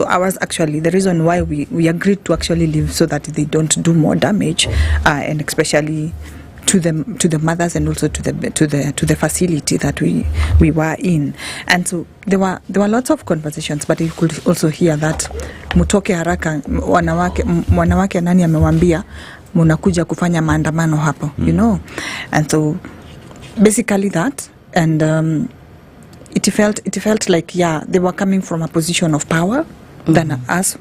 ours actually, the reason why we agreed to actually leave so that they don't do more damage, and especially to the mothers and also to the facility that we were in. And so there were lots of conversations, but you could also hear that mutoke haraka, wanawake nani amewambia munakuja kufanya maandamano hapo, you know. And so basically that, and it felt like, yeah, they were coming from a position of power than us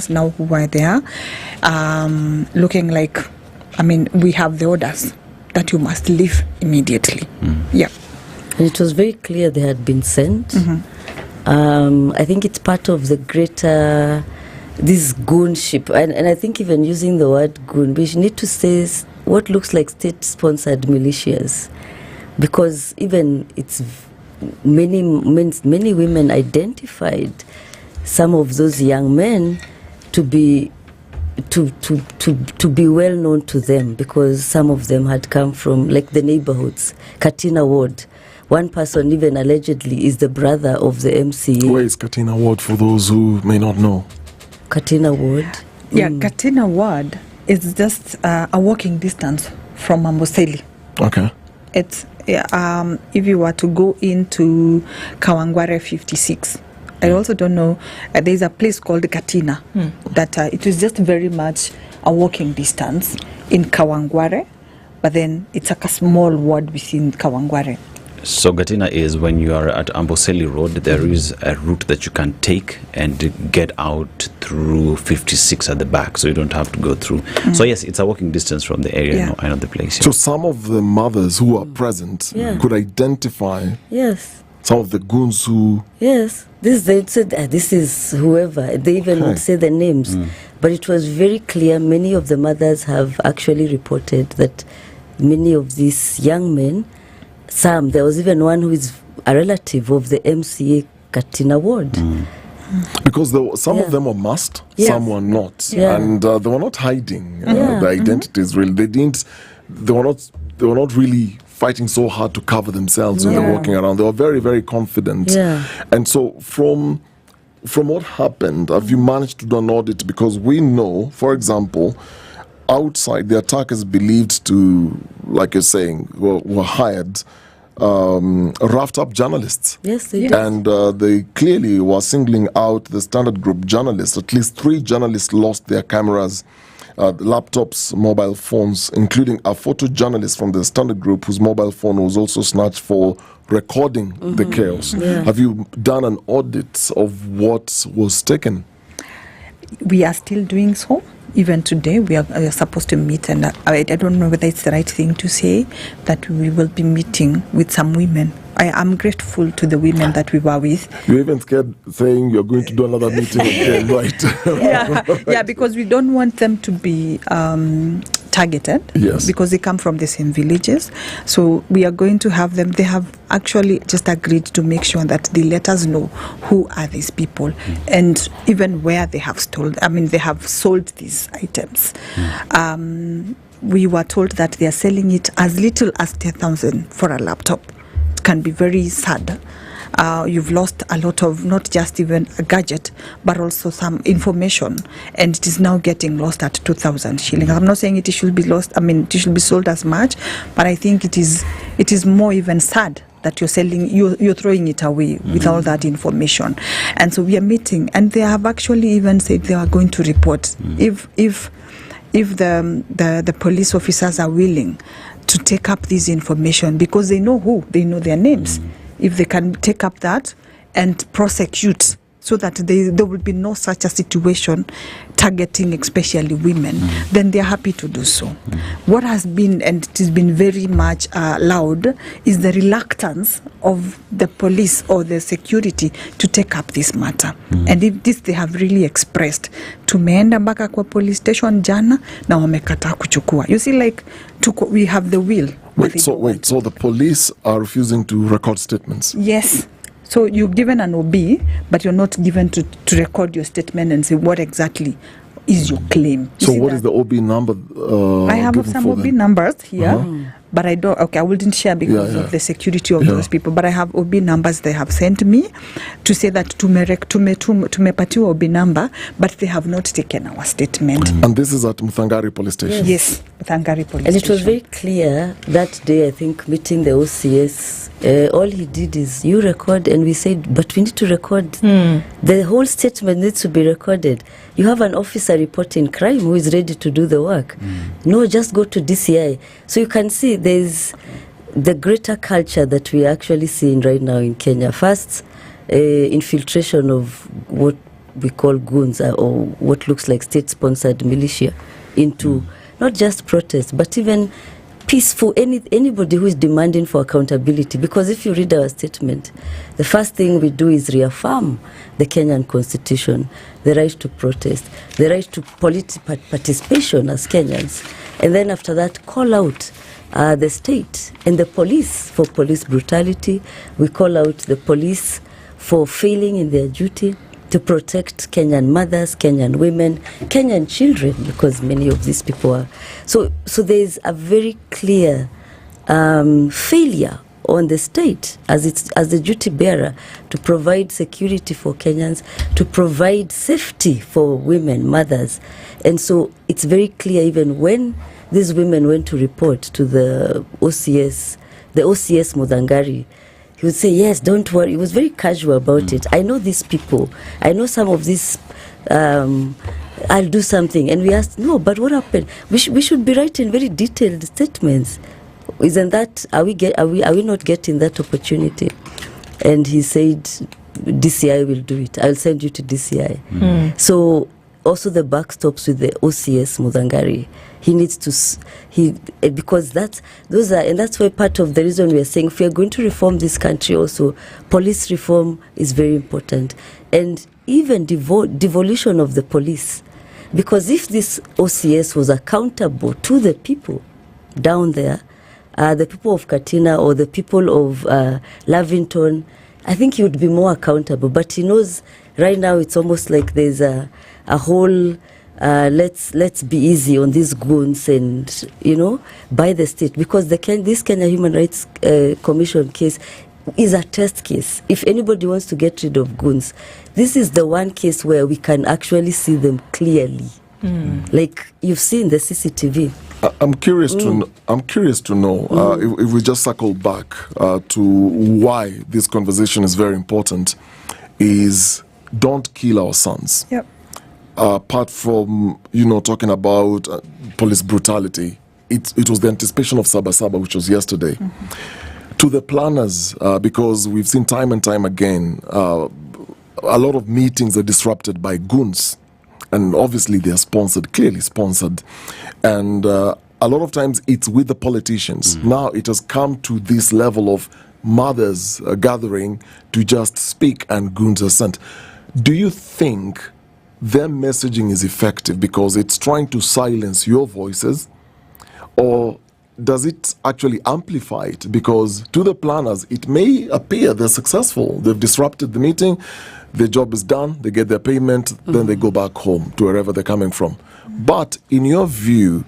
now who were there, looking like, I mean, we have the orders that you must leave immediately. Yeah. And it was very clear they had been sent. I think it's part of the greater, this goonship. And I think even using the word goon, we need to say what looks like state-sponsored militias. Because even it's many women identified some of those young men to be well known to them, because some of them had come from like the neighborhoods, Katina Ward. One person even allegedly is the brother of the MCA. Where is Katina Ward for those who may not know? Katina Ward. Yeah, Katina Ward is just a walking distance from Amboseli. Okay. It's if you were to go into Kawangware 56. I also don't know, there's a place called Katina that it was just very much a walking distance in Kawangware, but then it's like a small ward within Kawangware. So Katina is when you are at Amboseli Road, there is a route that you can take and get out through 56 at the back, so you don't have to go through. So yes, it's a walking distance from the area. Yeah. I know the place. Yeah. So some of the mothers who are present could identify some of the goons who... Yes, they said this is whoever. They even would say the names. But it was very clear, many of the mothers have actually reported that many of these young men, there was even one who is a relative of the MCA Katina Ward. Because some of them were masked, some were not. And they were not hiding their identities, really. They were not really fighting so hard to cover themselves when they're walking around. They were very, very confident. And so from what happened, have you managed to do an audit? Because we know, for example, outside, the attackers believed to, like you're saying, were hired, roughed up journalists. Yes, they did. And they clearly were singling out the Standard Group journalists. At least 3 journalists lost their cameras, laptops, mobile phones, including a photojournalist from the Standard Group whose mobile phone was also snatched for recording the chaos. Have you done an audit of what was taken? We are still doing so. Even today, we are supposed to meet, and I don't know whether it's the right thing to say that we will be meeting with some women. I am grateful to the women that we were with. You're even scared saying you're going to do another meeting again, right? Yeah, because we don't want them to be targeted, because they come from the same villages. So we are going to have them. They have actually just agreed to make sure that they let us know who are these people and even where they have they have sold these items. We were told that they are selling it as little as 10,000 for a laptop. It can be very sad. You've lost a lot of, not just even a gadget, but also some information, and it is now getting lost at 2,000 shillings. I'm not saying it should be lost, it should be sold as much, but I think it is more even sad that you're throwing it away with all that information. And so we are meeting, and they have actually even said they are going to report if the police officers are willing to take up this information, because they know their names. If they can take up that and prosecute, so that there will be no such a situation targeting especially women, then they're happy to do so. What has been, and it has been very much loud, is the reluctance of the police or the security to take up this matter. And if this they have really expressed, tumeenda mpaka kwa police station jana na wamekataa kuchukua. You see, like, we have the will. So the police are refusing to record statements? Yes. So you're given an OB, but you're not given to record your statement and say what exactly is your claim. So what is the OB number? I have some OB numbers here. but I wouldn't share because of the security of those people. But I have OB numbers they have sent me to say that tumepatiwa OB number, but they have not taken our statement. And this is at Muthangari police station? Yes, Muthangari police station. And it was very clear that day, I think, meeting the OCS, all he did is, you record, and we said, but we need to record. The whole statement needs to be recorded. You have an officer reporting crime who is ready to do the work. No, just go to DCI. So you can see there's the greater culture that we are actually seeing right now in Kenya. First, infiltration of what we call goons, or what looks like state-sponsored militia, into not just protests, but even peaceful, anybody who is demanding for accountability. Because if you read our statement, the first thing we do is reaffirm the Kenyan constitution, the right to protest, the right to political participation as Kenyans, and then after that call out the state and the police for police brutality. We call out the police for failing in their duty to protect Kenyan mothers, Kenyan women, Kenyan children, because many of these people are. So there is a very clear failure on the state as the duty bearer to provide security for Kenyans, to provide safety for women, mothers. And so it's very clear, even when these women went to report to the OCS Muthangari, he would say, yes, don't worry. He was very casual about it. I know these people. I know some of these. I'll do something. And we asked, no, but what happened? We should be writing very detailed statements. Isn't that, are we not getting that opportunity? And he said, DCI will do it. I'll send you to DCI. So also the backstops with the OCS Muthangari. He needs to, because that's why part of the reason we are saying if we are going to reform this country also, police reform is very important. And even devolution of the police. Because if this OCS was accountable to the people down there, the people of Katina or the people of Lavington, I think he would be more accountable. But he knows right now it's almost like there's a whole let's be easy on these goons and by the state, because this Kenya Human Rights Commission case is a test case. If anybody wants to get rid of goons, this is the one case where we can actually see them clearly, like you've seen the CCTV. I'm curious to know if we just circle back to why this conversation is very important. Is don't kill our sons. Yep. Apart from talking about police brutality, it was the anticipation of Saba, which was yesterday. To the planners, because we've seen time and time again, a lot of meetings are disrupted by goons. And obviously they are clearly sponsored. And a lot of times it's with the politicians. Now it has come to this level of mothers gathering to just speak and goons are sent. Do you think their messaging is effective because it's trying to silence your voices? Or does it actually amplify it? Because to the planners, it may appear they're successful. They've disrupted the meeting. Their job is done, they get their payment, then they go back home to wherever they're coming from. But in your view,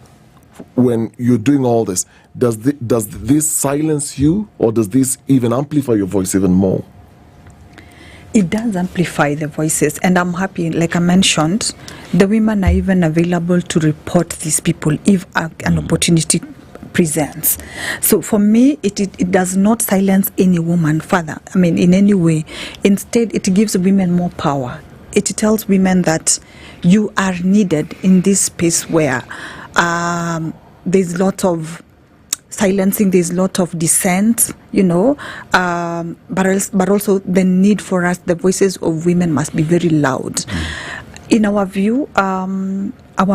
when you're doing all this, does this silence you, or does this even amplify your voice even more? It does amplify the voices, and I'm happy, like I mentioned, the women are even available to report these people if an opportunity presents. So for me, it does not silence any woman further, in any way. Instead, it gives women more power. It tells women that you are needed in this space where there's a lot of silencing, there's a lot of dissent, but also the need for us, the voices of women must be very loud. In our view, our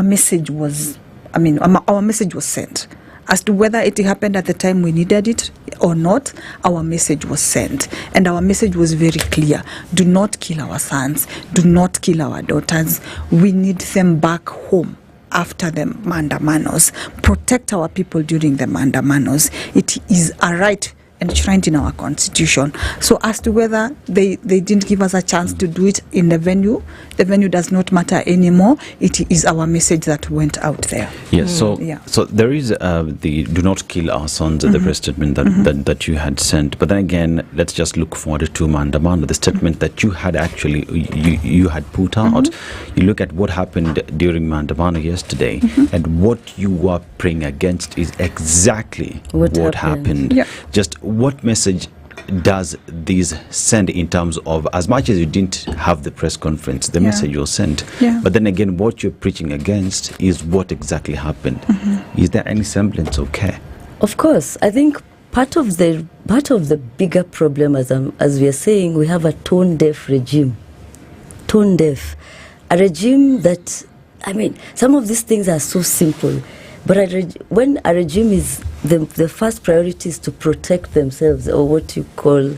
message was sent. As to whether it happened at the time we needed it or not, our message was sent. And our message was very clear. Do not kill our sons. Do not kill our daughters. We need them back home after the mandamanos. Protect our people during the mandamanos. It is a right enshrined in our constitution. So as to whether they didn't give us a chance to do it in the venue does not matter anymore. It is our message that went out there. Yes, so there is the "do not kill our sons," the press statement that you had sent. But then again, let's just look forward to Mandamano, the statement that you had actually you had put out. You look at what happened during Mandamano yesterday, and what you were praying against is exactly what happened. Yeah. Just what message does this send in terms of, as much as you didn't have the press conference, the message was sent, but then again, what you're preaching against is what exactly happened. Is there any semblance of care? Of course. I think part of the bigger problem, as we are saying, we have a tone-deaf regime. Tone-deaf. A regime that, I mean, some of these things are so simple, but when a regime is, the first priority is to protect themselves, or what you call,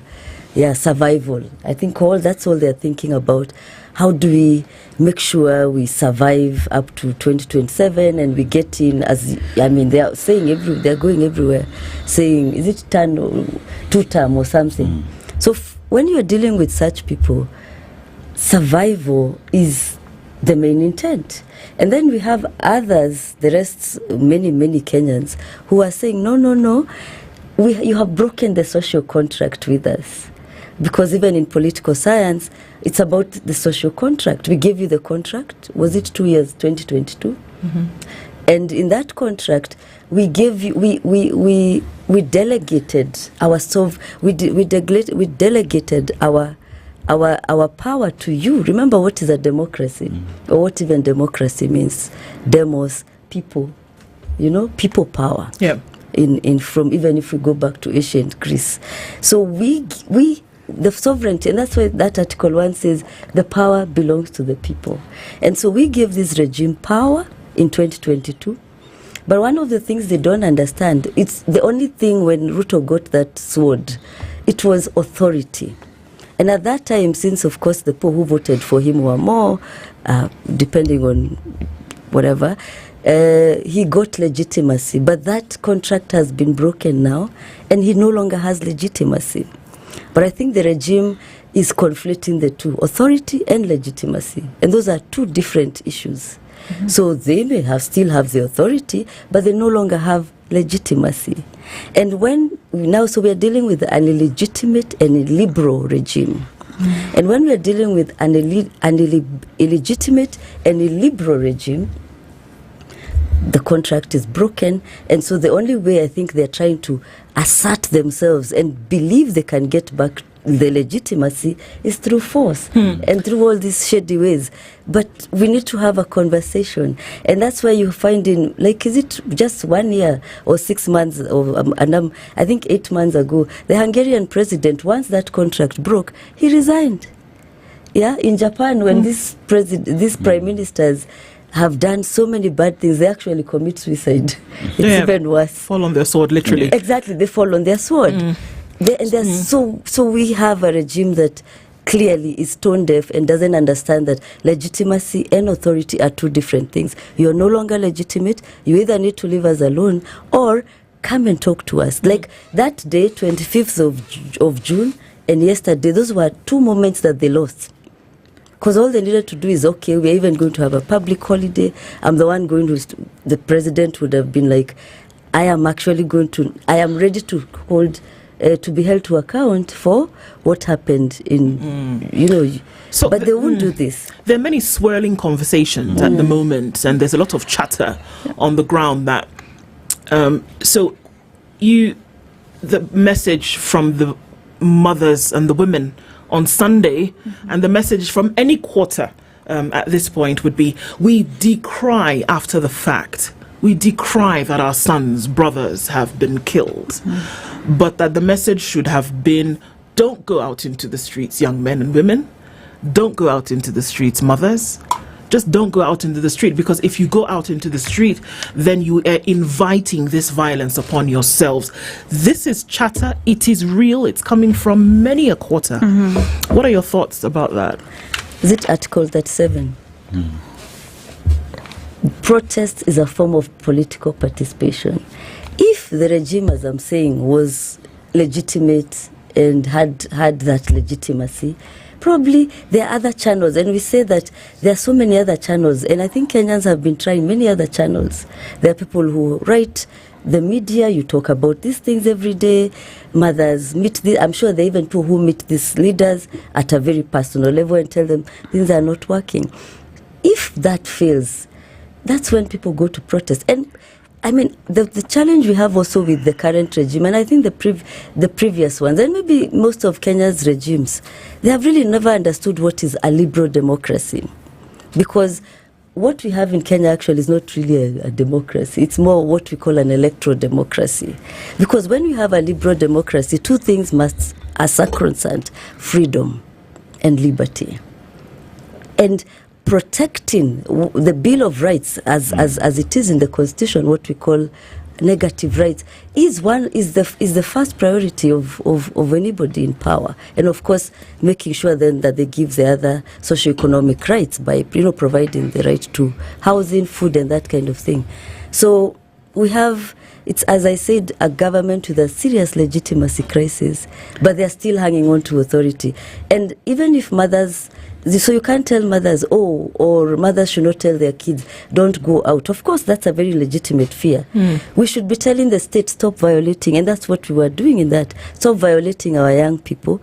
survival. I think that's all they're thinking about. How do we make sure we survive up to 2027 and we get in, they are saying they're going everywhere, saying, is it two-term or something? So when you're dealing with such people, survival is the main intent. And then we have others, the rest, many Kenyans, who are saying, no, you have broken the social contract with us. Because even in political science, it's about the social contract. We gave you the contract. Was it 2 years, 2022? And in that contract, we gave you, we delegated we delegated our power to you. Remember what is a democracy, or what even democracy means. Demos, people, people power. Yeah. From even if we go back to ancient Greece. So we the sovereignty, and that's why that Article 1 says the power belongs to the people. And so we gave this regime power in 2022. But one of the things they don't understand, it's the only thing when Ruto got that sword, it was authority. And at that time, since of course the people who voted for him were more, depending on whatever, he got legitimacy. But that contract has been broken now, and he no longer has legitimacy. But I think the regime is conflating the two, authority and legitimacy. And those are two different issues. So they may still have the authority, but they no longer have legitimacy. And so we are dealing with an illegitimate and illiberal regime. And when we are dealing with an illegitimate and illiberal regime, the contract is broken. And so the only way I think they're trying to assert themselves and believe they can get back the legitimacy is through force and through all these shady ways. But we need to have a conversation. And that's why you find is it just 1 year or 6 months, or I think 8 months ago, the Hungarian president, once that contract broke, he resigned. Yeah, in Japan, when these prime ministers have done so many bad things, they actually commit suicide. It's even worse. Fall on their sword, literally. Exactly, they fall on their sword. So we have a regime that clearly is tone deaf and doesn't understand that legitimacy and authority are two different things. You're no longer legitimate. You either need to leave us alone or come and talk to us. Like that day, 25th of June, and yesterday, those were two moments that they lost. Because all they needed to do is, okay, we're even going to have a public holiday. I'm the one the president would have been like, I am ready to to be held to account for what happened but they won't do this. There are many swirling conversations at the moment, and there's a lot of chatter on the ground that, the message from the mothers and the women on Sunday, and the message from any quarter at this point would be, we decry after the fact. We decry that our sons, brothers have been killed. But that the message should have been, don't go out into the streets, young men and women. Don't go out into the streets, mothers. Just don't go out into the street, because if you go out into the street, then you are inviting this violence upon yourselves. This is chatter. It is real. It's coming from many a quarter. What are your thoughts about that? Is it Article 37? Protest is a form of political participation. If the regime, as I'm saying, was legitimate and had that legitimacy, probably there are other channels, and we say that there are so many other channels, and I think Kenyans have been trying many other channels. There are people who write the media, you talk about these things every day. Mothers meet I'm sure there are even people who meet these leaders at a very personal level and tell them things are not working. If that fails, that's when people go to protest. And I mean, the challenge we have also with the current regime, and I think the previous ones, and maybe most of Kenya's regimes, they have really never understood what is a liberal democracy. Because what we have in Kenya actually is not really a democracy. It's more what we call an electoral democracy. Because when you have a liberal democracy, two things are sacrosanct: freedom and liberty. And protecting the Bill of Rights as it is in the Constitution, what we call negative rights, is the first priority of anybody in power. And of course, making sure then that they give the other socioeconomic rights by providing the right to housing, food, and that kind of thing. So we have, it's, as I said, a government with a serious legitimacy crisis, but they're still hanging on to authority. And even if mothers, so you can't tell mothers, or mothers should not tell their kids, don't go out. Of course, that's a very legitimate fear. We should be telling the state, stop violating, and that's what we were doing in that. Stop violating our young people.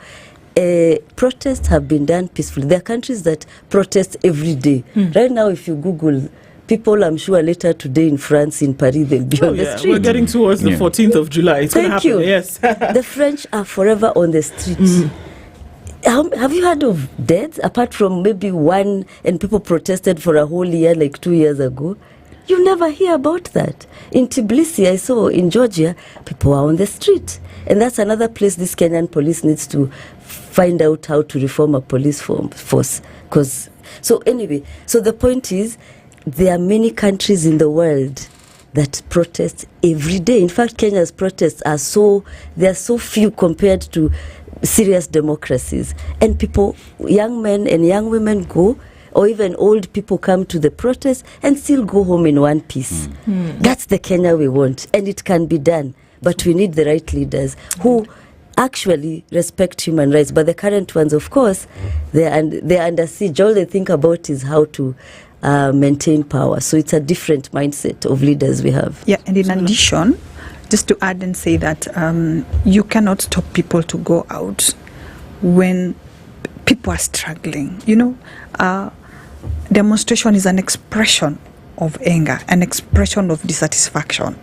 Protests have been done peacefully. There are countries that protest every day. Right now, if you Google people, I'm sure later today in France, in Paris, they'll be on the street. We're getting towards the 14th of July. It's going to happen. Yes. The French are forever on the streets. Have you heard of deaths apart from maybe one, and people protested for a whole year like 2 years ago? You never hear about that. In Tbilisi, I saw in Georgia, people are on the street. And that's another place this Kenyan police needs to find out how to reform a police force. So anyway, so the point is, there are many countries in the world that protest every day. In fact, Kenya's protests are so few compared to serious democracies. And people, young men and young women go, or even old people come to the protest and still go home in one piece. That's the Kenya we want, and it can be done. But we need the right leaders who actually respect human rights. But the current ones, of course, they're under siege. All they think about is how to maintain power. So it's a different mindset of leaders we have. Yeah, and in addition, just to add and say that you cannot stop people to go out when people are struggling. Demonstration is an expression of anger, an expression of dissatisfaction.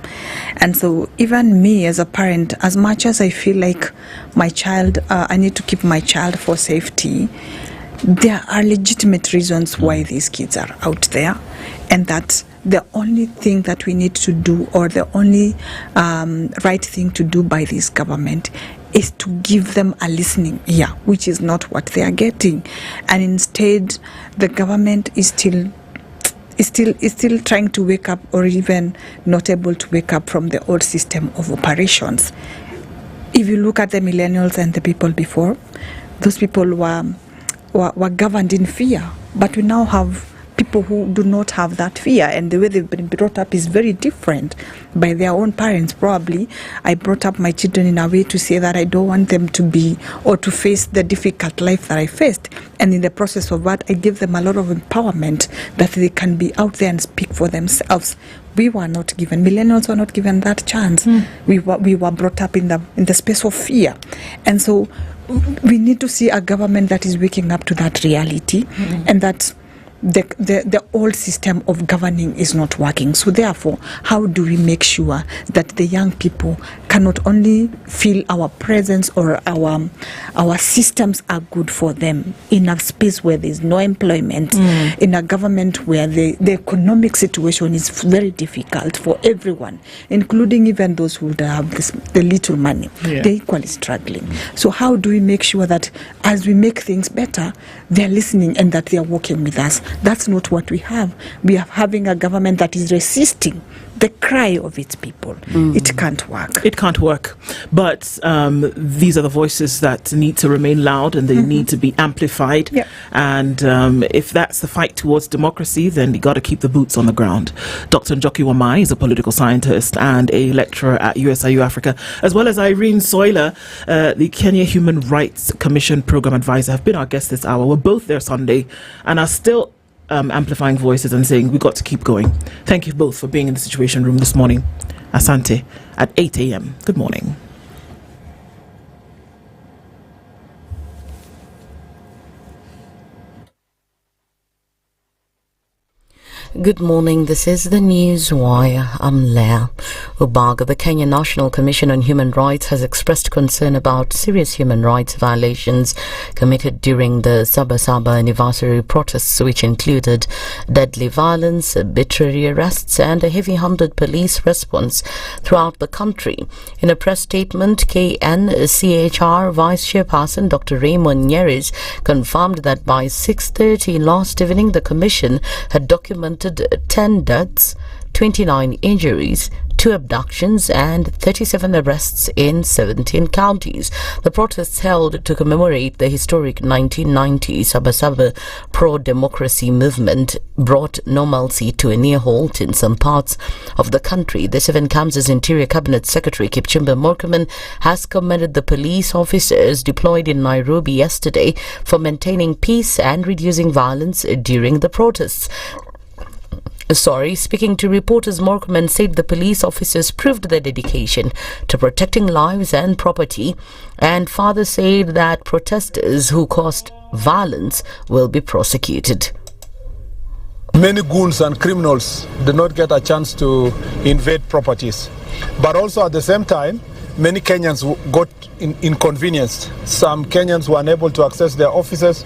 And so even me as a parent, as much as I feel like my child, I need to keep my child for safety, there are legitimate reasons why these kids are out there, and that the only thing that we need to do, or the only right thing to do by this government, is to give them a listening ear, which is not what they are getting. And instead, the government is still trying to wake up, or even not able to wake up from the old system of operations. If you look at the millennials and the people before, those people were governed in fear, but we now have people who do not have that fear, and the way they've been brought up is very different by their own parents. Probably I brought up my children in a way to say that I don't want them to be or to face the difficult life that I faced, and in the process of that I give them a lot of empowerment that they can be out there and speak for themselves. We were not given, millennials were not given that chance. We were brought up in the space of fear, and so we need to see a government that is waking up to that reality, and that the old system of governing is not working. So therefore, how do we make sure that the young people can not only feel our presence or our systems are good for them in a space where there is no employment, in a government where the economic situation is very difficult for everyone, including even those who have the little money. They're equally struggling. So how do we make sure that as we make things better, they're listening and that they're working with us? That's not what we have. We are having a government that is resisting the cry of its people. It can't work. It can't work. But these are the voices that need to remain loud, and they need to be amplified. Yeah. And if that's the fight towards democracy, then you got to keep the boots on the ground. Dr. Njoki Wamai is a political scientist and a lecturer at USIU Africa, as well as Irene Soiler, the Kenya Human Rights Commission Program Advisor, have been our guests this hour. We're both there Sunday and are still amplifying voices and saying we got to keep going. Thank you both for being in the Situation Room this morning. Asante at 8 a.m. Good morning. Good morning. This is the News Wire. I'm Leah Ubaga. The Kenyan National Commission on Human Rights has expressed concern about serious human rights violations committed during the Saba anniversary protests, which included deadly violence, arbitrary arrests, and a heavy-handed police response throughout the country. In a press statement, KNCHR Vice Chairperson Dr. Raymond Njeri confirmed that by 6:30 last evening, the Commission had documented 10 deaths, 29 injuries, 2 abductions and 37 arrests in 17 counties. The protests held to commemorate the historic 1990 Saba pro-democracy movement brought normalcy to a near halt in some parts of the country. The Seven Camps' Interior Cabinet Secretary Kipchumba Murkomen has commended the police officers deployed in Nairobi yesterday for maintaining peace and reducing violence during the protests. Speaking to reporters, Murkomen said the police officers proved their dedication to protecting lives and property, and further said that protesters who caused violence will be prosecuted. Many goons and criminals did not get a chance to invade properties, but also at the same time, many Kenyans got inconvenienced. Some Kenyans were unable to access their offices.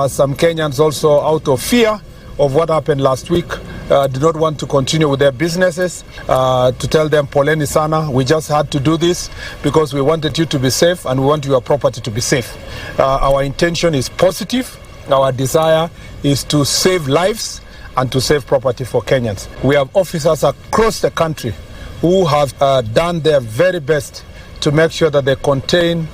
Some Kenyans also, out of fear of what happened last week, did not want to continue with their businesses. To tell them, poleni sana, we just had to do this because we wanted you to be safe and we want your property to be safe. Our intention is positive. Our desire is to save lives and to save property for Kenyans. We have officers across the country who have done their very best to make sure that they contain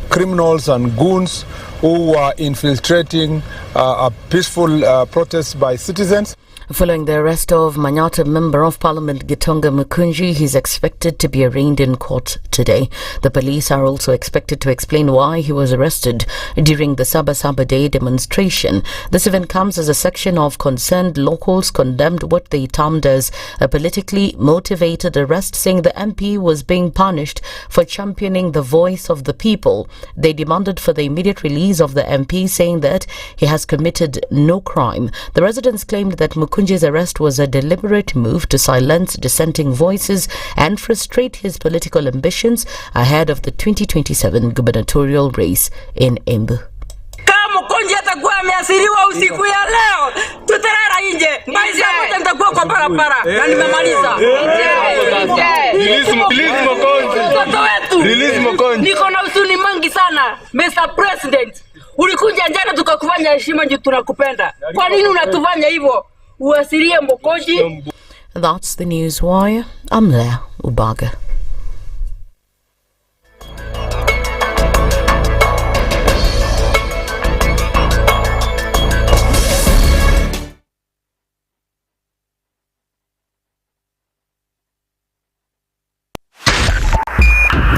criminals and goons who are infiltrating a peaceful protest by citizens. Following the arrest of Manyata Member of Parliament Gitonga Mukunji, he is expected to be arraigned in court today. The police are also expected to explain why he was arrested during the Saba Day demonstration. The Seven Camps, as a section of concerned locals, condemned what they termed as a politically motivated arrest, saying the MP was being punished for championing the voice of the people. They demanded for the immediate release of the MP, saying that he has committed no crime. The residents claimed that Mukunji's arrest was a deliberate move to silence dissenting voices and frustrate his political ambitions ahead of the 2027 gubernatorial race in Embu. Mukunji atakuwa ameasiriwa usiku ya leo, tutalala nje. Maisha yote nitakuwa kwa barabara na nimemaliza. Release Mukunji. Niko na usuni mangi sana, Mr. President. Ulikuja jana tukakufanya heshima juu tunakupenda. Kwa nini unatufanya hivyo? Uasirie Mukunji. That's the News Wire. I'm Leah Ubaga.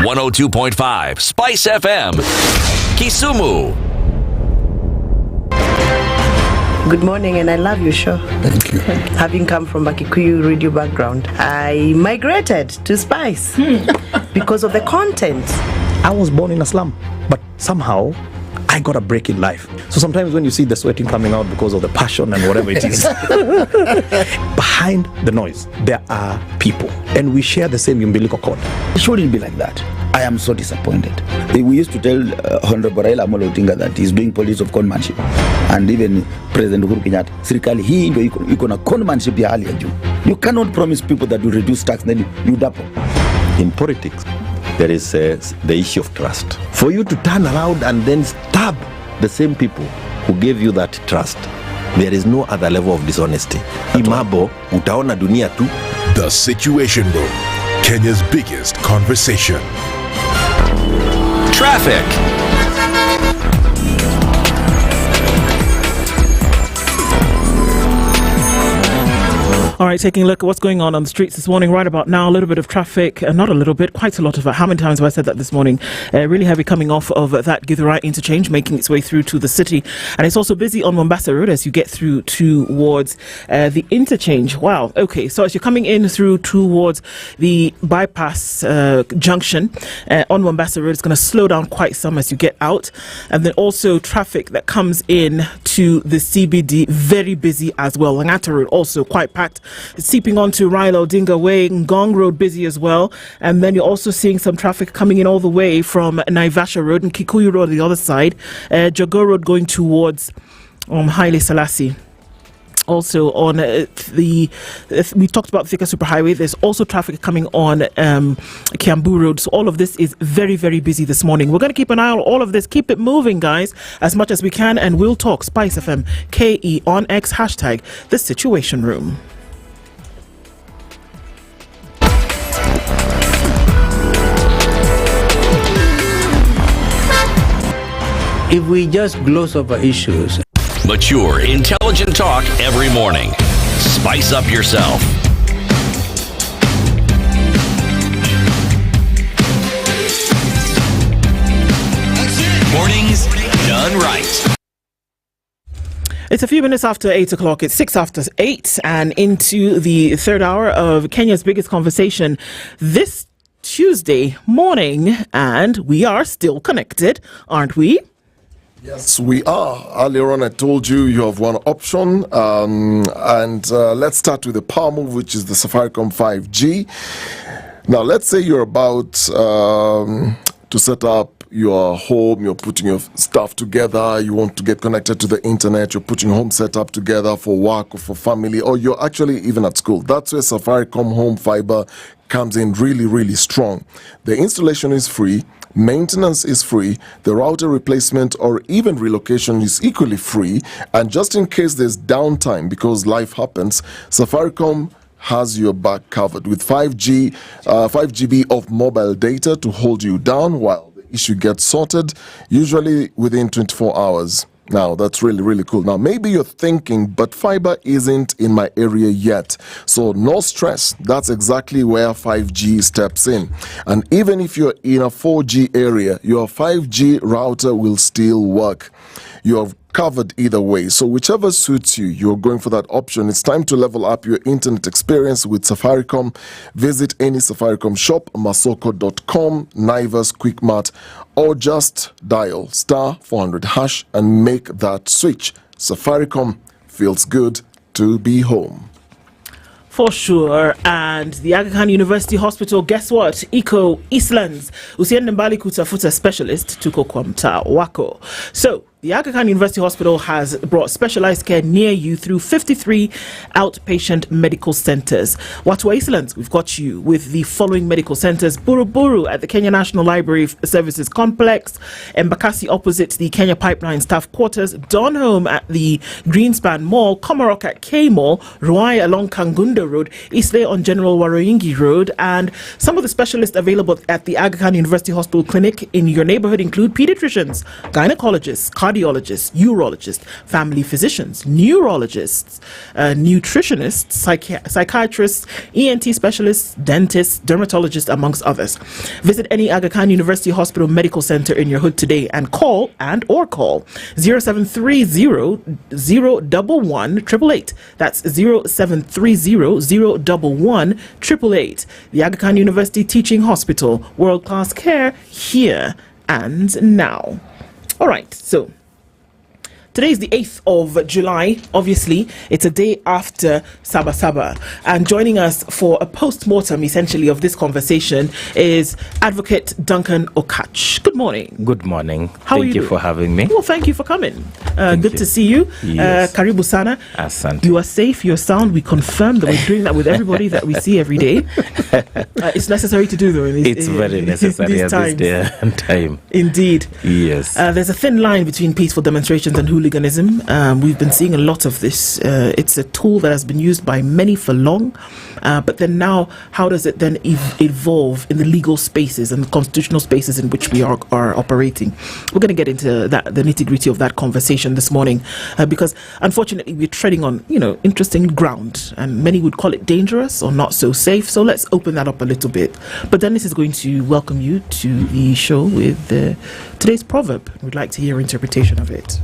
.5 Spice FM, Kisumu. Good morning, and I love your show. Thank you. Having come from a Kikuyu radio background, I migrated to Spice because of the content. I was born in a slum, but somehow I got a break in life. So sometimes when you see the sweating coming out because of the passion and whatever it is, behind the noise, there are people, and we share the same umbilical cord. It shouldn't be like that. I am so disappointed. We used to tell Honorable Raila Amolo Odinga that he's doing politics of conmanship, and even President Uhuru Kenyatta, serikali hii ndio iko na conmanship ya hali ya juu. You cannot promise people that you reduce tax, then you double. In politics, there is the issue of trust. For you to turn around and then stab the same people who gave you that trust, there is no other level of dishonesty. Imabo, utaona dunia tu, The Situation Room, Kenya's biggest conversation. Traffic. All right, taking a look at what's going on the streets this morning. Right about now, a little bit of traffic, not a little bit, quite a lot of it. How many times have I said that this morning? Really heavy coming off of that Githurai interchange, making its way through to the city. And it's also busy on Mombasa Road as you get through towards the interchange. Wow, okay, so as you're coming in through towards the bypass junction on Mombasa Road, it's going to slow down quite some as you get out. And then also traffic that comes in to the CBD, very busy as well. Langata Road also quite packed. It's seeping onto Raila Odinga Way, Ngong Road busy as well. And then you're also seeing some traffic coming in all the way from Naivasha Road and Kikuyu Road on the other side. Jogoo Road going towards Haile Selassie. Also on we talked about Thika Superhighway. There's also traffic coming on Kiambu Road. So all of this is very, very busy this morning. We're going to keep an eye on all of this. Keep it moving, guys, as much as we can. And we'll talk. Spice FM, KE on X, hashtag The Situation Room. If we just gloss over issues. Mature, intelligent talk every morning. Spice up yourself. Mornings done right. It's a few minutes after 8 o'clock. It's 6 after 8 and into the third hour of Kenya's biggest conversation this Tuesday morning. And we are still connected, aren't we? Yes, we are. Earlier on, I told you have one option. Let's start with the power move, which is the Safaricom 5G. Now, let's say you're about to set up your home, you're putting your stuff together, you want to get connected to the internet, you're putting home setup together for work or for family, or you're actually even at school. That's where Safaricom Home Fiber comes in really, really strong. The installation is free. Maintenance is free, the router replacement or even relocation is equally free, and just in case there's downtime because life happens, Safaricom has your back covered with 5 GB of mobile data to hold you down while the issue gets sorted, usually within 24 hours. Now, that's really, really cool. Now, maybe you're thinking, but fiber isn't in my area yet. So no stress. That's exactly where 5G steps in. And even if you're in a 4G area, your 5G router will still work. You're covered either way. So whichever suits you, you're going for that option. It's time to level up your internet experience with Safaricom. Visit any Safaricom shop, masoko.com, Naivas, Quickmart, or just dial *400# and make that switch. Safaricom feels good to be home. For sure. And the Aga Khan University Hospital, guess what? Iko Eastlands usiende mbali kutafuta specialist tuko kwa mtaa wako. So the Aga Khan University Hospital has brought specialized care near you through 53 outpatient medical centers. Watu wa Eastlands, we've got you with the following medical centers: Buruburu at the Kenya National Library Services Complex, Embakasi opposite the Kenya Pipeline Staff Quarters, Donholm at the Greenspan Mall, Komarok at K Mall, Ruai along Kangunda Road, Eastleigh on General Waroingi Road. And some of the specialists available at the Aga Khan University Hospital Clinic in your neighborhood include pediatricians, gynecologists, cardiologists, urologists, family physicians, neurologists, nutritionists, psychiatrists, ENT specialists, dentists, dermatologists, amongst others. Visit any Aga Khan University Hospital Medical Center in your hood today and call 0730 011 888. That's 0730 011 888. The Aga Khan University Teaching Hospital, world-class care here and now. All right, so today is the 8th of July. Obviously, it's a day after Saba. And joining us for a post-mortem, essentially, of this conversation is Advocate Duncan Okach. Good morning. Good morning. How are you? Thank you for having me. Well, thank you for coming. Good to see you. Yes. Karibu sana. Asante. You are safe, you're sound. We confirm that we're doing that with everybody that we see every day. It's necessary to do, though. It's very necessary at this day and time. Indeed. Yes. There's a thin line between peaceful demonstrations and hooligans. hooliganism. We've been seeing a lot of this. It's a tool that has been used by many for long, but then now, how does it then evolve in the legal spaces and the constitutional spaces in which we are operating? We're going to get into that, the nitty-gritty of that conversation this morning, because unfortunately we're treading on, interesting ground, and many would call it dangerous or not so safe. So let's open that up a little bit. But Dennis is going to welcome you to the show with today's proverb. We'd like to hear your interpretation of it.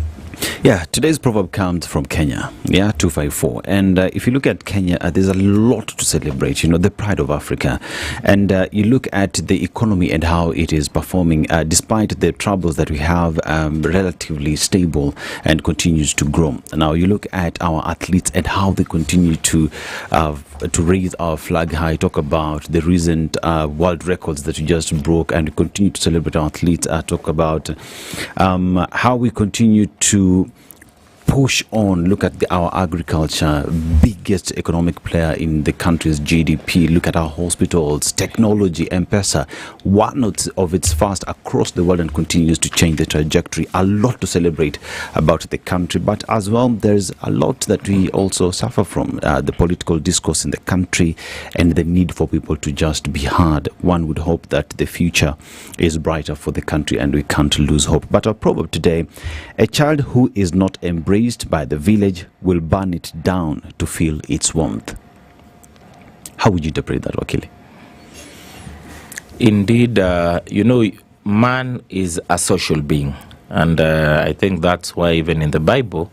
Yeah, today's proverb comes from Kenya, 254. And if you look at Kenya, there's a lot to celebrate, the pride of Africa. And you look at the economy and how it is performing, despite the troubles that we have, relatively stable and continues to grow. Now, you look at our athletes and how they continue to raise our flag high, talk about the recent world records that we just broke, and we continue to celebrate our athletes, talk about how we continue to push on. Look at our agriculture, biggest economic player in the country's GDP. Look at our hospitals, technology, M-Pesa, one of its fast across the world and continues to change the trajectory. A lot to celebrate about the country, but as well, there's a lot that we also suffer from, the political discourse in the country and the need for people to just be heard. One would hope that the future is brighter for the country and we can't lose hope. But our proverb today, a child who is not embraced by the village will burn it down to feel its warmth. How would you interpret that, Wakili? Indeed, man is a social being. And I think that's why even in the Bible,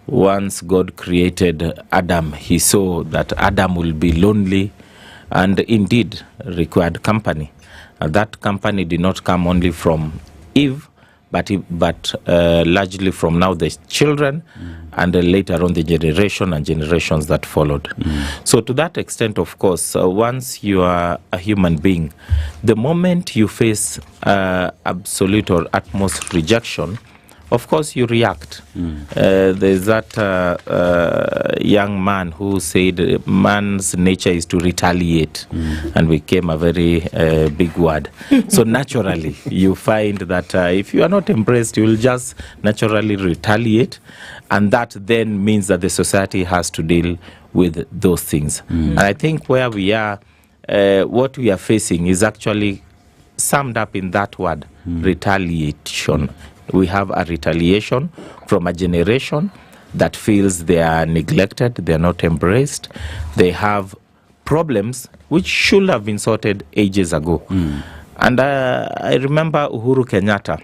once God created Adam, he saw that Adam will be lonely and indeed required company. And that company did not come only from Eve, but largely from now the children and later on the generation and generations that followed. So to that extent, of course, once you are a human being, the moment you face absolute or utmost rejection, of course you react. There's that young man who said man's nature is to retaliate, and became a very big word. So naturally you find that if you are not embraced, you will just naturally retaliate, and that then means that the society has to deal with those things. And I think where we are, what we are facing is actually summed up in that word, retaliation. We have a retaliation from a generation that feels they are neglected, they are not embraced. They have problems which should have been sorted ages ago. And I remember Uhuru Kenyatta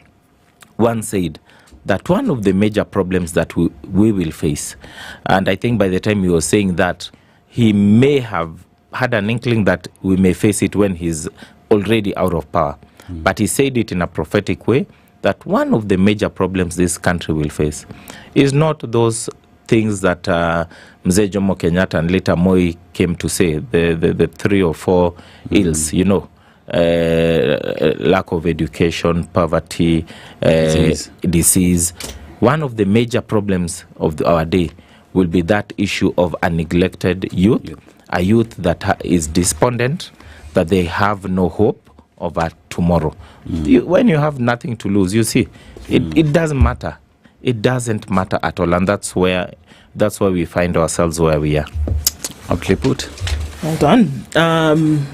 once said that one of the major problems that we will face, and I think by the time he was saying that, he may have had an inkling that we may face it when he's already out of power. But he said it in a prophetic way, that one of the major problems this country will face is not those things that Mzee Jomo Kenyatta and later Moi came to say, the 3 or 4 ills, lack of education, poverty, disease. One of the major problems of our day will be that issue of a neglected youth, a youth that is despondent, that they have no hope of a tomorrow. When you have nothing to lose, you see, it doesn't matter. It doesn't matter at all, and that's why we find ourselves where we are. Aptly put. Well done.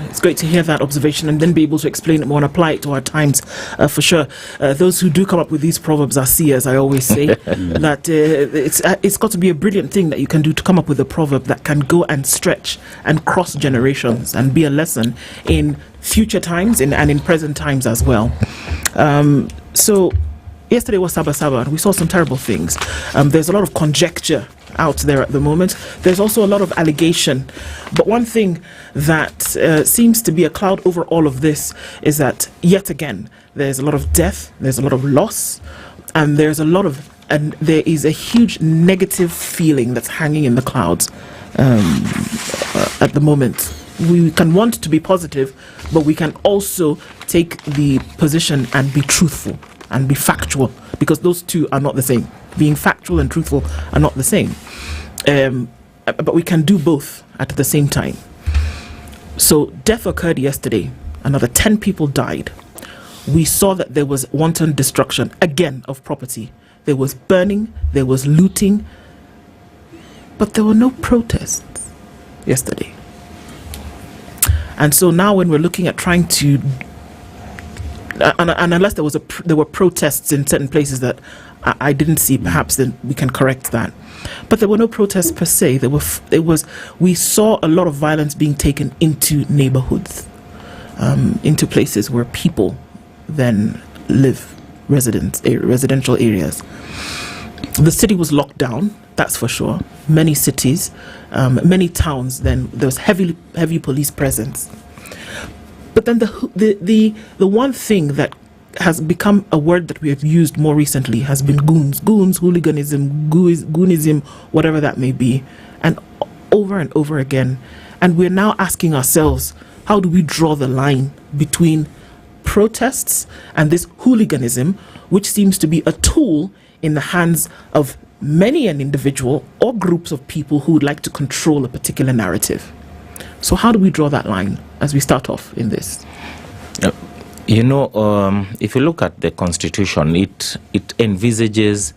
It's great to hear that observation and then be able to explain it more and apply it to our times, for sure. Those who do come up with these proverbs are seers, I always say. That it's got to be a brilliant thing that you can do to come up with a proverb that can go and stretch and cross generations and be a lesson in future times and in present times as well. So yesterday was Saba and we saw some terrible things. There's a lot of conjecture out there at the moment. There's also a lot of allegation. But one thing that seems to be a cloud over all of this is that, yet again, there's a lot of death, there's a lot of loss, and there is a huge negative feeling that's hanging in the clouds at the moment. We can want to be positive, but we can also take the position and be truthful and be factual, because those two are not the same. Being factual and truthful are not the same. But we can do both at the same time. So death occurred yesterday. Another 10 people died. We saw that there was wanton destruction, again, of property. there was burning, there was looting, but there were no protests yesterday. And so now when we're looking at trying to, and unless there were protests in certain places that I didn't see, perhaps then we can correct that. But there were no protests per se. We saw a lot of violence being taken into neighborhoods, into places where people then live, residential areas. The city was locked down, that's for sure. Many cities, many towns, then there was heavy police presence. But then the one thing that has become a word that we have used more recently has been goons, hooliganism, goonism, whatever that may be, and over again. And we're now asking ourselves, how do we draw the line between protests and this hooliganism, which seems to be a tool in the hands of many an individual or groups of people who would like to control a particular narrative? So how do we draw that line as we start off in this? If you look at the Constitution, it envisages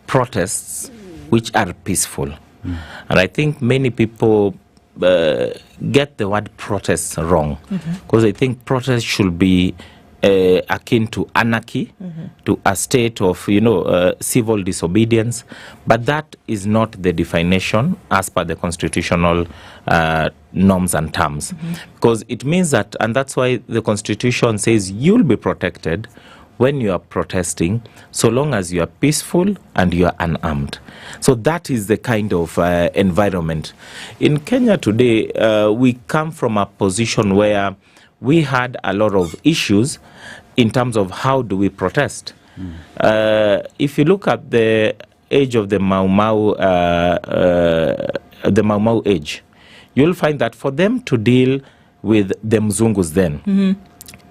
protests which are peaceful. And I think many people get the word protests wrong, because I think protests should be akin to anarchy, to a state of, civil disobedience. But that is not the definition as per the constitutional norms and terms. Because it means that, and that's why the Constitution says you'll be protected when you are protesting, so long as you are peaceful and you are unarmed. So that is the kind of environment. In Kenya today, we come from a position where we had a lot of issues in terms of how do we protest. If you look at the age of the Mau Mau age, you'll find that for them to deal with the Mzungus then,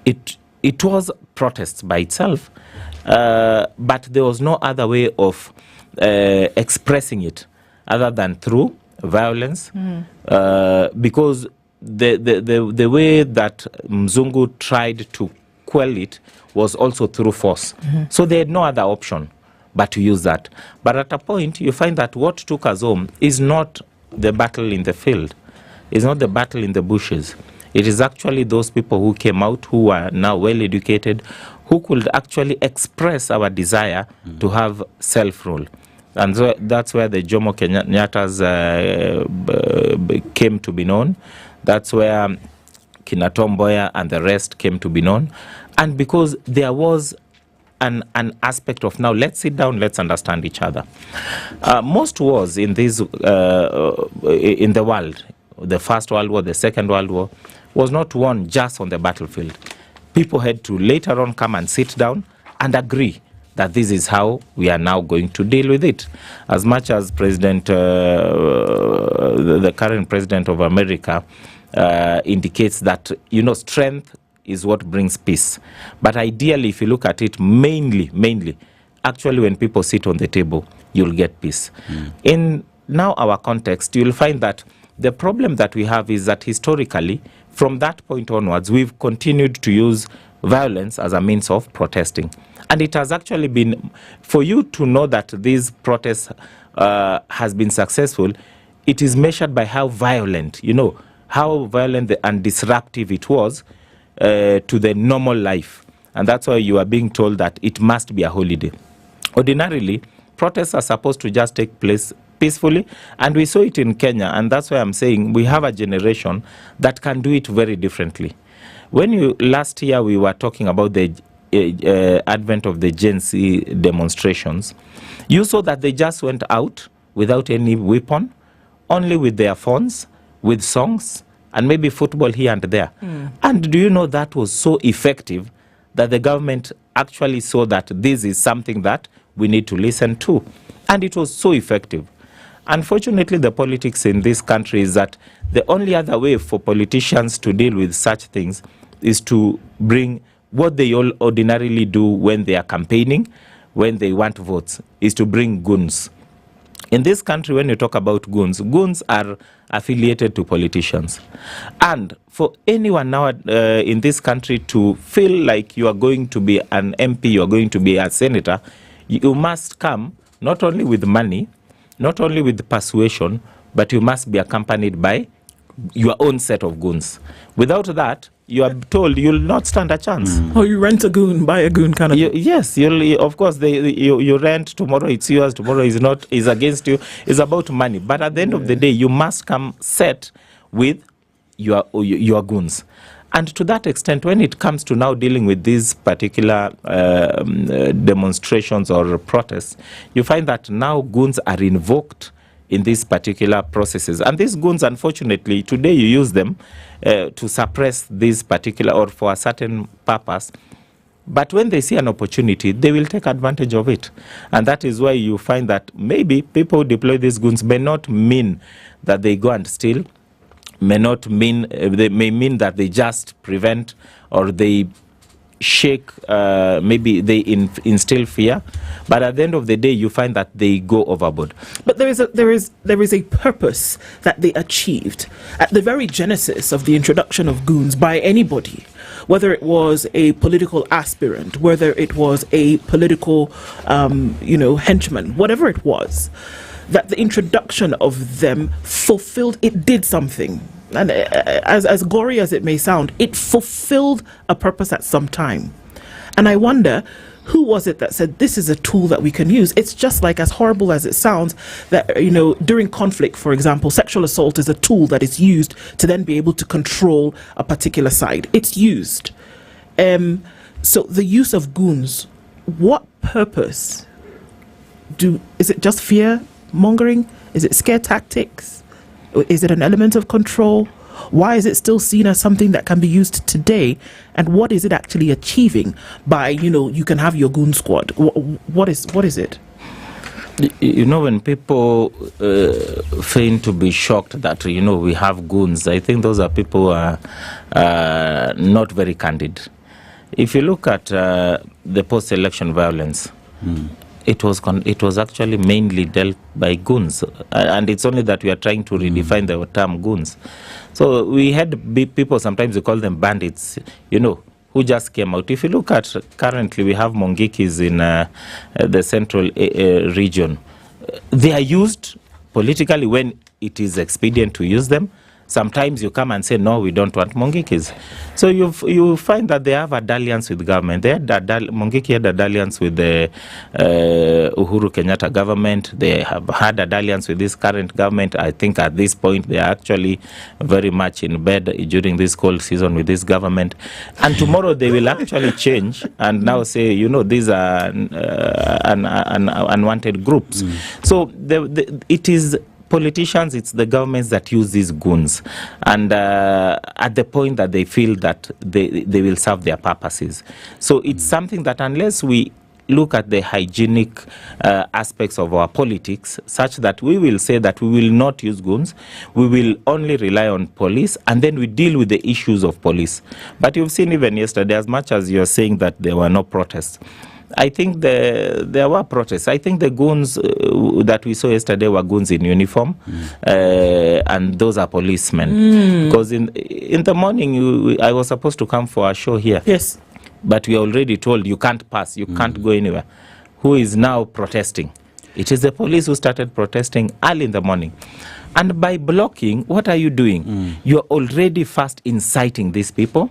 it was protests by itself, but there was no other way of expressing it other than through violence, because the way that Mzungu tried to quell it was also through force. So they had no other option but to use that. But at a point, you find that what took us home is not the battle in the field, it's not the battle in the bushes. It is actually those people who came out, who are now well educated, who could actually express our desire to have self-rule. And so that's where the Jomo Kenyattas came to be known. That's where Kina Tom Mboya and the rest came to be known. And because there was an aspect of, now let's sit down, let's understand each other. Most wars in this in the world, the First World War, the Second World War, was not won just on the battlefield. People had to later on come and sit down and agree that this is how we are now going to deal with it. As much as the current president of America indicates that, strength is what brings peace. But ideally, if you look at it, mainly, actually when people sit on the table, you'll get peace. In now our context, you'll find that the problem that we have is that historically, from that point onwards, we've continued to use violence as a means of protesting. And it has actually been, for you to know that these protests has been successful, it is measured by how violent, how violent and disruptive it was to the normal life. And that's why you are being told that it must be a holiday. Ordinarily, protests are supposed to just take place peacefully, and we saw it in Kenya, and that's why I'm saying we have a generation that can do it very differently. Last year we were talking about the advent of the Gen Z demonstrations. You saw that they just went out without any weapon, only with their phones, with songs, and maybe football here and there. And do you know that was so effective that the government actually saw that this is something that we need to listen to? And it was so effective. Unfortunately, the politics in this country is that the only other way for politicians to deal with such things is to bring what they all ordinarily do when they are campaigning, when they want votes, is to bring goons. In this country, when you talk about goons, goons are affiliated to politicians. And for anyone now in this country to feel like you are going to be an MP, you are going to be a senator, You must come not only with money, not only with persuasion, but you must be accompanied by your own set of goons. Without that, you are told you'll not stand a chance. Or you rent a goon, buy a goon kind of thing. Yes, of course, you rent, tomorrow it's yours, tomorrow is against you. It's about money. But at the end of the day, you must come set with your goons. And to that extent, when it comes to now dealing with these particular demonstrations or protests, you find that now goons are invoked in these particular processes. And these goons, unfortunately, today you use them to suppress this particular or for a certain purpose. But when they see an opportunity, they will take advantage of it. And that is why you find that maybe people who deploy these goons may not mean that they go and steal, may not mean, they may mean that they just prevent or they shake, maybe they instill fear, but at the end of the day you find that they go overboard. But there is a purpose that they achieved at the very genesis of the introduction of goons by anybody, whether it was a political aspirant, whether it was a political henchman, whatever it was, that the introduction of them fulfilled, it did something. And as gory as it may sound, it fulfilled a purpose at some time. And I wonder, who was it that said this is a tool that we can use? It's just like, as horrible as it sounds, that during conflict, for example, sexual assault is a tool that is used to then be able to control a particular side. It's used. So the use of goons, what purpose is it? Just fear mongering? Is it scare tactics? Is it an element of control? Why is it still seen as something that can be used today? And what is it actually achieving by, you can have your goon squad? What is it? When people feign to be shocked that, we have goons, I think those are people who are not very candid. If you look at the post-election violence, it was actually mainly dealt by goons, and it's only that we are trying to redefine the term goons. So we had people, sometimes we call them bandits, who just came out. If you look at currently, we have Mongikis in the central region. They are used politically when it is expedient to use them. Sometimes you come and say, no, we don't want Mongikis. So you find that they have a dalliance with government. Mongiki had a dalliance with the Uhuru Kenyatta government. They have had a dalliance with this current government. I think at this point they are actually very much in bed during this cold season with this government. And tomorrow they will actually change and now say, these are unwanted groups. So it is politicians, it's the governments that use these goons, and at the point that they feel that they will serve their purposes. So it's something that, unless we look at the hygienic aspects of our politics, such that we will say that we will not use goons, we will only rely on police, and then we deal with the issues of police. But you've seen even yesterday, as much as you're saying that there were no protests, I think there were protests. I think the goons that we saw yesterday were goons in uniform, and those are policemen. Because in the morning, I was supposed to come for a show here. Yes. But we are already told you can't pass, you can't go anywhere. Who is now protesting? It is the police who started protesting early in the morning. And by blocking, what are you doing? You're already first inciting these people.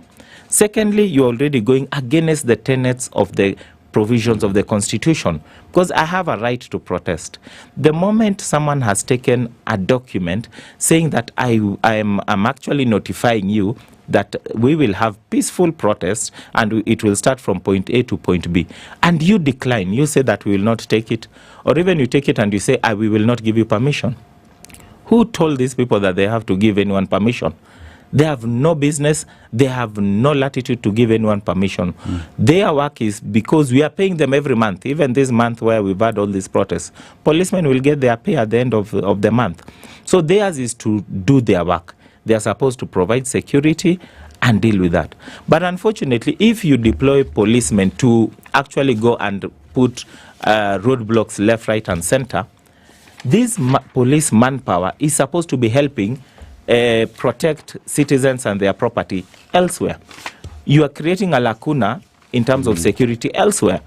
Secondly, you're already going against the tenets of the provisions of the Constitution, because I have a right to protest. The moment someone has taken a document saying that I'm actually notifying you that we will have peaceful protests and it will start from point A to point B, and you decline, you say that we will not take it, or even you take it and you say, we will not give you permission. Who told these people that they have to give anyone permission? They have no business, they have no latitude to give anyone permission. Their work is, because we are paying them every month, even this month where we've had all these protests, policemen will get their pay at the end of the month. So theirs is to do their work. They are supposed to provide security and deal with that. But unfortunately, if you deploy policemen to actually go and put roadblocks left, right, and center, this police manpower is supposed to be helping protect citizens and their property elsewhere. You are creating a lacuna in terms of security elsewhere.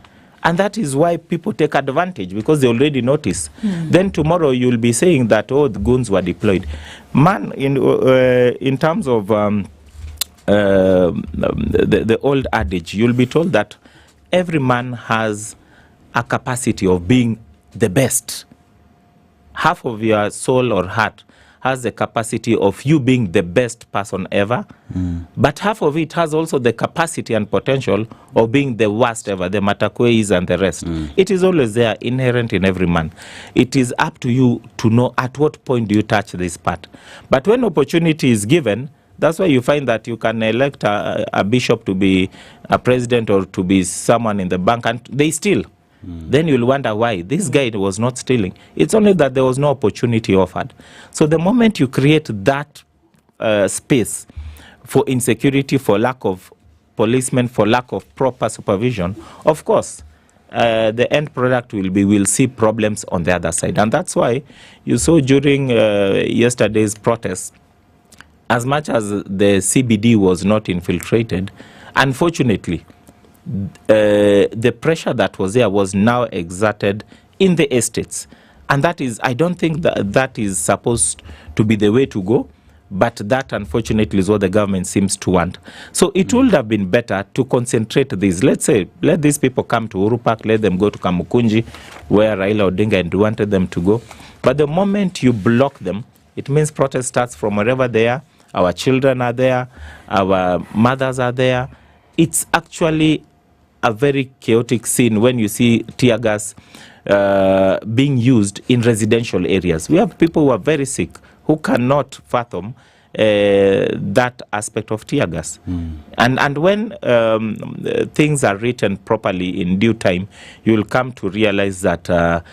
And that is why people take advantage, because they already notice. Then tomorrow you'll be saying that, oh, the goons were deployed. Man, in terms of the old adage, you'll be told that every man has a capacity of being the best. Half of your soul or heart has the capacity of you being the best person ever, but half of it has also the capacity and potential of being the worst ever, the Matakweis and the rest. It is always there, inherent in every man. It is up to you to know at what point do you touch this part. But when opportunity is given, that's why you find that you can elect a bishop to be a president or to be someone in the bank, and they steal. Then you'll wonder why. This guy was not stealing. It's only that there was no opportunity offered. So the moment you create that space for insecurity, for lack of policemen, for lack of proper supervision, of course, the end product will be, we'll see problems on the other side. And that's why you saw during yesterday's protests, as much as the CBD was not infiltrated, unfortunately, the pressure that was there was now exerted in the estates. And that is, I don't think that is supposed to be the way to go, but that unfortunately is what the government seems to want. So it would have been better to concentrate this. Let's say, let these people come to Uhuru Park, let them go to Kamukunji, where Raila Odinga wanted them to go. But the moment you block them, it means protest starts from wherever they are. Our children are there, our mothers are there. It's actually a very chaotic scene when you see tear gas being used in residential areas. We have people who are very sick who cannot fathom that aspect of tear gas. And when things are written properly in due time, you will come to realize that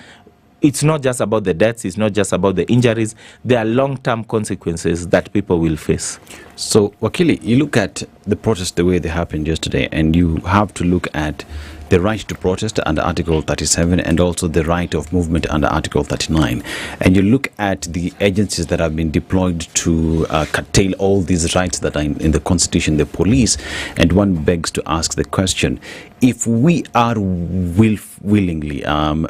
it's not just about the deaths, it's not just about the injuries. There are long-term consequences that people will face. So, Wakili, you look at the protests the way they happened yesterday, and you have to look at the right to protest under Article 37 and also the right of movement under Article 39. And you look at the agencies that have been deployed to curtail all these rights that are in the Constitution, the police, and one begs to ask the question, if we are willingly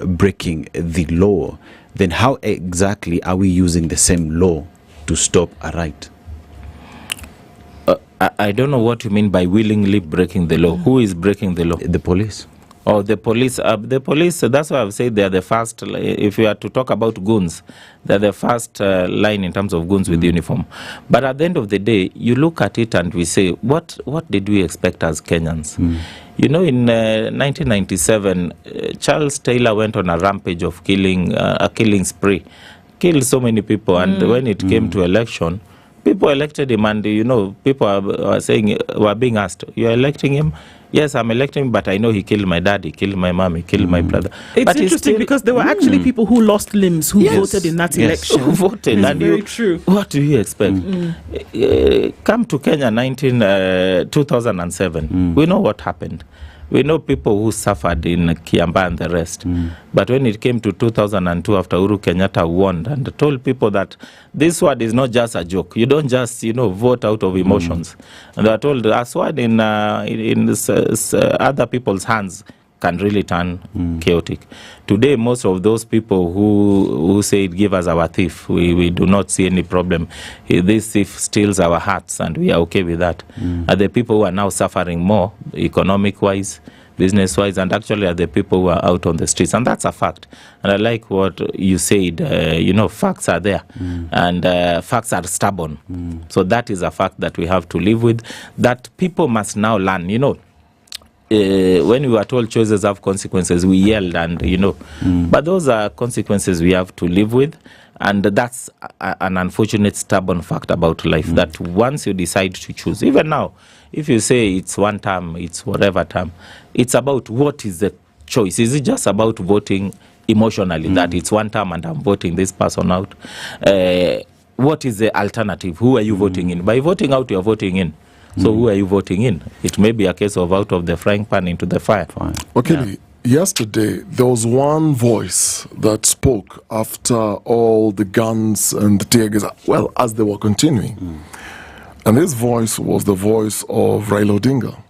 breaking the law, then how exactly are we using the same law to stop a right? I don't know what you mean by willingly breaking the law. Who is breaking the law? The police. Oh, the police. The police, that's why I've said they are the first. If you are to talk about goons, they're the first line in terms of goons with uniform. But at the end of the day, you look at it and we say, what did we expect as Kenyans? You know, in 1997, Charles Taylor went on a rampage of a killing spree, killed so many people, and when it came to election, people elected him, and you know, people are saying, were being asked, "You're electing him?" Yes, I'm electing him, but I know he killed my dad, he killed my mom, he killed my brother. It's but interesting because there were actually people who lost limbs who voted in that election. Who voted. It's and very true. What do you expect? Come to Kenya 2007. We know what happened. We know people who suffered in Kiamba and the rest. But when it came to 2002, after Uhuru Kenyatta won and told people that this word is not just a joke, you don't just, vote out of emotions. And they are told a sword in other people's hands can really turn chaotic. Today, most of those people who say, give us our thief, we do not see any problem. This thief steals our hearts and we are okay with that. Are the people who are now suffering more, economic-wise, business-wise, and actually are the people who are out on the streets. And that's a fact. And I like what you said, facts are there. And facts are stubborn. So that is a fact that we have to live with, that people must now learn, when we were told choices have consequences, we yelled and, but those are consequences we have to live with. And that's an unfortunate, stubborn fact about life, that once you decide to choose, even now, if you say it's one term, it's whatever term, it's about what is the choice. Is it just about voting emotionally, that it's one term and I'm voting this person out? What is the alternative? Who are you voting in? By voting out, you're voting in. So who are you voting in? It may be a case of out of the frying pan into the fire. Okay, yesterday there was one voice that spoke after all the guns and the tear gas, as they were continuing. And this voice was the voice of Raila Odinga.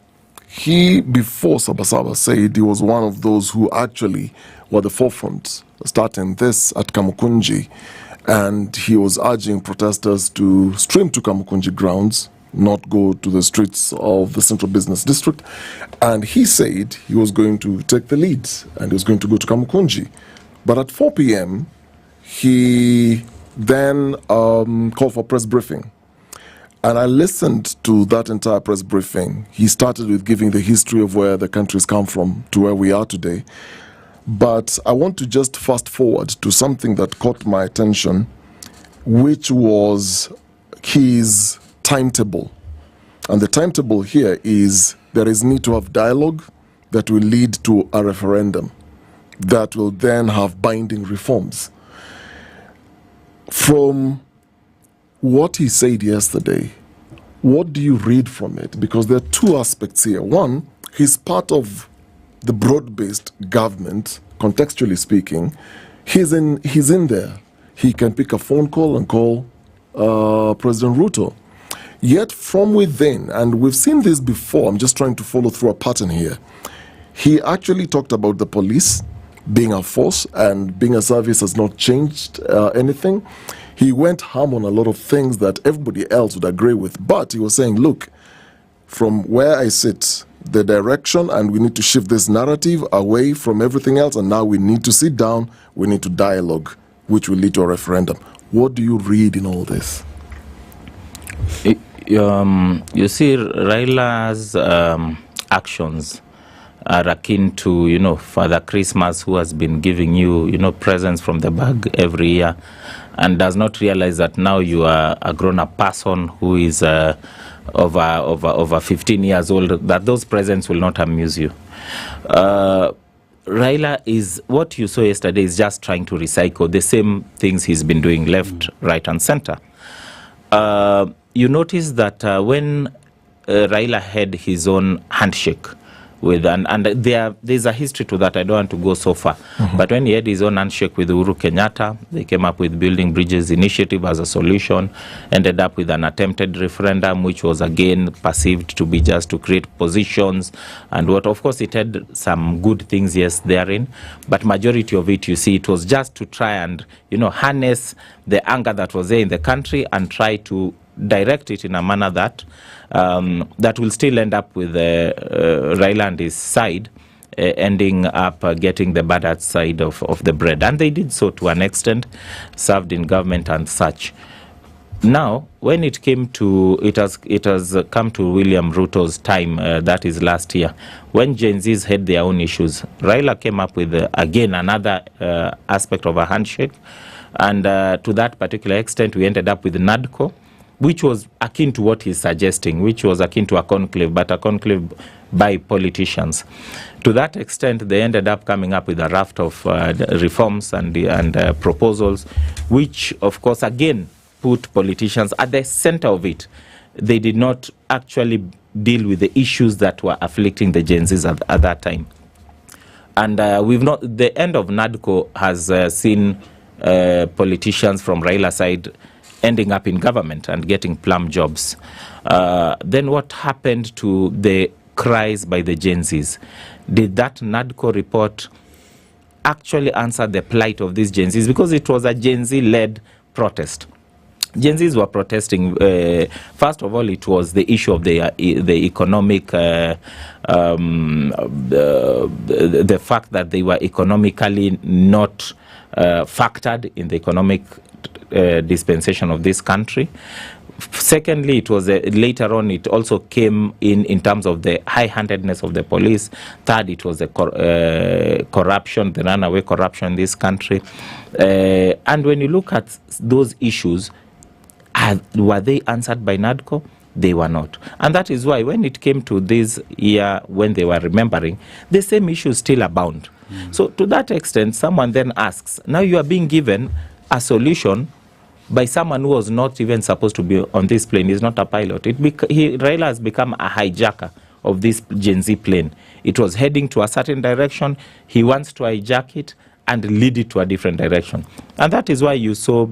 he, before Saba said, he was one of those who actually were the forefront starting this at Kamukunji, and he was urging protesters to stream to Kamukunji grounds, not go to the streets of the Central Business District. And he said he was going to take the lead and he was going to go to Kamukunji. But at 4 p.m., he then called for press briefing. And I listened to that entire press briefing. He started with giving the history of where the country's come from to where we are today. But I want to just fast forward to something that caught my attention, which was his timetable. And the timetable here is there is need to have dialogue that will lead to a referendum that will then have binding reforms. From what he said yesterday, what do you read from it? Because there are two aspects here. One, he's part of the broad-based government, contextually speaking. He's in there. He can pick a phone call and call President Ruto. Yet from within, and we've seen this before, I'm just trying to follow through a pattern here. He actually talked about the police being a force and being a service has not changed anything. He went ham on a lot of things that everybody else would agree with, but he was saying, look, from where I sit, the direction, and we need to shift this narrative away from everything else, and now we need to sit down, we need to dialogue, which will lead to a referendum. What do you read in all this? You see, Raila's actions are akin to, Father Christmas, who has been giving you, presents from the bag every year and does not realize that now you are a grown-up person who is over 15 years old, that those presents will not amuse you. Raila is, what you saw yesterday is just trying to recycle the same things he's been doing left, right, and center. You notice that when Raila had his own handshake with, and there's a history to that, I don't want to go so far, but when he had his own handshake with Uhuru Kenyatta, they came up with Building Bridges Initiative as a solution, ended up with an attempted referendum, which was again perceived to be just to create positions, and what, of course, it had some good things, yes, therein, but majority of it, you see, it was just to try and, harness the anger that was there in the country and try to direct it in a manner that that will still end up with Raila and his side ending up getting the bad side of the bread. And they did so to an extent, served in government and such. Now, when it came to, it has come to William Ruto's time, that is last year, when Gen Zs had their own issues, Raila came up with, again, another aspect of a handshake. And to that particular extent, we ended up with NADCO, which was akin to what he's suggesting, which was akin to a conclave, but a conclave by politicians. To that extent, they ended up coming up with a raft of reforms and proposals, which, of course, again, put politicians at the center of it. They did not actually deal with the issues that were afflicting the Gen Zs at that time. And the end of NADCO has seen politicians from Raila's side ending up in government and getting plum jobs. Then what happened to the cries by the Gen Zs? Did that NADCO report actually answer the plight of these Gen Zs? Because it was a Gen Z-led protest. Gen Zs were protesting. First of all, it was the issue of the economic, the fact that they were economically not factored in the economic dispensation of this country. Secondly, it was later on, it also came in terms of the high-handedness of the police. Third, it was the corruption, the runaway corruption in this country. And when you look at those issues, were they answered by NADCO? They were not. And that is why when it came to this year, when they were remembering, the same issues still abound. So to that extent, someone then asks, now you are being given a solution by someone who was not even supposed to be on this plane. He's not a pilot. Raila has become a hijacker of this Gen Z plane. It was heading to a certain direction. He wants to hijack it and lead it to a different direction. And that is why you saw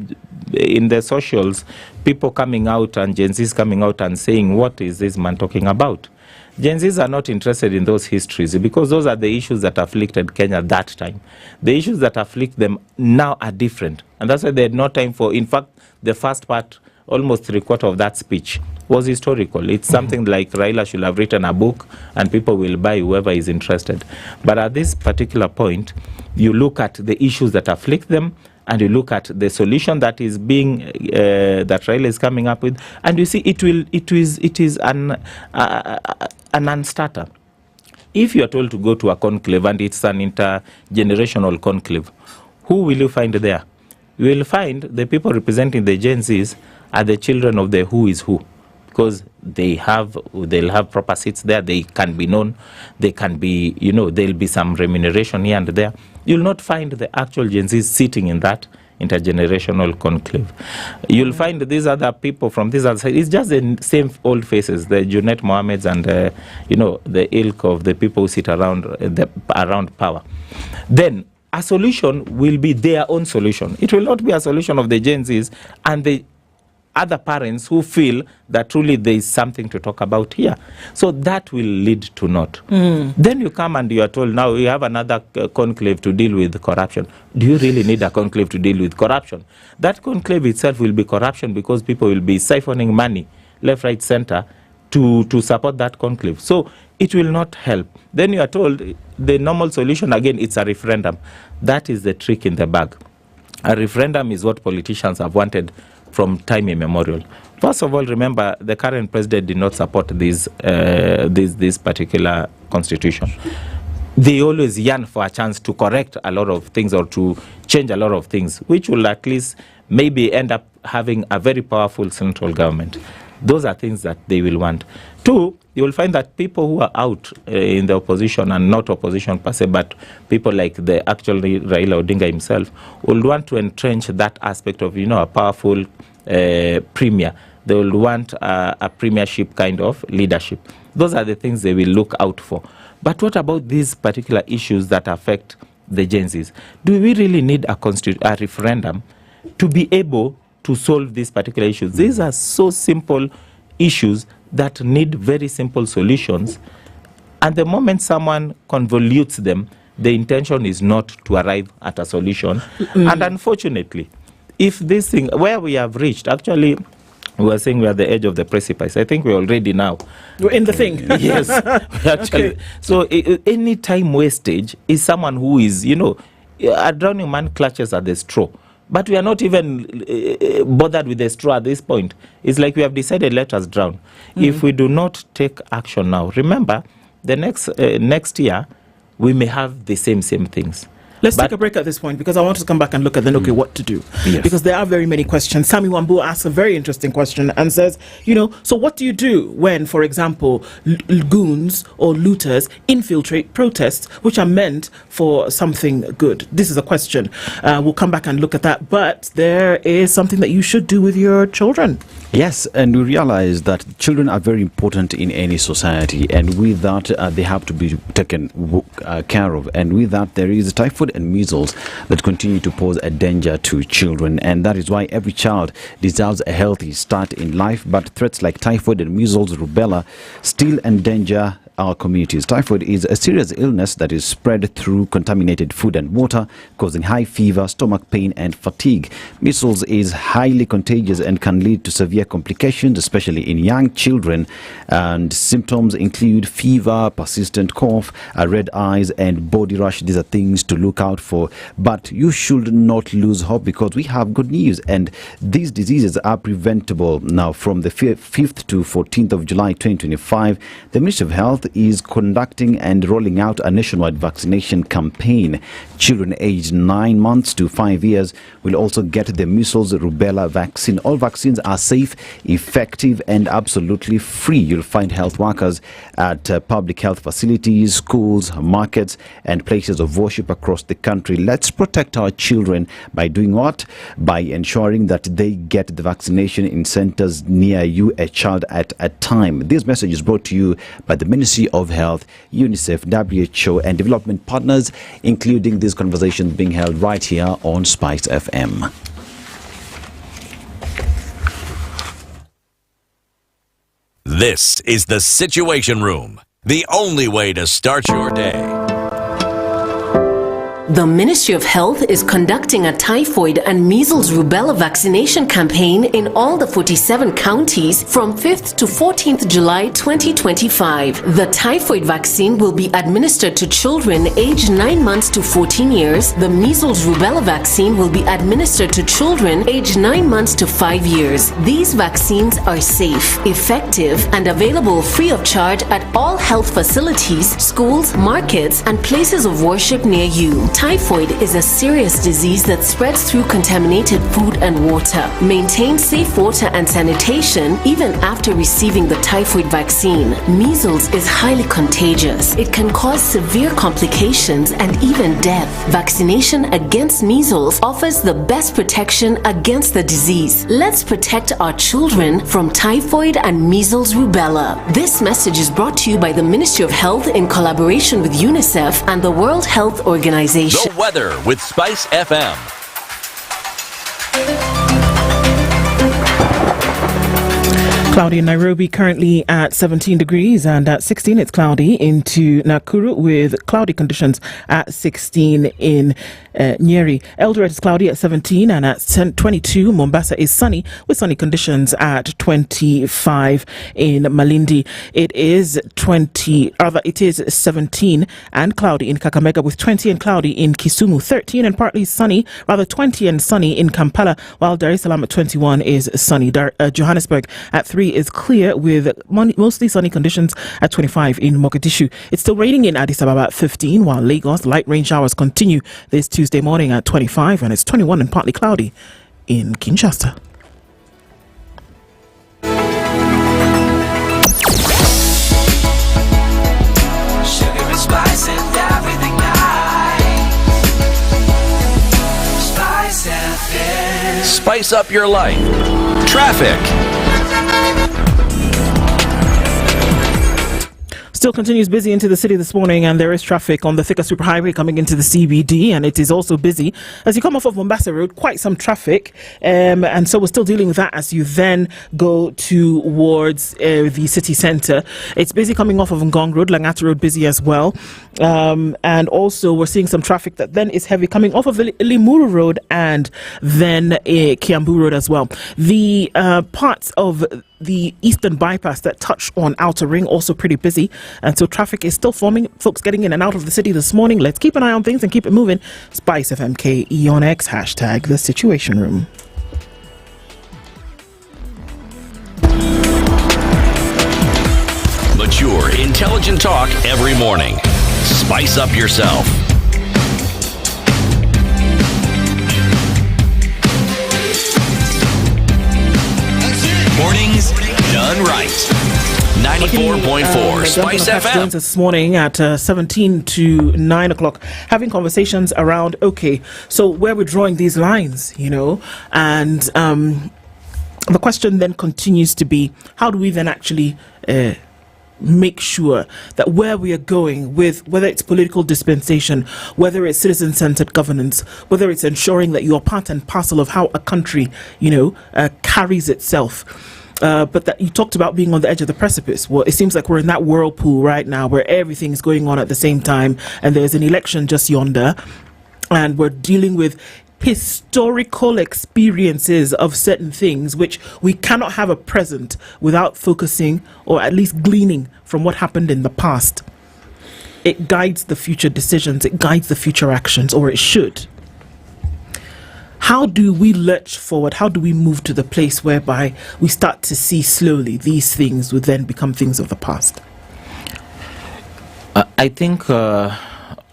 in the socials people coming out and Gen Zs coming out and saying, what is this man talking about? Gen Zs are not interested in those histories because those are the issues that afflicted Kenya at that time. The issues that afflict them now are different. And that's why they had no time for, in fact, the first part, almost 3/4 of that speech was historical. It's something like Raila should have written a book and people will buy whoever is interested. But at this particular point, you look at the issues that afflict them and you look at the solution that is being, that Raila is coming up with, and you see it is an non-starter. If you are told to go to a conclave and it's an intergenerational conclave, who will you find there? You will find the people representing the Gen Zs are the children of the who is who, because they'll have proper seats there, they can be known, they can be, there'll be some remuneration here and there. You'll not find the actual Gen Zs sitting in that intergenerational conclave. You'll find these other people from this other side. It's just the same old faces, the Junet Mohammeds and, the ilk of the people who sit around power. Then a solution will be their own solution. It will not be a solution of the Gen Zs and the other parents who feel that truly there is something to talk about here. So that will lead to naught. Then you come and you are told, now you have another conclave to deal with corruption. Do you really need a conclave to deal with corruption? That conclave itself will be corruption because people will be siphoning money left, right, center to support that conclave. So it will not help. Then you are told the normal solution, again, it's a referendum. That is the trick in the bag. A referendum is what politicians have wanted from time immemorial. First of all, remember, the current president did not support this particular constitution. They always yearn for a chance to correct a lot of things or to change a lot of things, which will at least maybe end up having a very powerful central government. Those are things that they will want. Two, you will find that people who are out in the opposition, and not opposition per se, but people like the actual Raila Odinga himself, will want to entrench that aspect of, a powerful premier. They will want a premiership kind of leadership. Those are the things they will look out for. But what about these particular issues that affect the Gen Zs? Do we really need a referendum to be able to solve these particular issues? These are so simple issues that need very simple solutions. And the moment someone convolutes them, the intention is not to arrive at a solution. And unfortunately, if this thing, where we have reached, actually, we were saying we are at the edge of the precipice. I think we're already now. We're in the thing. Yes. Actually. Okay. So any time wastage is someone who is, a drowning man clutches at the straw. But we are not even bothered with the straw at this point. It's like we have decided, let us drown. If we do not take action now, remember, the next year, we may have the same things. Let's take a break at this point because I want to come back and look at what to do. Yes. Because there are very many questions. Sami Wambu asks a very interesting question and says, so what do you do when, for example, goons or looters infiltrate protests which are meant for something good? This is a question. We'll come back and look at that. But there is something that you should do with your children. Yes, and we realize that children are very important in any society, and with that, they have to be taken care of. And with that, there is typhoid and measles that continue to pose a danger to children, and that is why every child deserves a healthy start in life. But threats like typhoid and measles, rubella, still endanger our communities. Typhoid is a serious illness that is spread through contaminated food and water, causing high fever, stomach pain, and fatigue. Measles is highly contagious and can lead to severe complications, especially in young children. And symptoms include fever, persistent cough, red eyes, and body rash. These are things to look out for. But you should not lose hope because we have good news, and these diseases are preventable. Now, from the 5th to 14th of July 2025, the Ministry of Health is conducting and rolling out a nationwide vaccination campaign. Children aged 9 months to 5 years will also get the measles rubella vaccine. All vaccines are safe, effective, and absolutely free. You'll find health workers at public health facilities, schools, markets, and places of worship across the country. Let's protect our children by doing what? By ensuring that they get the vaccination in centers near you, a child at a time. This message is brought to you by the Ministry of Health, UNICEF, WHO, and development partners, including these conversations being held right here on Spice FM. This is the Situation Room, the only way to start your day. The Ministry of Health is conducting a typhoid and measles rubella vaccination campaign in all the 47 counties from 5th to 14th July 2025. The typhoid vaccine will be administered to children aged 9 months to 14 years. The measles rubella vaccine will be administered to children aged 9 months to 5 years. These vaccines are safe, effective, and available free of charge at all health facilities, schools, markets, and places of worship near you. Typhoid is a serious disease that spreads through contaminated food and water. Maintain safe water and sanitation even after receiving the typhoid vaccine. Measles is highly contagious. It can cause severe complications and even death. Vaccination against measles offers the best protection against the disease. Let's protect our children from typhoid and measles rubella. This message is brought to you by the Ministry of Health in collaboration with UNICEF and the World Health Organization. The weather with Spice FM. Cloudy in Nairobi, currently at 17 degrees, and at 16 it's cloudy into Nakuru with cloudy conditions at 16 in Njeri. Eldoret is cloudy at 17, and at 22 Mombasa is sunny with sunny conditions at 25 in Malindi. It is 17 and cloudy in Kakamega with 20 and cloudy in Kisumu, 13 and partly sunny, 20 and sunny in Kampala, while Dar es Salaam at 21 is sunny. Johannesburg at 3 is clear with mostly sunny conditions at 25 in Mogadishu. It's still raining in Addis Ababa at 15, while Lagos light rain showers continue this Tuesday morning at 25, and it's 21 and partly cloudy in Kinshasa. Sugar and spice and everything nice. Spice FM. Spice up your life. Traffic. Still continues busy into the city this morning, and there is traffic on the Thika Superhighway coming into the CBD, and it is also busy as you come off of Mombasa Road. Quite some traffic, and so we're still dealing with that as you then go towards the city centre. It's busy coming off of Ngong Road, Langata Road busy as well, and also we're seeing some traffic that then is heavy coming off of Limuru Road and then Kiambu Road as well. The parts of the eastern bypass that touch on Outer Ring also pretty busy, and so traffic is still forming. Folks getting in and out of the city this morning. Let's keep an eye on things and keep it moving. Spice FMKE on X, hashtag the Situation Room. Mature, intelligent talk every morning. Spice up yourself. Mornings done right. 94.4 Spice FM. Joins us this morning at 17 to 9 o'clock, having conversations around, okay, so where we're drawing these lines, you know, and the question then continues to be, how do we then actually make sure that where we are going with, whether it's political dispensation, whether it's citizen-centered governance, whether it's ensuring that you are part and parcel of how a country, you know, carries itself. But that you talked about being on the edge of the precipice. Well, it seems like we're in that whirlpool right now where everything's going on at the same time, and there's an election just yonder, and we're dealing with historical experiences of certain things which we cannot have a present without focusing or at least gleaning from what happened in the past. It guides the future decisions, it guides the future actions, or it should. How do we lurch forward? How do we move to the place whereby we start to see slowly these things would then become things of the past? I think,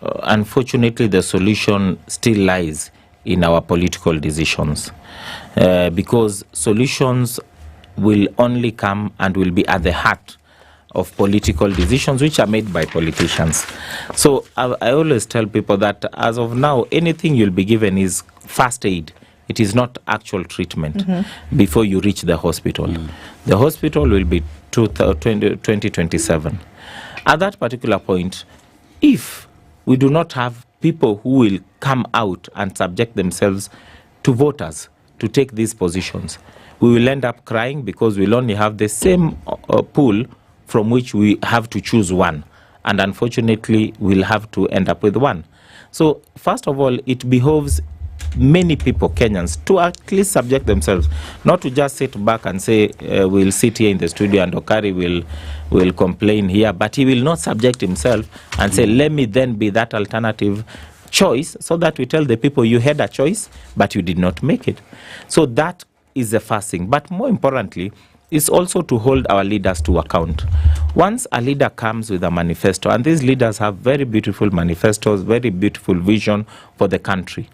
unfortunately, the solution still lies in our political decisions, because solutions will only come and will be at the heart of political decisions which are made by politicians. So I always tell people that as of now, anything you'll be given is first aid. It is not actual treatment before you reach the hospital. The hospital will be 2027. At that particular point, if we do not have people who will come out and subject themselves to voters to take these positions, we will end up crying because we'll only have the same pool from which we have to choose one. And unfortunately, we'll have to end up with one. So, first of all, it behoves many people, Kenyans, to at least subject themselves, not to just sit back and say, we'll sit here in the studio and Okari will complain here, but he will not subject himself and say, let me then be that alternative choice, so that we tell the people you had a choice, but you did not make it. So that is the first thing. But more importantly, is also to hold our leaders to account. Once a leader comes with a manifesto, and these leaders have very beautiful manifestos, very beautiful vision for the country,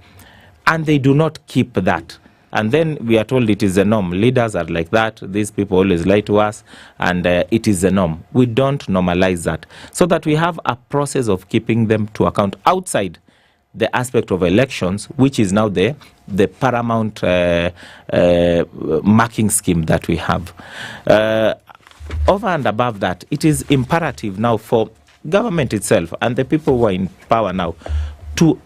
and they do not keep that, and then we are told it is the norm. Leaders are like that. These people always lie to us, and it is the norm. We don't normalize that, so that we have a process of keeping them to account outside the aspect of elections, which is now the paramount marking scheme that we have. Over and above that, it is imperative now for government itself and the people who are in power now to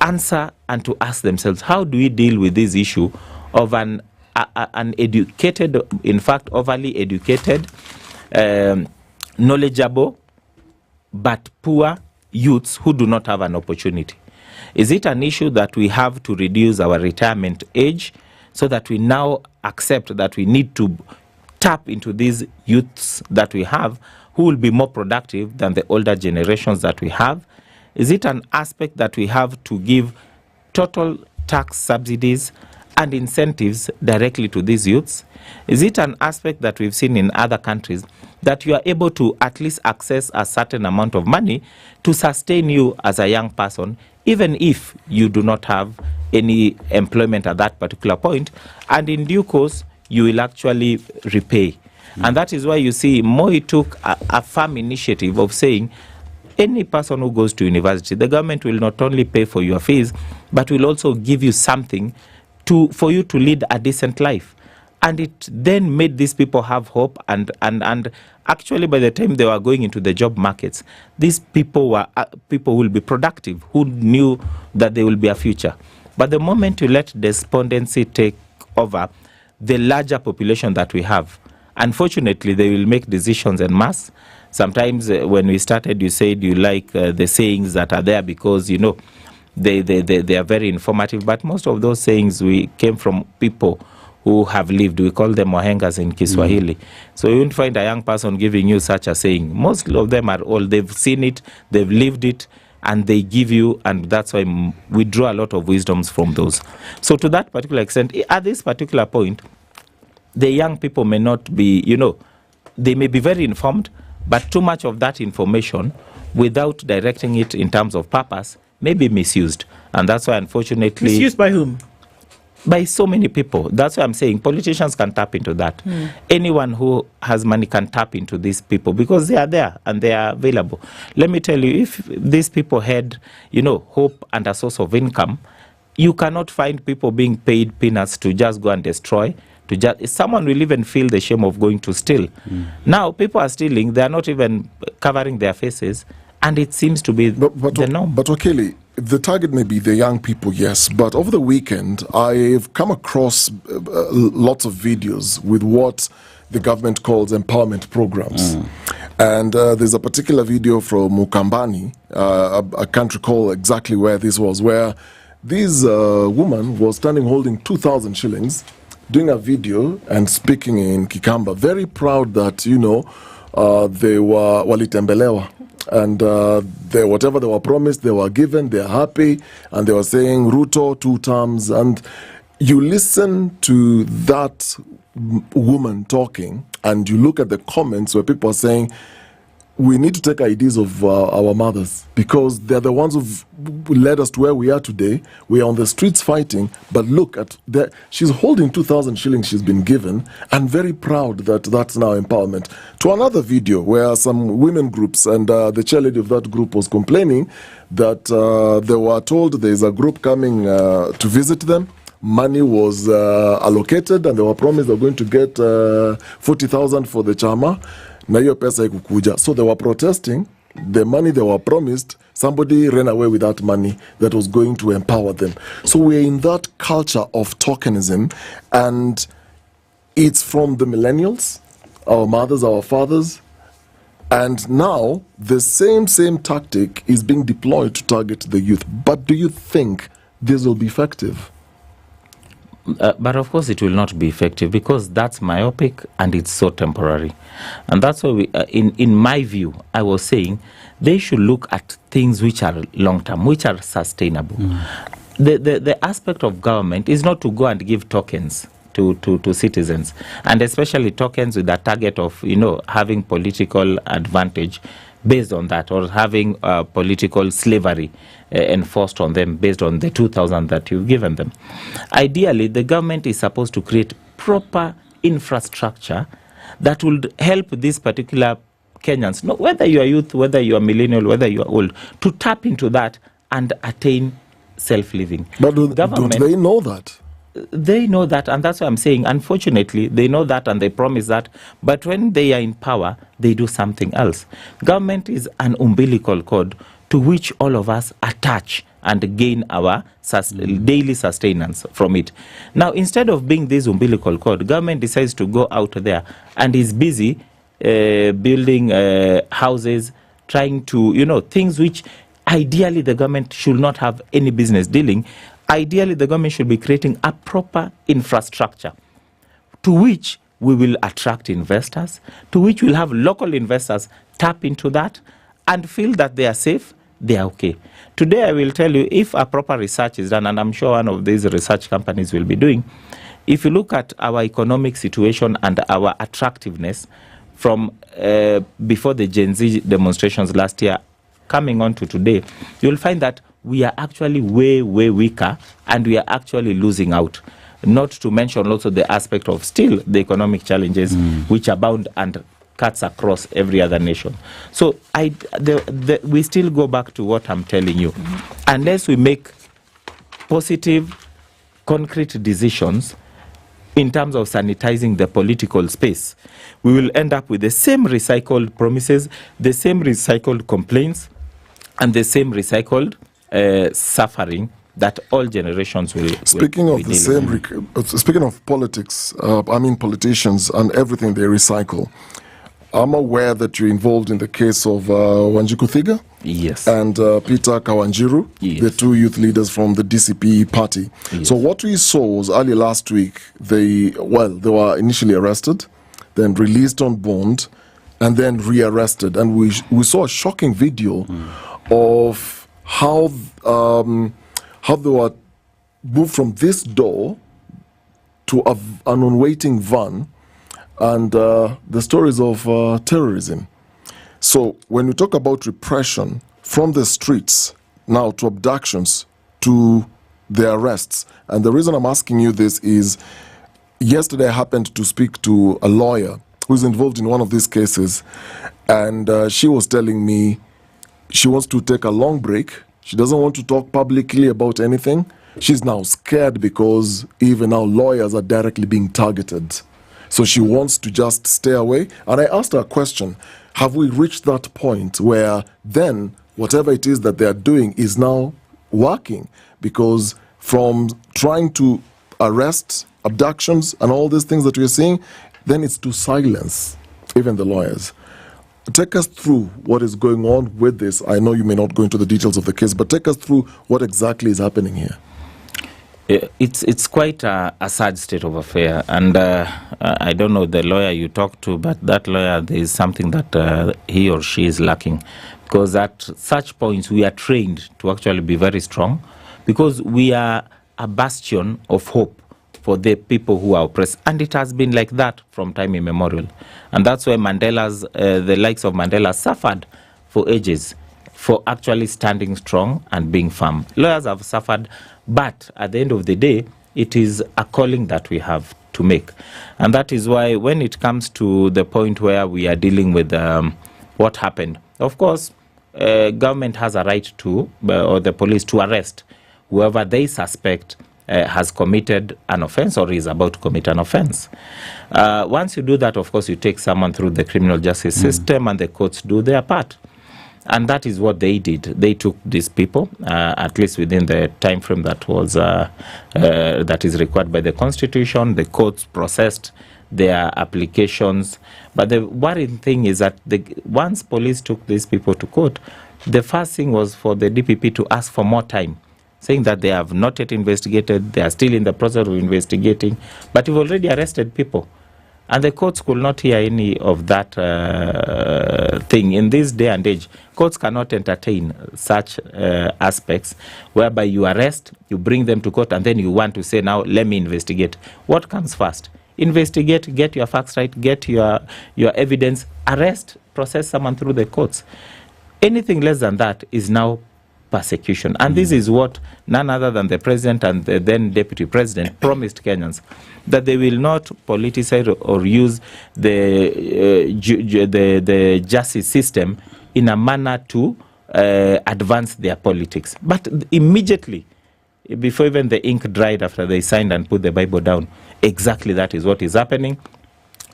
answer and to ask themselves, how do we deal with this issue of an educated, in fact, overly educated, knowledgeable, but poor youths who do not have an opportunity? Is it an issue that we have to reduce our retirement age so that we now accept that we need to tap into these youths that we have who will be more productive than the older generations that we have? Is it an aspect that we have to give total tax subsidies and incentives directly to these youths? Is it an aspect that we've seen in other countries that you are able to at least access a certain amount of money to sustain you as a young person, even if you do not have any employment at that particular point, and in due course you will actually repay? And that is why you see Moi took a firm initiative of saying, any person who goes to university, the government will not only pay for your fees, but will also give you something for you to lead a decent life. And it then made these people have hope, and actually by the time they were going into the job markets, these people will be productive, who knew that there will be a future. But the moment you let despondency take over the larger population that we have, unfortunately they will make decisions en masse. Sometimes when we started, you said you like the sayings that are there because, you know, they are very informative. But most of those sayings came from people who have lived. We call them wahengas in Kiswahili. So you won't find a young person giving you such a saying. Most of them are all, they've seen it, they've lived it, and they give you, and that's why we draw a lot of wisdoms from those. So to that particular extent, at this particular point, the young people may not be, you know, they may be very informed, but too much of that information, without directing it in terms of purpose, may be misused. And that's why, unfortunately... Misused by whom? By so many people. That's why I'm saying politicians can tap into that. Anyone who has money can tap into these people because they are there and they are available. Let me tell you, if these people had, you know, hope and a source of income, you cannot find people being paid peanuts to just go and destroy. Someone will even feel the shame of going to steal. Now, people are stealing, they are not even covering their faces, and it seems to be the norm. But Okeli, the target may be the young people, yes, but over the weekend, I've come across lots of videos with what the government calls empowerment programs. And there's a particular video from Mukambani, I can't recall exactly where this was, where this woman was standing holding 2,000 shillings, doing a video and speaking in Kikamba, very proud that, you know, they were walitembelewa. And whatever they were promised, they were given, they're happy, and they were saying Ruto 2 terms. And you listen to that woman talking, and you look at the comments where people are saying, we need to take ideas of our mothers because they're the ones who've led us to where we are today. We are on the streets fighting, but look at that. She's holding 2,000 shillings she's been given and very proud that that's now empowerment. To another video where some women groups and the chairlady of that group was complaining that they were told there's a group coming to visit them. Money was allocated and they were promised they're going to get 40,000 for the chama. Na hiyo pesa ikukuja. So they were protesting. The money they were promised, somebody ran away with that money that was going to empower them. So we're in that culture of tokenism, and it's from the millennials our mothers, our fathers. And now the same tactic is being deployed to target the youth. But do you think this will be effective? But of course it will not be effective, because that's myopic and it's so temporary. And that's why we, in my view, I was saying they should look at things which are long-term, which are sustainable. The aspect of government is not to go and give tokens to citizens, and especially tokens with a target of, having political advantage based on that, or having political slavery enforced on them based on the 2,000 that you've given them. Ideally, the government is supposed to create proper infrastructure that would help these particular Kenyans, whether you are youth, whether you are millennial, whether you are old, to tap into that and attain self-living. But don't they know that? They know that, and that's why I'm saying, unfortunately, they know that and they promise that, but when they are in power, they do something else. Government is an umbilical cord to which all of us attach and gain our daily sustenance from it. Now, instead of being this umbilical cord, government decides to go out there and is busy building houses, trying to, things which ideally the government should not have any business dealing. Ideally, the government should be creating a proper infrastructure to which we will attract investors, to which we'll have local investors tap into that and feel that they are safe, they are okay. Today, I will tell you, if a proper research is done, and I'm sure one of these research companies will be doing, if you look at our economic situation and our attractiveness from before the Gen Z demonstrations last year, coming on to today, you'll find that we are actually way weaker, and we are actually losing out. Not to mention also the aspect of still the economic challenges which abound and cuts across every other nation. So we still go back to what I'm telling you. Unless we make positive, concrete decisions in terms of sanitizing the political space, we will end up with the same recycled promises, the same recycled complaints, and the same recycled suffering that all generations will. Speaking of politics, politicians and everything they recycle. I'm aware that you're involved in the case of Wanjiku Thiga, yes, and Peter Kawanjiru, yes, the two youth leaders from the DCP party. Yes. So what we saw was early last week, they were initially arrested, then released on bond, and then rearrested. And we saw a shocking video of how they were moved from this door to an unwaiting van, and the stories of terrorism. So when we talk about repression, from the streets now to abductions to the arrests, and the reason I'm asking you this is, yesterday I happened to speak to a lawyer who's involved in one of these cases, and she was telling me she wants to take a long break. She doesn't want to talk publicly about anything. She's now scared because even now lawyers are directly being targeted. So she wants to just stay away. And I asked her a question. Have we reached that point where then whatever it is that they are doing is now working? Because from trying to arrest, abductions, and all these things that we're seeing, then it's to silence even the lawyers. Take us through what is going on with this. I know you may not go into the details of the case, but take us through what exactly is happening here. It's quite a sad state of affair, and I don't know the lawyer you talked to, but that lawyer, there is something that he or she is lacking, because at such points we are trained to actually be very strong, because we are a bastion of hope for the people who are oppressed, and it has been like that from time immemorial. And that's why the likes of Mandela suffered for ages, for actually standing strong and being firm. Lawyers have suffered, but at the end of the day, it is a calling that we have to make. And that is why when it comes to the point where we are dealing with what happened, of course, government has a right to, or the police, to arrest whoever they suspect has committed an offense or is about to commit an offense. Once you do that, of course, you take someone through the criminal justice system, and the courts do their part. And that is what they did. They took these people, at least within the time frame that was that is required by the Constitution. The courts processed their applications. But the worrying thing is that once police took these people to court, the first thing was for the DPP to ask for more time, saying that they have not yet investigated, they are still in the process of investigating, but you've already arrested people. And the courts could not hear any of that thing. In this day and age, courts cannot entertain such aspects whereby you arrest, you bring them to court, and then you want to say, now let me investigate. What comes first? Investigate, get your facts right, get your evidence, arrest, process someone through the courts. Anything less than that is now persecution. And this is what none other than the president and the then deputy president promised Kenyans, that they will not politicize or use the justice system in a manner to advance their politics. But immediately, before even the ink dried after they signed and put the Bible down, exactly that is what is happening.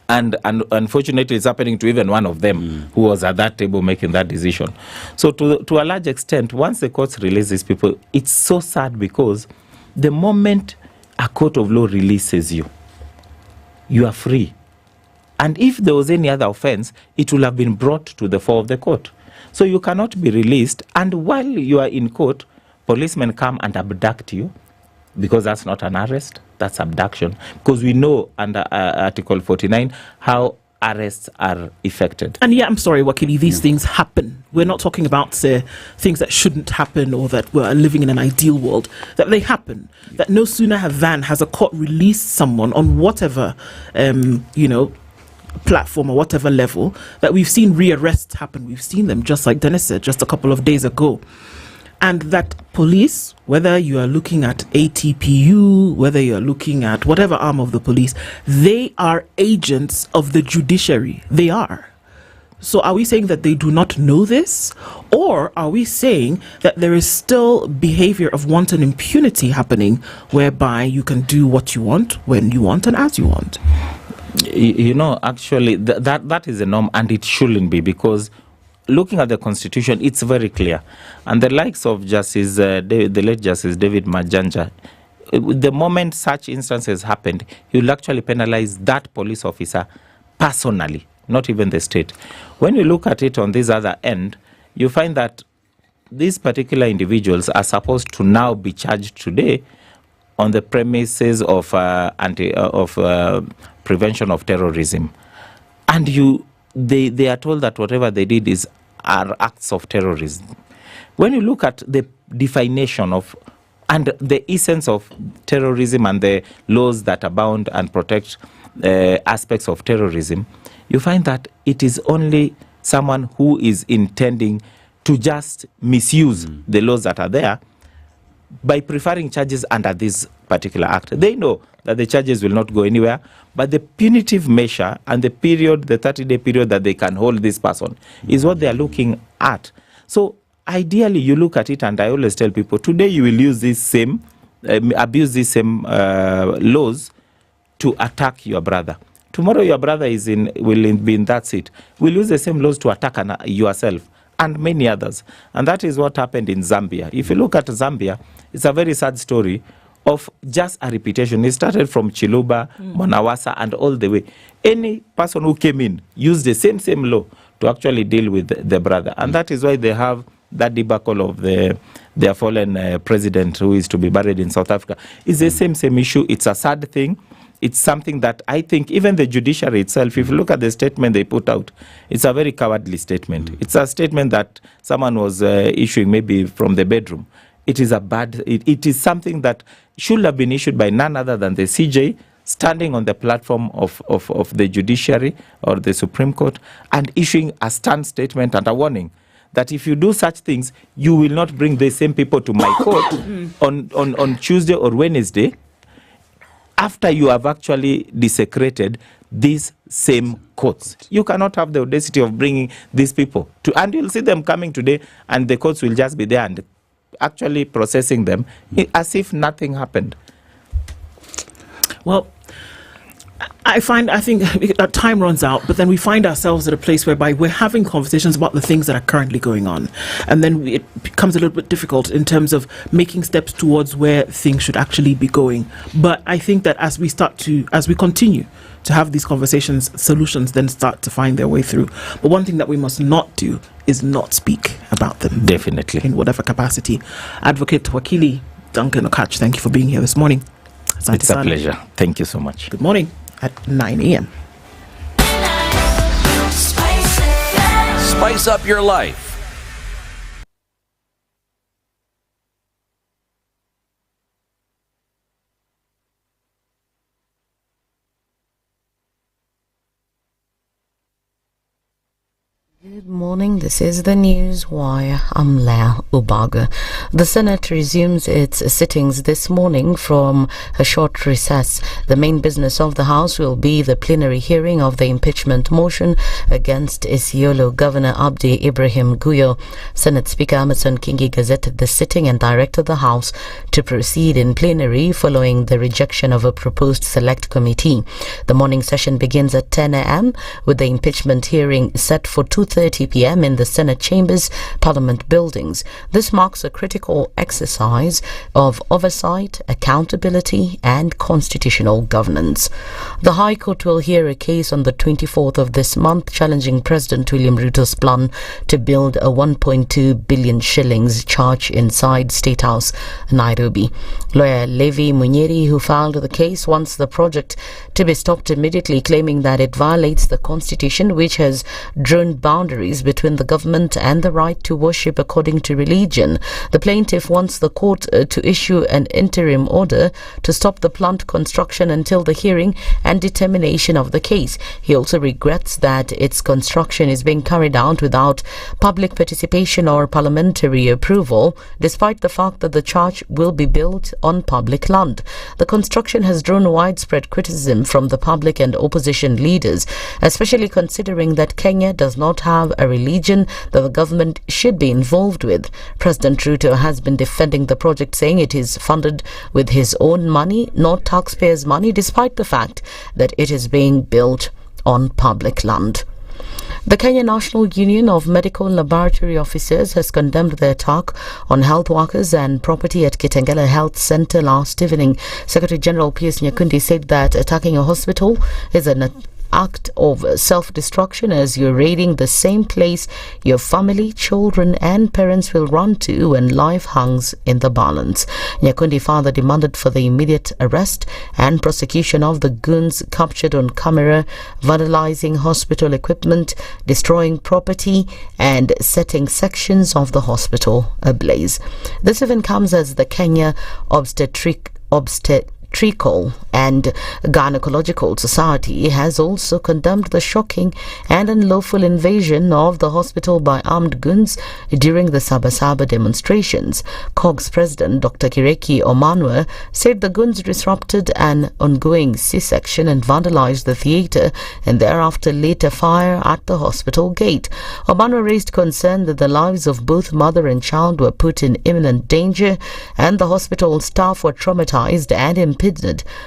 And unfortunately, it's happening to even one of them who was at that table making that decision. So to a large extent, once the courts release these people, it's so sad because the moment a court of law releases you, you are free. And if there was any other offense, it will have been brought to the fore of the court. So you cannot be released, and while you are in court, policemen come and abduct you, because that's not an arrest, that's abduction. Because we know under Article 49 how arrests are effected. And yeah, I'm sorry, Wakili, these things happen. We're not talking about things that shouldn't happen or that we're living in an ideal world. That they happen. That no sooner has a court released someone on whatever, platform or whatever level, that we've seen rearrests happen. We've seen them, just like Dennis said, just a couple of days ago. And that police, whether you are looking at ATPU, whether you are looking at whatever arm of the police, they are agents of the judiciary. They are. So are we saying that they do not know this? Or are we saying that there is still behavior of wanton impunity happening, whereby you can do what you want, when you want, and as you want? Actually, that is the norm, and it shouldn't be, because looking at the Constitution, it's very clear. And the likes of the late Justice David Majanja, the moment such instances happened, he will actually penalize that police officer personally, not even the state. When you look at it on this other end, you find that these particular individuals are supposed to now be charged today on the premises of prevention of terrorism. And they are told that whatever they did are acts of terrorism. When you look at the definition of and the essence of terrorism and the laws that abound and protect aspects of terrorism, you find that it is only someone who is intending to just misuse the laws that are there by preferring charges under this particular act. They know that the charges will not go anywhere, but the punitive measure and the 30-day period that they can hold this person is what they are looking at. So ideally, you look at it, and I always tell people, today you will use this same, abuse these same laws to attack your brother. Tomorrow your brother will be in that seat. We'll use the same laws to attack yourself and many others. And that is what happened in Zambia. If you look at Zambia, it's a very sad story of just a reputation. It started from Chiluba, Monawasa, and all the way. Any person who came in used the same law to actually deal with the brother. And that is why they have that debacle of their fallen president who is to be buried in South Africa. It's the same issue. It's a sad thing. It's something that I think even the judiciary itself, if you look at the statement they put out, it's a very cowardly statement. It's a statement that someone was issuing maybe from the bedroom. It is it is something that should have been issued by none other than the CJ, standing on the platform of the judiciary or the Supreme Court and issuing a stand statement and a warning that if you do such things, you will not bring the same people to my court on Tuesday or Wednesday, after you have actually desecrated these same courts. You cannot have the audacity of bringing these people to, and you'll see them coming today, and the courts will just be there and actually processing them as if nothing happened. Well, I think time runs out, but then we find ourselves at a place whereby we're having conversations about the things that are currently going on. And then it becomes a little bit difficult in terms of making steps towards where things should actually be going. But I think that as we continue to have these conversations, solutions then start to find their way through. But one thing that we must not do is not speak about them. Definitely. In whatever capacity. Advocate Wakili Duncan Okach, thank you for being here this morning. It's a pleasure. Thank you so much. Good morning at 9 a.m. Spice up your life. Good morning, this is the News Wire. I'm Leah Ubaga. The Senate resumes its sittings this morning from a short recess. The main business of the House will be the plenary hearing of the impeachment motion against Isiolo Governor Abdi Ibrahim Guyo. Senate Speaker Amason Kingi gazetted the sitting and directed the House to proceed in plenary following the rejection of a proposed select committee. The morning session begins at 10 a.m. with the impeachment hearing set for 2:30 p.m. in the Senate chambers, Parliament buildings. This marks a critical exercise of oversight, accountability and constitutional governance. The High Court will hear a case on the 24th of this month challenging President William Ruto's plan to build a 1.2 billion shillings church inside State House, Nairobi. Lawyer Levi Njeri, who filed the case, wants the project to be stopped immediately, claiming that it violates the Constitution, which has drawn boundaries between the government and the right to worship according to religion. The plaintiff wants the court to issue an interim order to stop the plant construction until the hearing and determination of the case. He also regrets that its construction is being carried out without public participation or parliamentary approval, despite the fact that the church will be built on public land. The construction has drawn widespread criticism from the public and opposition leaders, especially considering that Kenya does not have a religion that the government should be involved with. President Ruto has been defending the project, saying it is funded with his own money, not taxpayers' money, despite the fact that it is being built on public land. The Kenyan National Union of Medical Laboratory Officers has condemned the attack on health workers and property at Kitengela Health Centre last evening. Secretary General Pius Nyakundi said that attacking a hospital is an act of self-destruction, as you're raiding the same place your family, children and parents will run to when life hangs in the balance. Nyakundi further demanded for the immediate arrest and prosecution of the goons captured on camera, vandalizing hospital equipment, destroying property and setting sections of the hospital ablaze. This event comes as the Kenya Obstetrical and Gynecological Society has also condemned the shocking and unlawful invasion of the hospital by armed goons during the Saba demonstrations. COG's president, Dr. Kireki Omanwe, said the goons disrupted an ongoing C-section and vandalized the theatre and thereafter lit a fire at the hospital gate. Omanwe raised concern that the lives of both mother and child were put in imminent danger and the hospital staff were traumatized and impeded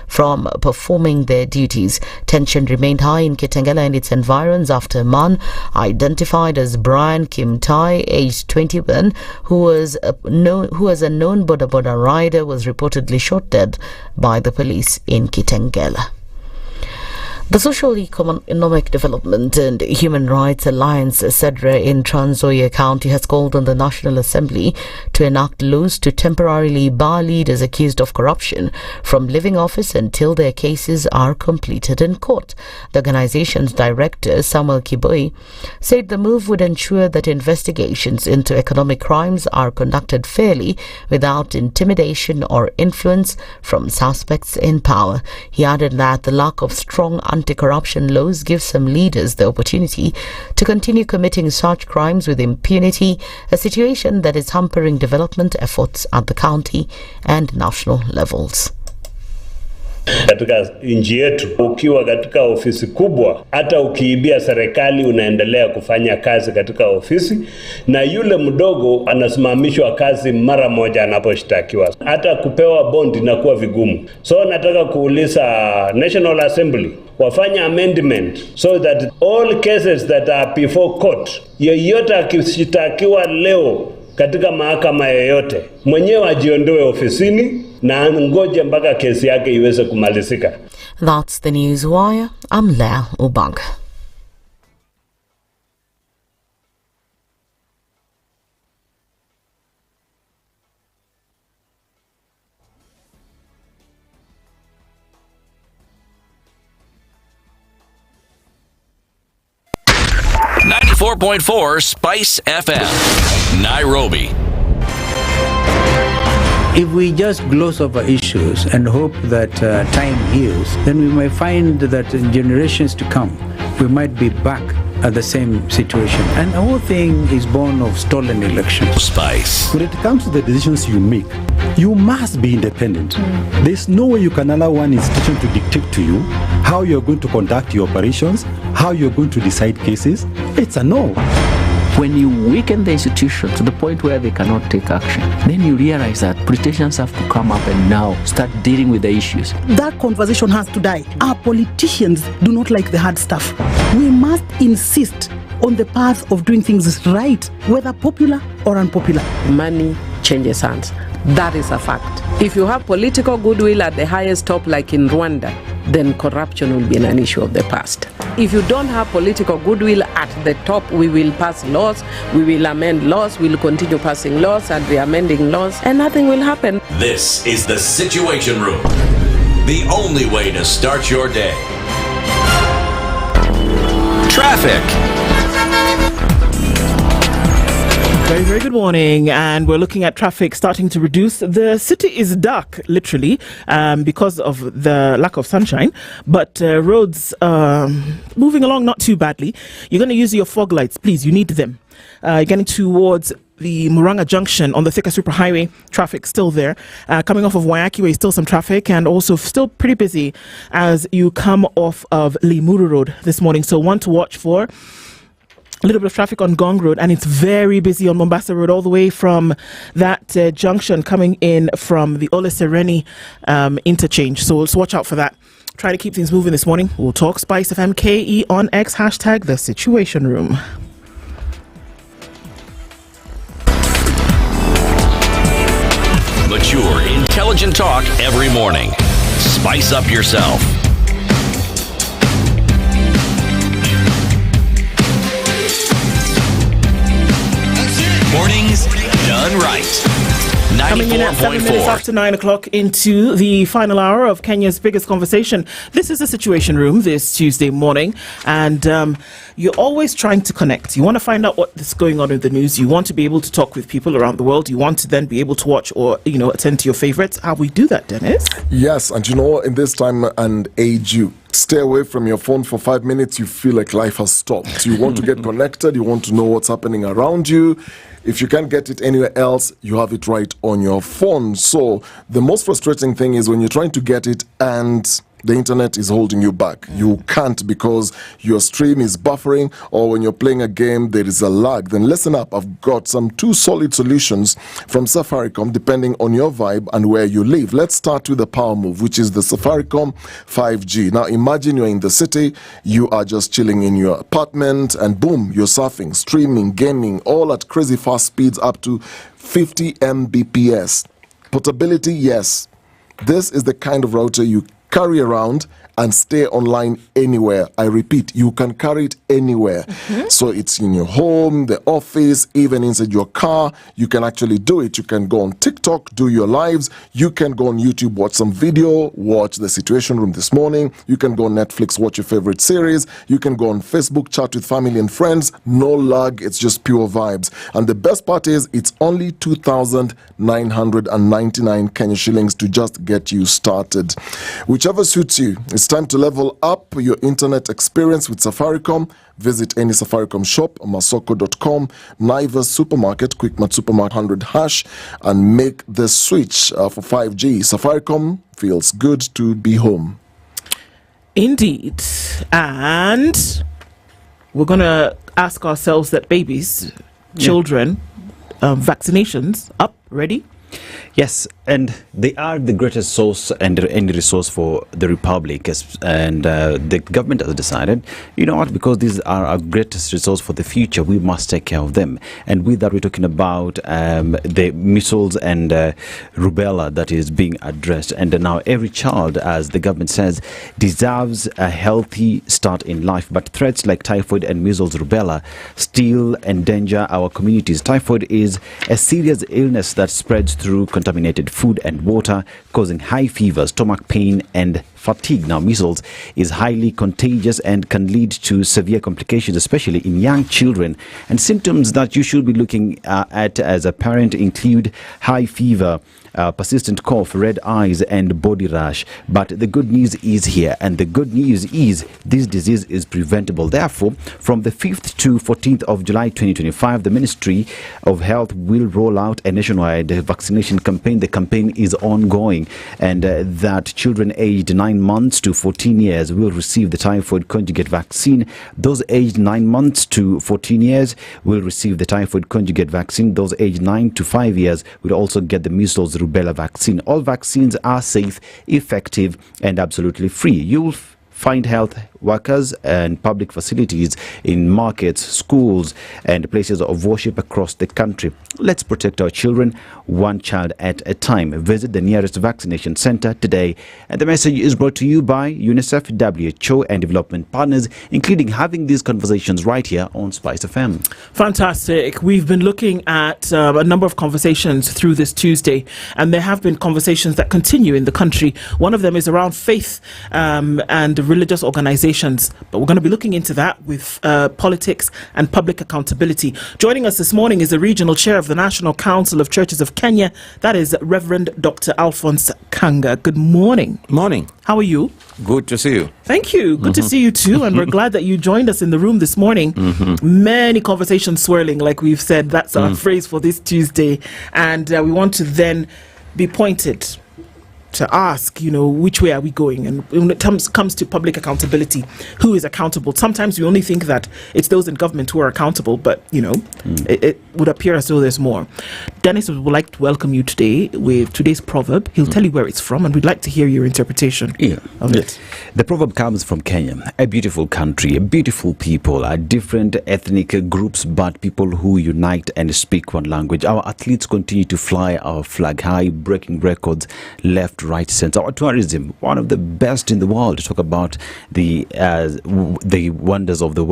from performing their duties. Tension remained high in Kitengela and its environs after a man identified as Brian Kimtai, aged 21, who was a known Boda Boda rider, was reportedly shot dead by the police in Kitengela. The Social Economic Development and Human Rights Alliance, SEDRA, in Trans Nzoia County has called on the National Assembly to enact laws to temporarily bar leaders accused of corruption from leaving office until their cases are completed in court. The organization's director, Samuel Kiboi, said the move would ensure that investigations into economic crimes are conducted fairly without intimidation or influence from suspects in power. He added that the lack of strong anti-corruption laws give some leaders the opportunity to continue committing such crimes with impunity, a situation that is hampering development efforts at the county and national levels. Katika nchi yetu, ukiwa katika ofisi kubwa, hata ukiibia serikali unaendelea kufanya kazi katika ofisi, na yule mdogo anasimamishwa kazi mara moja anaposhtakiwa. Hata kupewa bond inakuwa vigumu. So nataka kuuliza National Assembly wafanye amendment so that all cases that are before court, yeyote akishtakiwa leo katika mahakama yoyote, mwenyewe ajiondoe ofisini na ngoje mpaka kesi yake iweze kumalizika. That's the news wire. I'm Lea Obang. .4 Spice FM, Nairobi. If we just gloss over issues and hope that time heals, then we might find that in generations to come, we might be back at the same situation. And the whole thing is born of stolen elections. Spice. When it comes to the decisions you make, you must be independent. There's no way you can allow one institution to dictate to you how you're going to conduct your operations, how you're going to decide cases. It's a no. When you weaken the institution to the point where they cannot take action, then you realize that politicians have to come up and now start dealing with the issues. That conversation has to die. Our politicians do not like the hard stuff. We must insist on the path of doing things right, whether popular or unpopular. Money changes hands. That is a fact. If you have political goodwill at the highest top, like in Rwanda, then corruption will be an issue of the past. If you don't have political goodwill at the top, we will pass laws, we will amend laws, we will continue passing laws and re-amending laws, and nothing will happen. This is the Situation Room, the only way to start your day. Traffic. Very, very good morning, and we're looking at traffic starting to reduce. The city is dark, literally, because of the lack of sunshine, but roads moving along not too badly. You're going to use your fog lights, please, you need them. Getting towards the Muranga Junction on the Thika Superhighway, traffic still there. Coming off of Waiaki Way, still some traffic, and also still pretty busy as you come off of Limuru Road this morning. So one to watch for. A little bit of traffic on Gong Road, and it's very busy on Mombasa Road all the way from that junction coming in from the Ole Sereni interchange. So let's watch out for that. Try to keep things moving this morning. We'll talk Spice FM KE on X, hashtag The Situation Room. Mature, intelligent talk every morning. Spice up yourself. Mornings done right. Coming in at 7 minutes after 9 o'clock into the final hour of Kenya's biggest conversation. This is the Situation Room this Tuesday morning, and you're always trying to connect. You want to find out what's going on in the news. You want to be able to talk with people around the world. You want to then be able to watch or, attend to your favorites. How we do that, Dennis? Yes, and in this time and age, you stay away from your phone for 5 minutes. You feel like life has stopped. You want to get connected. You want to know what's happening around you. If you can't get it anywhere else, you have it right on your phone. So the most frustrating thing is when you're trying to get it and the internet is holding you back. You can't because your stream is buffering, or when you're playing a game, there is a lag. Then listen up. I've got some 2 solid solutions from Safaricom depending on your vibe and where you live. Let's start with the power move, which is the Safaricom 5G. Now imagine you're in the city, you are just chilling in your apartment, and boom, you're surfing, streaming, gaming, all at crazy fast speeds up to 50 Mbps. Portability, yes. This is the kind of router you carry around and stay online anywhere. I repeat, you can carry it anywhere. Mm-hmm. So it's in your home, the office, even inside your car. You can actually do it. You can go on TikTok, do your lives. You can go on YouTube, watch some video, watch The Situation Room this morning. You can go on Netflix, watch your favorite series. You can go on Facebook, chat with family and friends. No lag, it's just pure vibes. And the best part is it's only 2,999 Kenya shillings to just get you started. Whichever suits you. It's It's time to level up your internet experience with Safaricom. Visit any Safaricom shop, masoko.com, Naivas Supermarket, Quickmart Supermarket 100 hash, and make the switch for 5G. Safaricom feels good to be home. Indeed. And we're going to ask ourselves that babies, children, vaccinations up, ready? Yes, and they are the greatest source and any resource for the Republic, and the government has decided, you know what, because these are our greatest resource for the future, we must take care of them. And with that, we're talking about the measles and rubella that is being addressed. And now every child, as the government says, deserves a healthy start in life. But threats like typhoid and measles rubella still endanger our communities. Typhoid is a serious illness that spreads through contaminated food and water, causing high fever, stomach pain, and fatigue. Now, measles is highly contagious and can lead to severe complications, especially in young children. And symptoms that you should be looking at as a parent include high fever, persistent cough, red eyes, and body rash. But the good news is here, and the good news is this disease is preventable. Therefore, from the 5th to 14th of July 2025, the Ministry of Health will roll out a nationwide vaccination campaign. The campaign is ongoing, and that children aged 9 months to 14 years will receive the typhoid conjugate vaccine. Those aged 9 months to 14 years will receive the typhoid conjugate vaccine. Those aged 9 to 5 years will also get the measles rubella vaccine. All vaccines are safe, effective, and absolutely free. You'll find health workers and public facilities in markets, schools, and places of worship across the country. Let's protect our children, one child at a time. Visit the nearest vaccination center today. And the message is brought to you by UNICEF, WHO, and development partners, including having these conversations right here on Spice FM. Fantastic. We've been looking at a number of conversations through this Tuesday, and there have been conversations that continue in the country. One of them is around faith and religious organizations, but we're going to be looking into that with politics and public accountability. Joining us this morning is the regional chair of the National Council of Churches of Kenya. That is Reverend Dr. Alphonse Kanga. Good morning. Morning. How are you? Good to see you. Thank you. Good to see you too. And we're glad that you joined us in the room this morning. Many conversations swirling, like we've said. That's our phrase for this Tuesday. And we want to then be pointed to ask, which way are we going? And when it comes to public accountability, who is accountable? Sometimes we only think that it's those in government who are accountable, but, it would appear as though there's more. Dennis would like to welcome you today with today's proverb. He'll tell you where it's from, and we'd like to hear your interpretation of it. The proverb comes from Kenya, a beautiful country, a beautiful people, different ethnic groups, but people who unite and speak one language. Our athletes continue to fly our flag high, breaking records left, right, center. Our tourism, one of the best in the world. Talk about the wonders of the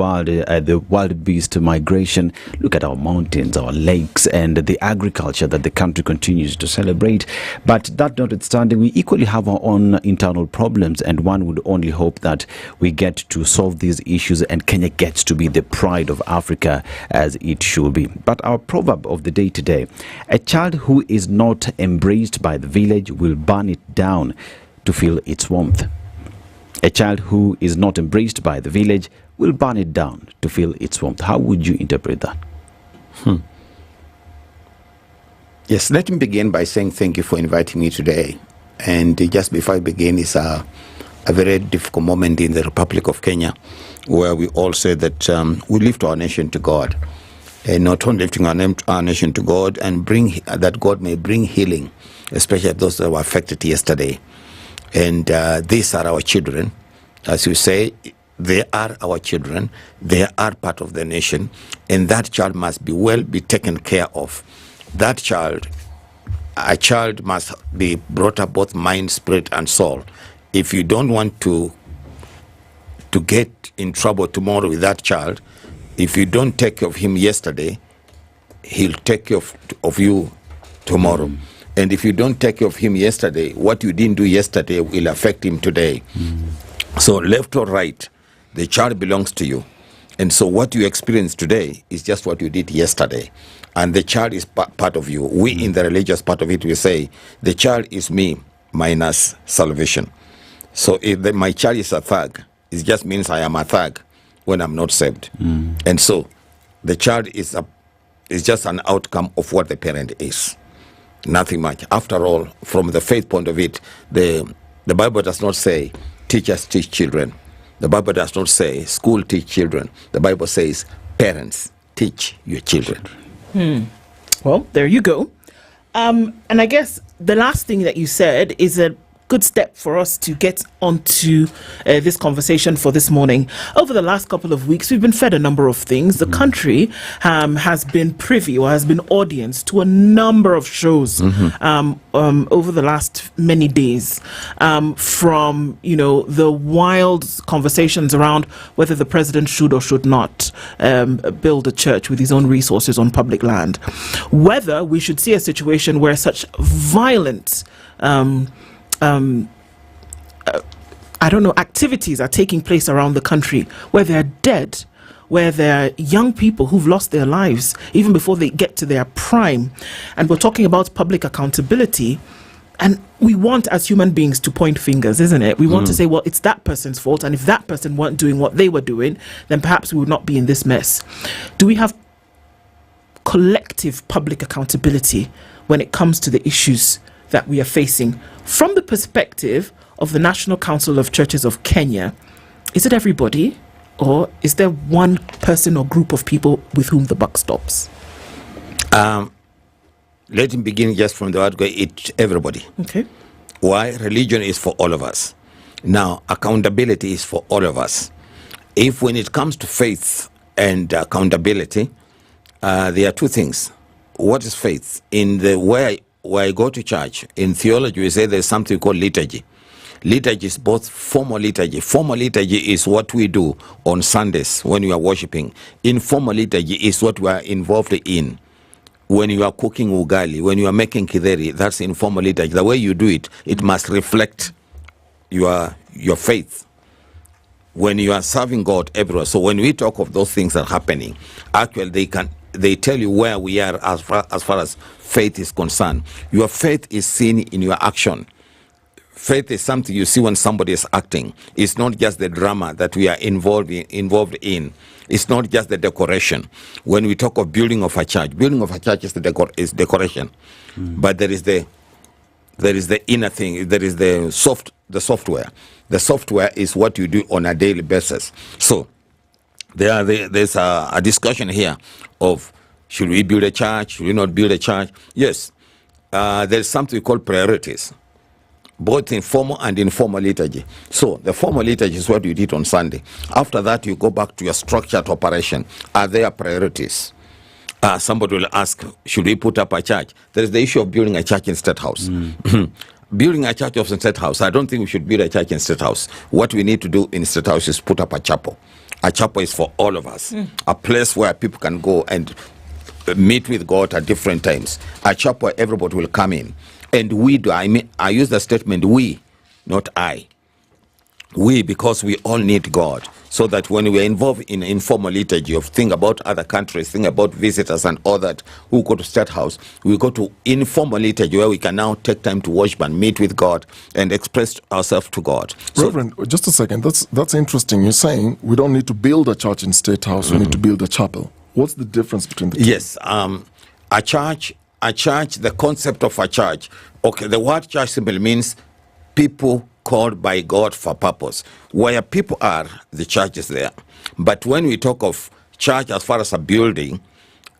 wild beast migration. Look at our mountains, our lakes, and the agriculture that the country continues to celebrate. But that notwithstanding, we equally have our own internal problems, and one would only hope that we get to solve these issues and Kenya gets to be the pride of Africa as it should be. But our proverb of the day today: a child who is not embraced by the village will burn it down to feel its warmth. A child who is not embraced by the village will burn it down to feel its warmth. How would you interpret that? Yes, let me begin by saying thank you for inviting me today. And just before I begin, it's a very difficult moment in the Republic of Kenya, where we all say that we lift our nation to God. And not only lifting our nation to God, and that God may bring healing, especially those that were affected yesterday. And these are our children. As you say, they are our children. They are part of the nation. And that child must be taken care of. A child must be brought up both mind, spirit, and soul. If you don't want to get in trouble tomorrow with that child, if you don't take care of him yesterday, he'll take care of you tomorrow. And if you don't take care of him yesterday, what you didn't do yesterday will affect him today. So left or right, the child belongs to you. And so what you experience today is just what you did yesterday. And the child is part of you. We in the religious part of it, we say, the child is me minus salvation. So if my child is a thug, it just means I am a thug when I'm not saved. And so the child is just an outcome of what the parent is. Nothing much. After all, from the faith point of it, the Bible does not say teachers teach children. The Bible does not say school teach children. The Bible says parents teach your children. Well, there you go. And I guess the last thing that you said is a good step for us to get onto this conversation for this morning. Over the last couple of weeks, we've been fed a number of things. The country has been privy or has been audience to a number of shows over the last many days, from the wild conversations around whether the president should or should not build a church with his own resources on public land, whether we should see a situation where such violent activities are taking place around the country, where they're dead, where there are young people who've lost their lives even before they get to their prime. And we're talking about public accountability. And we want, as human beings, to point fingers, isn't it? We want to say, well, it's that person's fault. And if that person weren't doing what they were doing, then perhaps we would not be in this mess. Do we have collective public accountability when it comes to the issues that we are facing? From the perspective of the National Council of Churches of Kenya, is it everybody, or is there one person or group of people with whom the buck stops? Let him begin just from the word go, it's everybody. Okay. Why? Religion is for all of us. Now, accountability is for all of us. If when it comes to faith and accountability, there are two things. What is faith? In the way I go to church, in theology, we say there's something called liturgy. Liturgy is both formal liturgy. Formal liturgy is what we do on Sundays when we are worshiping. Informal liturgy is what we are involved in. When you are cooking ugali, when you are making kidheri, that's informal liturgy. The way you do it, it must reflect your faith. When you are serving God everywhere. So when we talk of those things that are happening, actually they tell you where we are as far as faith is concerned. Your faith is seen in your action. Faith is something you see when somebody is acting. It's not just the drama that we are involved in. It's not just the decoration. When we talk of building of a church is decoration. But there is the inner thing. There is the software. The software is what you do on a daily basis. So there's a discussion here of, should we build a church? Should we not build a church? Yes. There's something called priorities, both in formal and informal liturgy. So the formal liturgy is what you did on Sunday. After that, you go back to your structured operation. Are there priorities? Somebody will ask, should we put up a church? There is the issue of building a church in State House. Building a church of State House, I don't think we should build a church in State House. What we need to do in State House is put up a chapel. A chapel is for all of us. A place where people can go and meet with God at different times. A chapel, everybody will come in. And we do, I use the statement we, not I. We, because we all need God. So that when we are involved in informal liturgy of think about other countries, think about visitors and all that who go to State House, we go to informal liturgy where we can now take time to worship and meet with God and express ourselves to God. Reverend, just a second. That's interesting. You're saying we don't need to build a church in State House. We need to build a chapel. What's the difference between the two? Yes. A church, the concept of a church. Okay, the word church simply means people called by God for purpose. Where people are, the church is there. But when we talk of church as far as a building,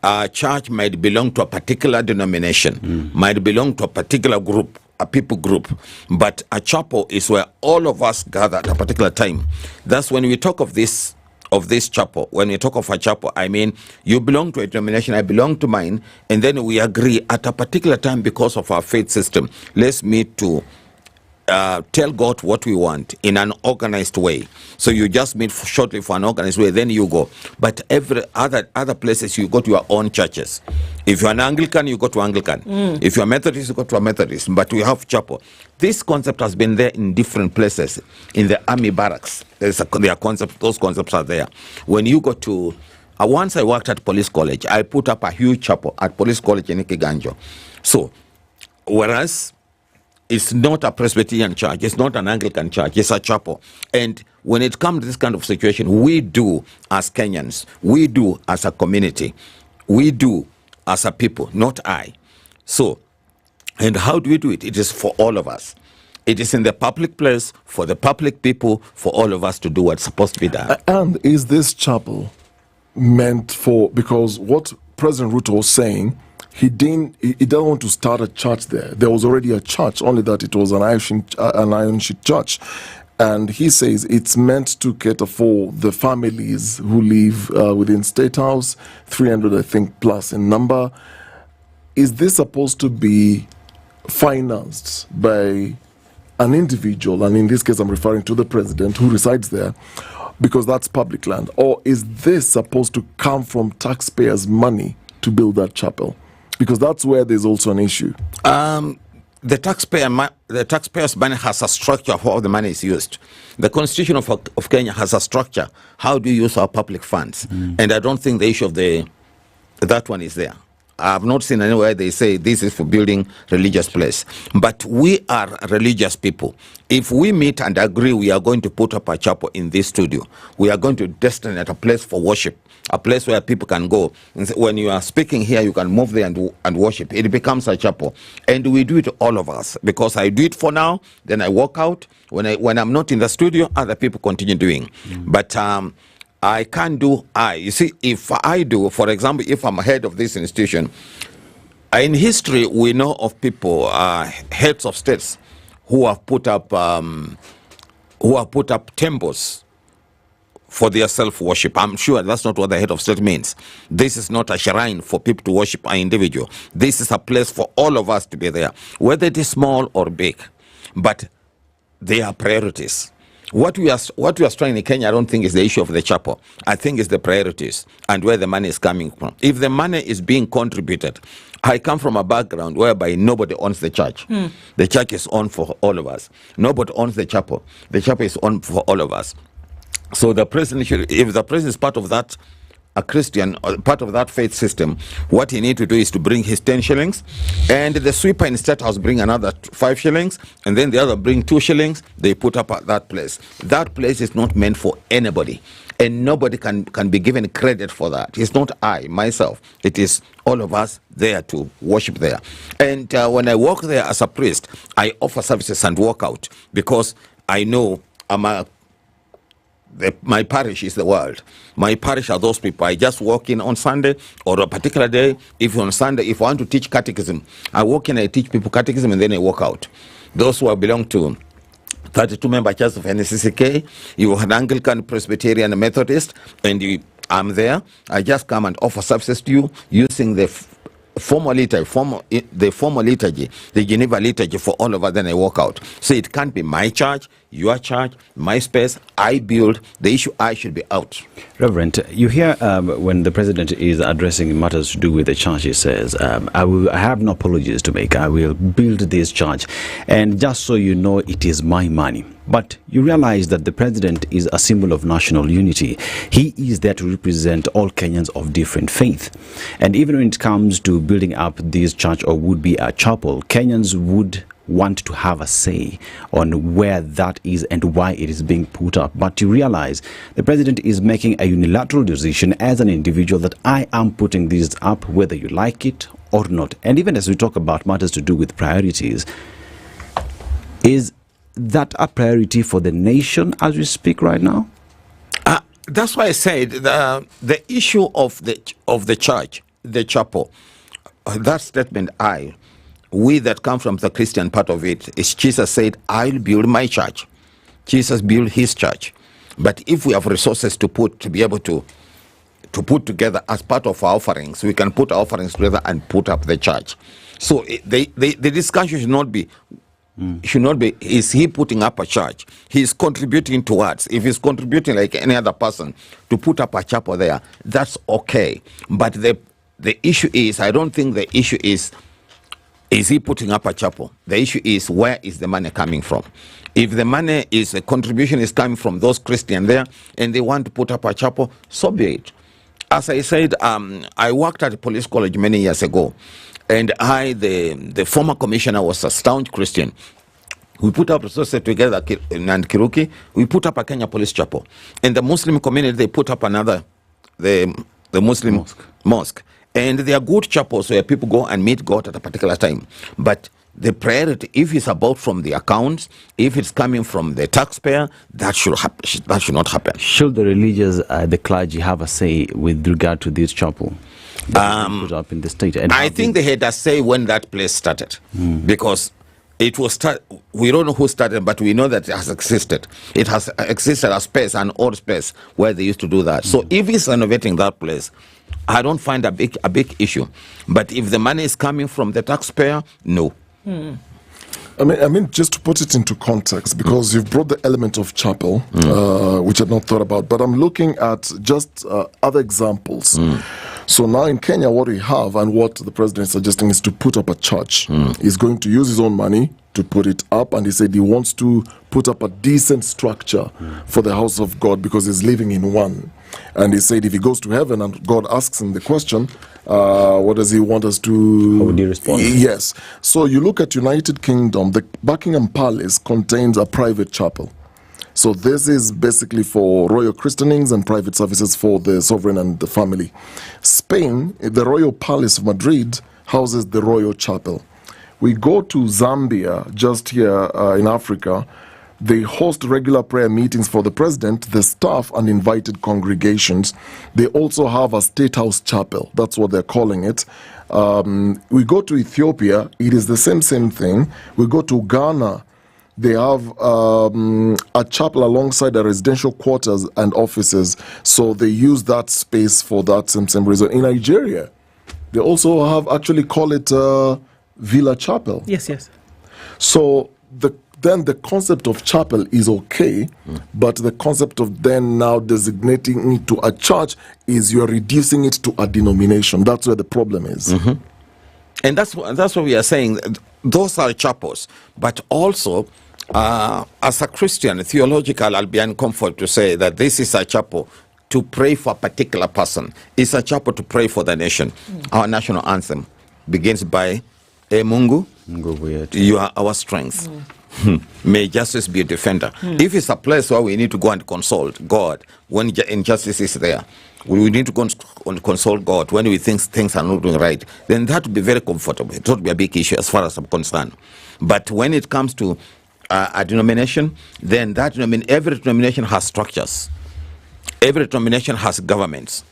a church might belong to a particular denomination, might belong to a particular group, a people group. But a chapel is where all of us gather at a particular time. That's when we talk of this chapel. When we talk of a chapel, I mean, you belong to a denomination, I belong to mine, and then we agree at a particular time because of our faith system. Let's meet to tell God what we want in an organized way. So you just meet shortly for an organized way, then you go. But every other places, you go to your own churches. If you're an Anglican, you go to Anglican. If you're a Methodist, you go to a Methodist. But we have chapel. This concept has been there in different places. In the army barracks, those concepts are there. When you go to, once I worked at police college, I put up a huge chapel at police college in Kiganjo. So, whereas It's not a Presbyterian church. It's not an Anglican church. It's a chapel. And when it comes to this kind of situation, we do as Kenyans, we do as a community, we do as a people, not I. So, and how do we do it? It is for all of us. It is in the public place, for the public people, for all of us to do what's supposed to be done. And is this chapel meant for, because what President Ruto was saying, he didn't want to start a church there. There was already a church, only that it was an iron sheet church. And he says it's meant to cater for the families who live within State House, 300, I think, plus in number. Is this supposed to be financed by an individual, and in this case I'm referring to the president who resides there, because that's public land? Or is this supposed to come from taxpayers' money to build that chapel? Because that's where there's also an issue. The taxpayers' money has a structure of how the money is used. The Constitution of Kenya has a structure. How do you use our public funds? And I don't think the issue of that one is there. I have not seen anywhere they say this is for building religious place. But we are religious people. If we meet and agree we are going to put up a chapel in this studio, we are going to destine it a place for worship, a place where people can go. And when you are speaking here, you can move there and worship. It becomes a chapel. And we do it, all of us, because I do it for now, then I walk out. When I'm not in the studio, other people continue doing. But I can't do You see, if I do, for example, if I'm head of this institution, in history, we know of people, heads of states, who have put up temples for their self-worship. I'm sure that's not what the head of state means. This is not a shrine for people to worship an individual. This is a place for all of us to be there, whether it is small or big. But they are priorities. What we are trying in Kenya, I don't think is the issue of the chapel. I think it's the priorities and where the money is coming from. If the money is being contributed, I come from a background whereby nobody owns the church. The church is owned for all of us. Nobody owns the chapel. The chapel is owned for all of us. So the president should, if the president is part of that, a Christian, or part of that faith system, what he needs to do is to bring his 10 shillings, and the sweeper in State House bring another 5 shillings, and then the other bring 2 shillings, they put up at that place. That place is not meant for anybody, and nobody can be given credit for that. It's not I, myself. It is all of us there to worship there. And when I walk there as a priest, I offer services and walk out, because I know my parish is the world. My parish are those people. I just walk in on Sunday or a particular day. If on Sunday, if I want to teach catechism, I walk in, I teach people catechism, and then I walk out. Those who belong to 32-member church of NCCK, you have an Anglican, Presbyterian, and Methodist, and I'm there. I just come and offer services to you using the formal liturgy, the Geneva liturgy for all of us, then I walk out. So it can't be my church, your church, my space, I build. The issue, I should be out. Reverend, you hear when the president is addressing matters to do with the church, he says, I have no apologies to make. I will build this church. And just so you know, it is my money. But you realize that the president is a symbol of national unity. He is there to represent all Kenyans of different faith. And even when it comes to building up this church or would be a chapel, Kenyans would want to have a say on where that is and why it is being put up. But you realize the president is making a unilateral decision as an individual that I am putting this up whether you like it or not. And even as we talk about matters to do with priorities, is that a priority for the nation as we speak right now? That's why I said the issue of the church, the chapel, that statement, we that come from the Christian part of it, is Jesus said, I'll build my church. Jesus built his church. But if we have resources to be able to put together as part of our offerings, we can put our offerings together and put up the church. So the discussion should not be, is he putting up a church? He's contributing towards. If he's contributing like any other person to put up a chapel there, that's okay. But the issue is, I don't think the issue is he putting up a chapel? The issue is, where is the money coming from? If the money is, the contribution is coming from those Christians there, and they want to put up a chapel, so be it. as I said, I worked at a police college many years ago, and the former commissioner, was a staunch Christian. We put up resources together in Kiruki. We put up a Kenya police chapel. In the Muslim community, they put up the Muslim mosque. And they are good chapels where people go and meet God at a particular time. But the priority, if it's about from the accounts, if it's coming from the taxpayer, that should not happen. Should the religious, the clergy, have a say with regard to this chapel that put up in the state? And I think they had a say when that place started, because it was we don't know who started, but we know that it has existed. It has existed as space, an old space where they used to do that. So if it's renovating that place, I don't find a big issue. But if the money is coming from the taxpayer, no. I mean, just to put it into context, because you've brought the element of chapel, which I'd not thought about, but I'm looking at just other examples. So now in Kenya, what we have and what the president is suggesting is to put up a church. He's going to use his own money to put it up, and he said he wants to put up a decent structure for the house of God because he's living in one. And he said if he goes to heaven and God asks him the question, what does he want us to... How would you respond? Yes. So you look at United Kingdom, the Buckingham Palace contains a private chapel. So this is basically for royal christenings and private services for the sovereign and the family. Spain, the Royal Palace of Madrid houses the Royal Chapel. We go to Zambia, just here in Africa. They host regular prayer meetings for the president, the staff, and invited congregations. They also have a state house chapel. That's what they're calling it. We go to Ethiopia. It is the same thing. We go to Ghana. They have a chapel alongside the residential quarters and offices. So they use that space for that same reason. In Nigeria, they also have, actually call it Villa Chapel. Yes. So then the concept of chapel is okay, but the concept of then now designating it to a church is you're reducing it to a denomination. That's where the problem is. And that's what we are saying. Those are chapels, but also as a Christian, theological, I'll be uncomfortable to say that this is a chapel to pray for a particular person. It's a chapel to pray for the nation. Our national anthem begins by Mungu, you are our strength. May justice be a defender. If it's a place where we need to go and consult God when injustice is there, we need to go and consult God when we think things are not doing right, then that would be very comfortable. It would be a big issue as far as I'm concerned. But when it comes to a denomination, then every denomination has structures. Every denomination has governments.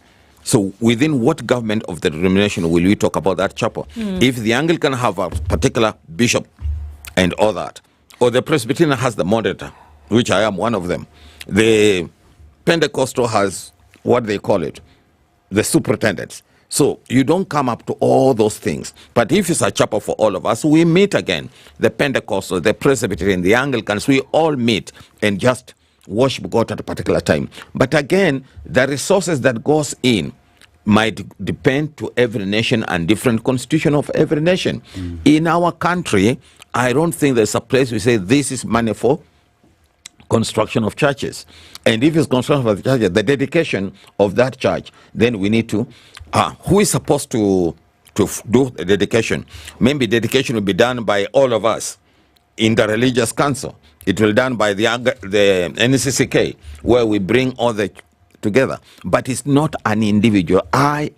So within what government of the denomination will we talk about that chapel? If the Anglican have a particular bishop and all that, or the Presbyterian has the moderator, which I am one of them, the Pentecostal has what they call it, the superintendents. So you don't come up to all those things. But if it's a chapel for all of us, we meet again. The Pentecostal, the Presbyterian, the Anglicans, we all meet and just worship God at a particular time. But again, the resources that goes in might depend to every nation and different constitution of every nation. In our country, I don't think there's a place we say this is money for construction of churches. And if it's construction of the churches, the dedication of that church, then we need to, who is supposed to do the dedication? Maybe dedication will be done by all of us in the religious council. It will be done by the NCCK, where we bring all the together. But it's not an individual. I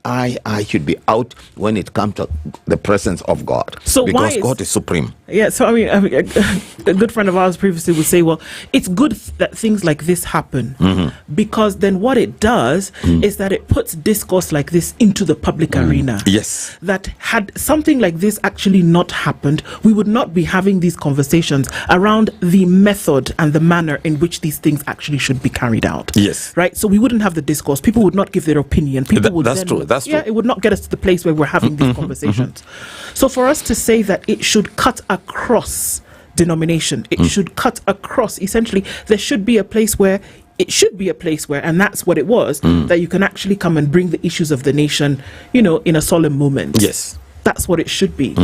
should be out when it comes to the presence of God. So because God is supreme. Yeah, so I mean, a good friend of ours previously would say, well, it's good that things like this happen, because then what it does is that it puts discourse like this into the public arena. Yes. That had something like this actually not happened, we would not be having these conversations around the method and the manner in which these things actually should be carried out. Yes. Right? So we wouldn't have the discourse. People would not give their opinion. People would That's true. It would not get us to the place where we're having these conversations. So for us to say that it should cut across denomination, it should cut across, essentially, there should be a place where, and that's what it was, that you can actually come and bring the issues of the nation, in a solemn moment. Yes. That's what it should be.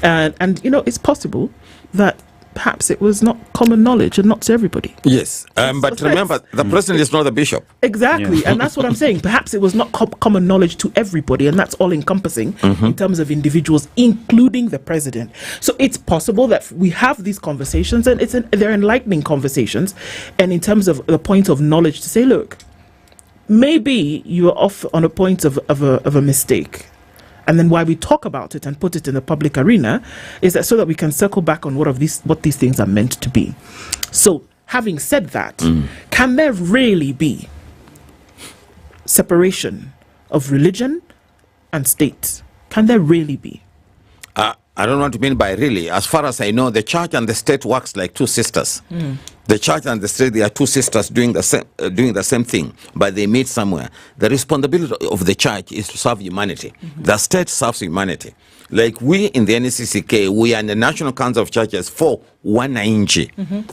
And it's possible that perhaps it was not common knowledge and not to everybody. Yes, but remember, the president is not the bishop. Exactly, and that's what I'm saying. Perhaps it was not common knowledge to everybody, and that's all encompassing in terms of individuals, including the president. So it's possible that we have these conversations, and they're enlightening conversations, and in terms of the point of knowledge, to say, look, maybe you are off on a point of a mistake. And then why we talk about it and put it in the public arena is that so that we can circle back on what these things are meant to be. So, having said that, can there really be separation of religion and state? Can there really be? I don't know what you mean by really. As far as I know, the church and the state works like two sisters. The church and the state, they are two sisters doing the same thing, but they meet somewhere. The responsibility of the church is to serve humanity. The state serves humanity. Like we in the NCCK, we are in the National Council of Churches for wananchi,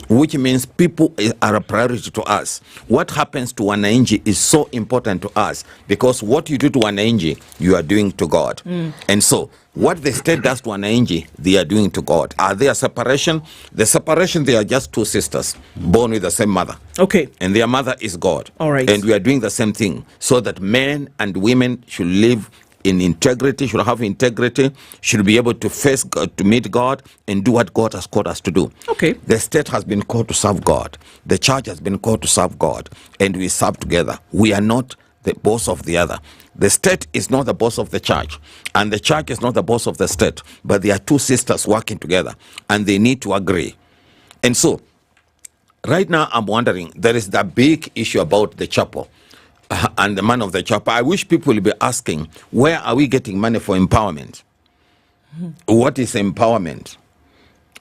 which means people are a priority to us. What happens to wananchi is so important to us because what you do to wananchi, you are doing to God. And so, what the state does to wananchi, they are doing to God. Are there separation? The separation, they are just two sisters born with the same mother. Okay. And their mother is God. All right. And we are doing the same thing so that men and women should live in integrity, should have integrity, should be able to face God, to meet God, and do what God has called us to do. Okay. The state has been called to serve God. The church has been called to serve God, and we serve together. We are not the boss of the other. The state is not the boss of the church, and the church is not the boss of the state, but they are two sisters working together, and they need to agree. And so, right now I'm wondering, there is that big issue about the chapel and the man of the chapel. I wish people will be asking, where are we getting money for empowerment? What is empowerment?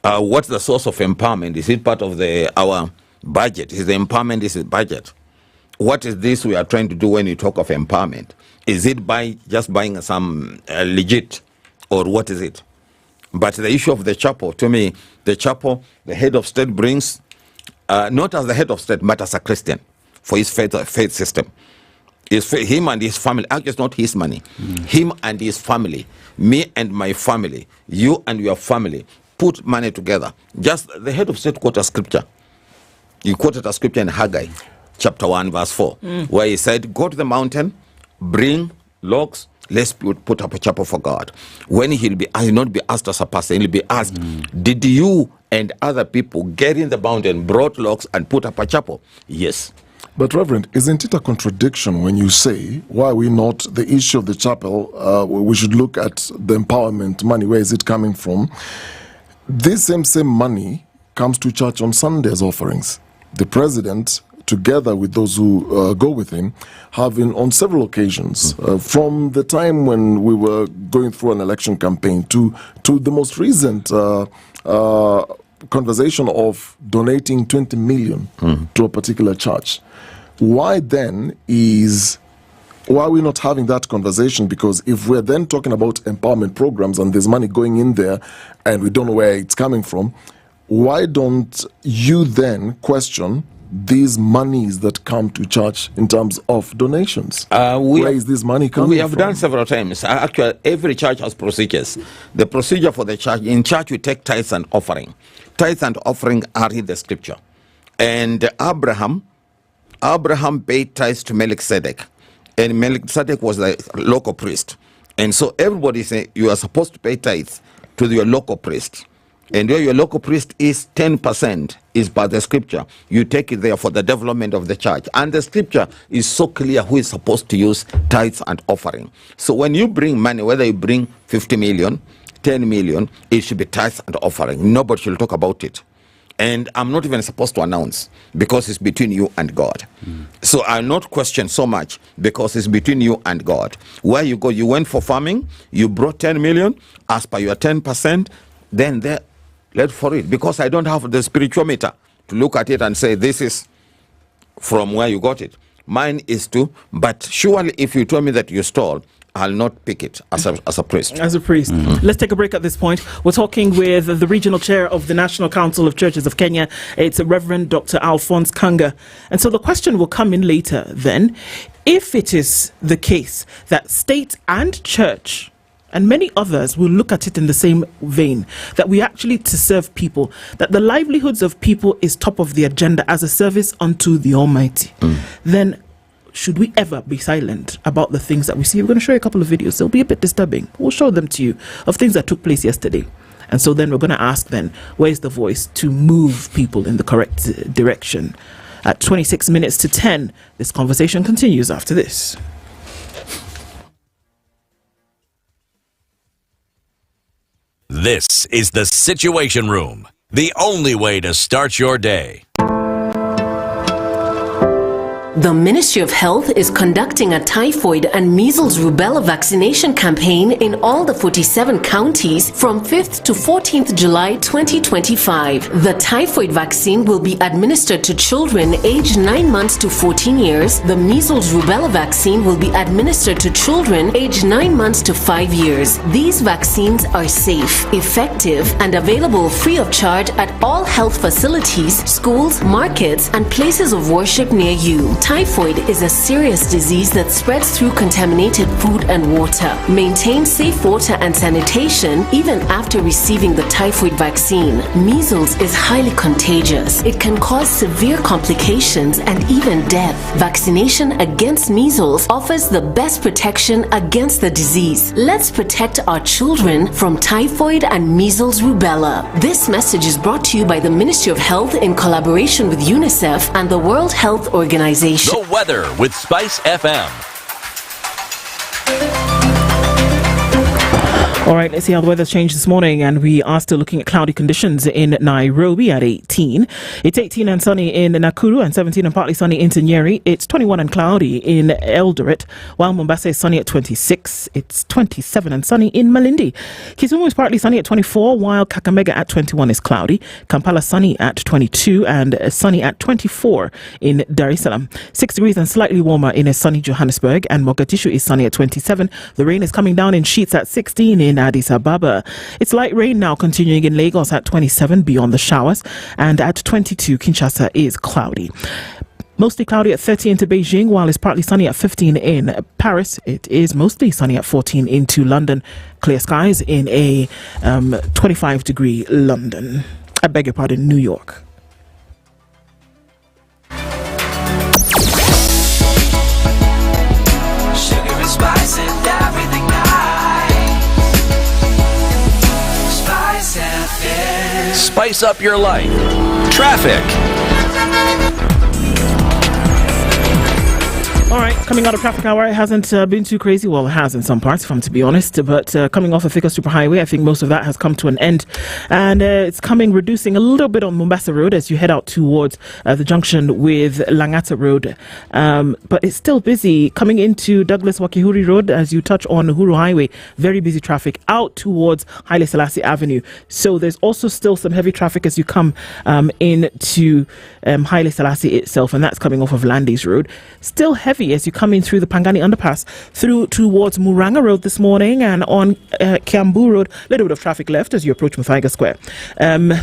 What's the source of empowerment? Is it part of our budget? Is the empowerment is the budget? What is this we are trying to do when you talk of empowerment? Is it by just buying some legit, or what is it? But the issue of the chapel, to me, the chapel, the head of state brings, not as the head of state, but as a Christian, for his faith system. It's him and his family. Actually, it's not his money. Him and his family, me and my family, you and your family, put money together. Just the head of state quoted a scripture. He quoted a scripture in Haggai, chapter 1, verse 4, where he said, go to the mountain, bring logs, let's put up a chapel for God. When he'll not be asked as a person, he'll be asked, did you and other people get in the mountain, brought logs, and put up a chapel? Yes. But Reverend, isn't it a contradiction when you say, why are we not, the issue of the chapel, we should look at the empowerment money, where is it coming from? This same money comes to church on Sundays offerings. The president, together with those who go with him, have been on several occasions, from the time when we were going through an election campaign to the most recent conversation of donating 20 million to a particular church. Why then why are we not having that conversation? Because if we're then talking about empowerment programs and there's money going in there and we don't know where it's coming from, why don't you then question these monies that come to church in terms of donations? Where is this money coming from? We have done several times. Actually, every church has procedures. The procedure for the church, in church we take tithes and offering. Tithes and offering are in the scripture. And Abraham paid tithes to Melchizedek. And Melchizedek was the local priest. And so everybody says you are supposed to pay tithes to your local priest. And where your local priest is 10% is by the scripture. You take it there for the development of the church. And the scripture is so clear who is supposed to use tithes and offering. So when you bring money, whether you bring 50 million, 10 million, it should be tithes and offering. Nobody should talk about it. And I'm not even supposed to announce because it's between you and God. So I'll not question so much because it's between you and God. Where you go, you went for farming, you brought 10 million, as per your 10%, then there, let for it. Because I don't have the spiritual meter to look at it and say, this is from where you got it. Mine is to, but surely if you told me that you stole, I'll not pick it as a priest. As a priest. Let's take a break at this point. We're talking with the regional chair of the National Council of Churches of Kenya. It's Reverend Dr. Alphonse Kanga. And so the question will come in later then. If it is the case that state and church and many others will look at it in the same vein, that we actually to serve people, that the livelihoods of people is top of the agenda as a service unto the Almighty, then should we ever be silent about the things that we see? We're going to show you a couple of videos. They'll be a bit disturbing. We'll show them to you of things that took place yesterday. And so then we're going to ask then, where's the voice to move people in the correct direction? At 26 minutes to 10, this conversation continues after this. This is the Situation Room, the only way to start your day. The Ministry of Health is conducting a typhoid and measles rubella vaccination campaign in all the 47 counties from 5th to 14th July 2025. The typhoid vaccine will be administered to children aged 9 months to 14 years. The measles rubella vaccine will be administered to children aged 9 months to 5 years. These vaccines are safe, effective, and available free of charge at all health facilities, schools, markets, and places of worship near you. Typhoid is a serious disease that spreads through contaminated food and water. Maintain safe water and sanitation even after receiving the typhoid vaccine. Measles is highly contagious. It can cause severe complications and even death. Vaccination against measles offers the best protection against the disease. Let's protect our children from typhoid and measles rubella. This message is brought to you by the Ministry of Health in collaboration with UNICEF and the World Health Organization. The weather with Spice FM. All right, let's see how the weather's changed this morning, and we are still looking at cloudy conditions in Nairobi at 18. It's 18 and sunny in Nakuru and 17 and partly sunny in Njeri. It's 21 and cloudy in Eldoret, while Mombasa is sunny at 26. It's 27 and sunny in Malindi. Kisumu is partly sunny at 24, while Kakamega at 21 is cloudy. Kampala sunny at 22 and sunny at 24 in Dar es Salaam. 6 degrees and slightly warmer in a sunny Johannesburg, and Mogadishu is sunny at 27. The rain is coming down in sheets at 16 in Addis Ababa. It's light rain now continuing in Lagos at 27 beyond the showers, and at 22 Kinshasa is cloudy. Mostly cloudy at 30 into Beijing, while it's partly sunny at 15 in Paris. It is mostly sunny at 14 into London. Clear skies in a 25 degree London. I beg your pardon, New York. Sugar and spice and everything nice. Spice FM. Spice up your life. Traffic. All right, coming out of traffic hour, it hasn't been too crazy. Well, it has in some parts, if I'm to be honest. But coming off of Thika Superhighway, I think most of that has come to an end. And it's reducing a little bit on Mombasa Road as you head out towards the junction with Langata Road. But it's still busy coming into Douglas Wakihuri Road as you touch on Uhuru Highway. Very busy traffic out towards Haile Selassie Avenue. So there's also still some heavy traffic as you come into Haile Selassie itself, and that's coming off of Landis Road. Still heavy as you come in through the Pangani Underpass through towards Muranga Road this morning, and on Kiambu Road, a little bit of traffic left as you approach Muthaiga Square.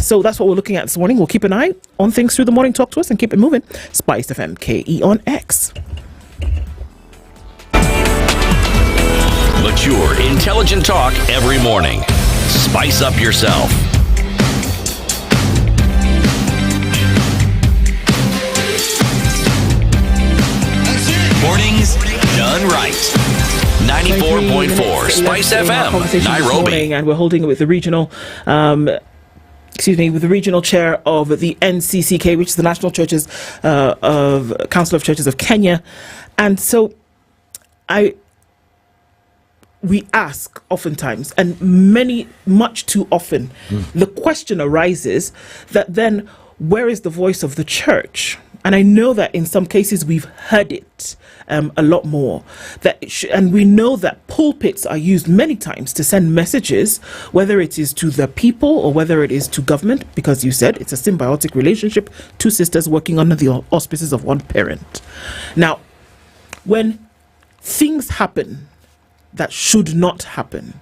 So that's what we're looking at this morning. We'll keep an eye on things through the morning. Talk to us and keep it moving. Spice FM KE on X. Mature, intelligent talk every morning. Spice up yourself. Mornings done right. 94.4 Spice FM, Nairobi. And we're holding it with the regional with the regional chair of the NCCK, which is the National Churches of Council of Churches of Kenya. And so we ask oftentimes, and much too often, the question arises that then where is the voice of the church? And I know that in some cases we've heard it a lot more. And we know that pulpits are used many times to send messages, whether it is to the people or whether it is to government, because you said it's a symbiotic relationship, two sisters working under the auspices of one parent. Now, when things happen that should not happen,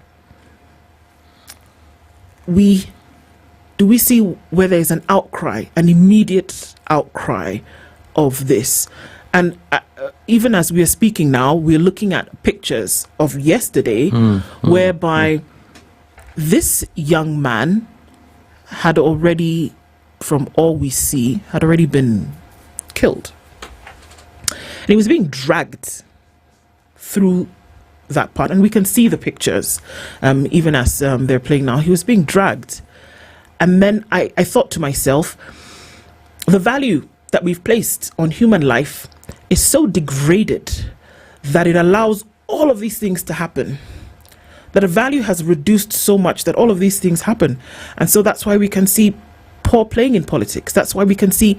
do we see where there is an outcry, an immediate outcry of this? And even as we are speaking now, we're looking at pictures of yesterday whereby this young man had already, from all we see, had already been killed. And he was being dragged through that part. And we can see the pictures, even as they're playing now. He was being dragged. And then I thought to myself, the value that we've placed on human life is so degraded that it allows all of these things to happen. That a value has reduced so much that all of these things happen. And so that's why we can see poor playing in politics. That's why we can see,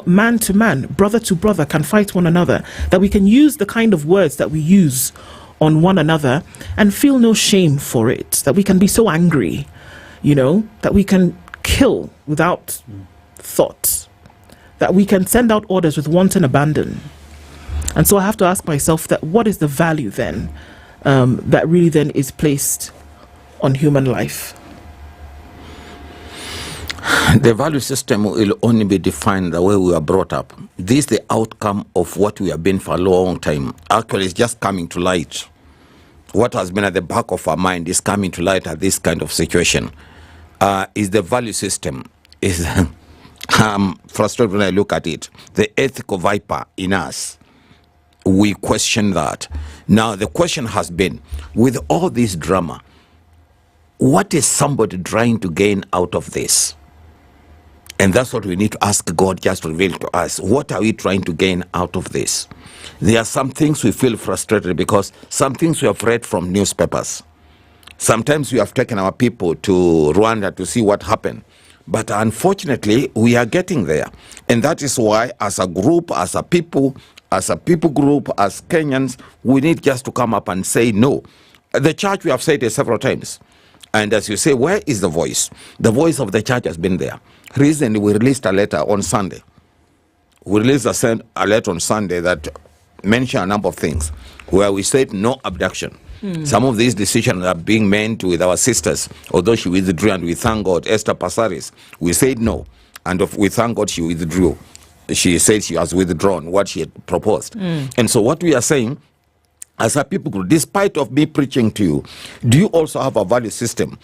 man to man, brother to brother can fight one another. That we can use the kind of words that we use on one another and feel no shame for it. That we can be so angry, that we can kill without thought. That we can send out orders with wanton abandon. And so I have to ask myself that what is the value then that really then is placed on human life? The value system will only be defined the way we are brought up. This is the outcome of what we have been for a long time. Actually, it's just coming to light. What has been at the back of our mind is coming to light at this kind of situation. Is the value system. Is I'm frustrated when I look at it. The ethical viper in us. We question that. Now, the question has been, with all this drama, what is somebody trying to gain out of this? And that's what we need to ask God just to reveal to us. What are we trying to gain out of this? There are some things we feel frustrated because some things we have read from newspapers. Sometimes we have taken our people to Rwanda to see what happened. But unfortunately, we are getting there. And that is why, as a group, as a people group, as Kenyans, we need just to come up and say no. The church, we have said it several times. And as you say, where is the voice? The voice of the church has been there. Recently, we released a letter on Sunday. We released a letter on Sunday that mentioned a number of things, where we said no abduction. Some of these decisions are being made with our sisters, although she withdrew, and we thank God. Esther Passaris, we said no, and we thank God she withdrew. She said she has withdrawn what she had proposed. And so what we are saying, as a people group, despite of me preaching to you, do you also have a value system?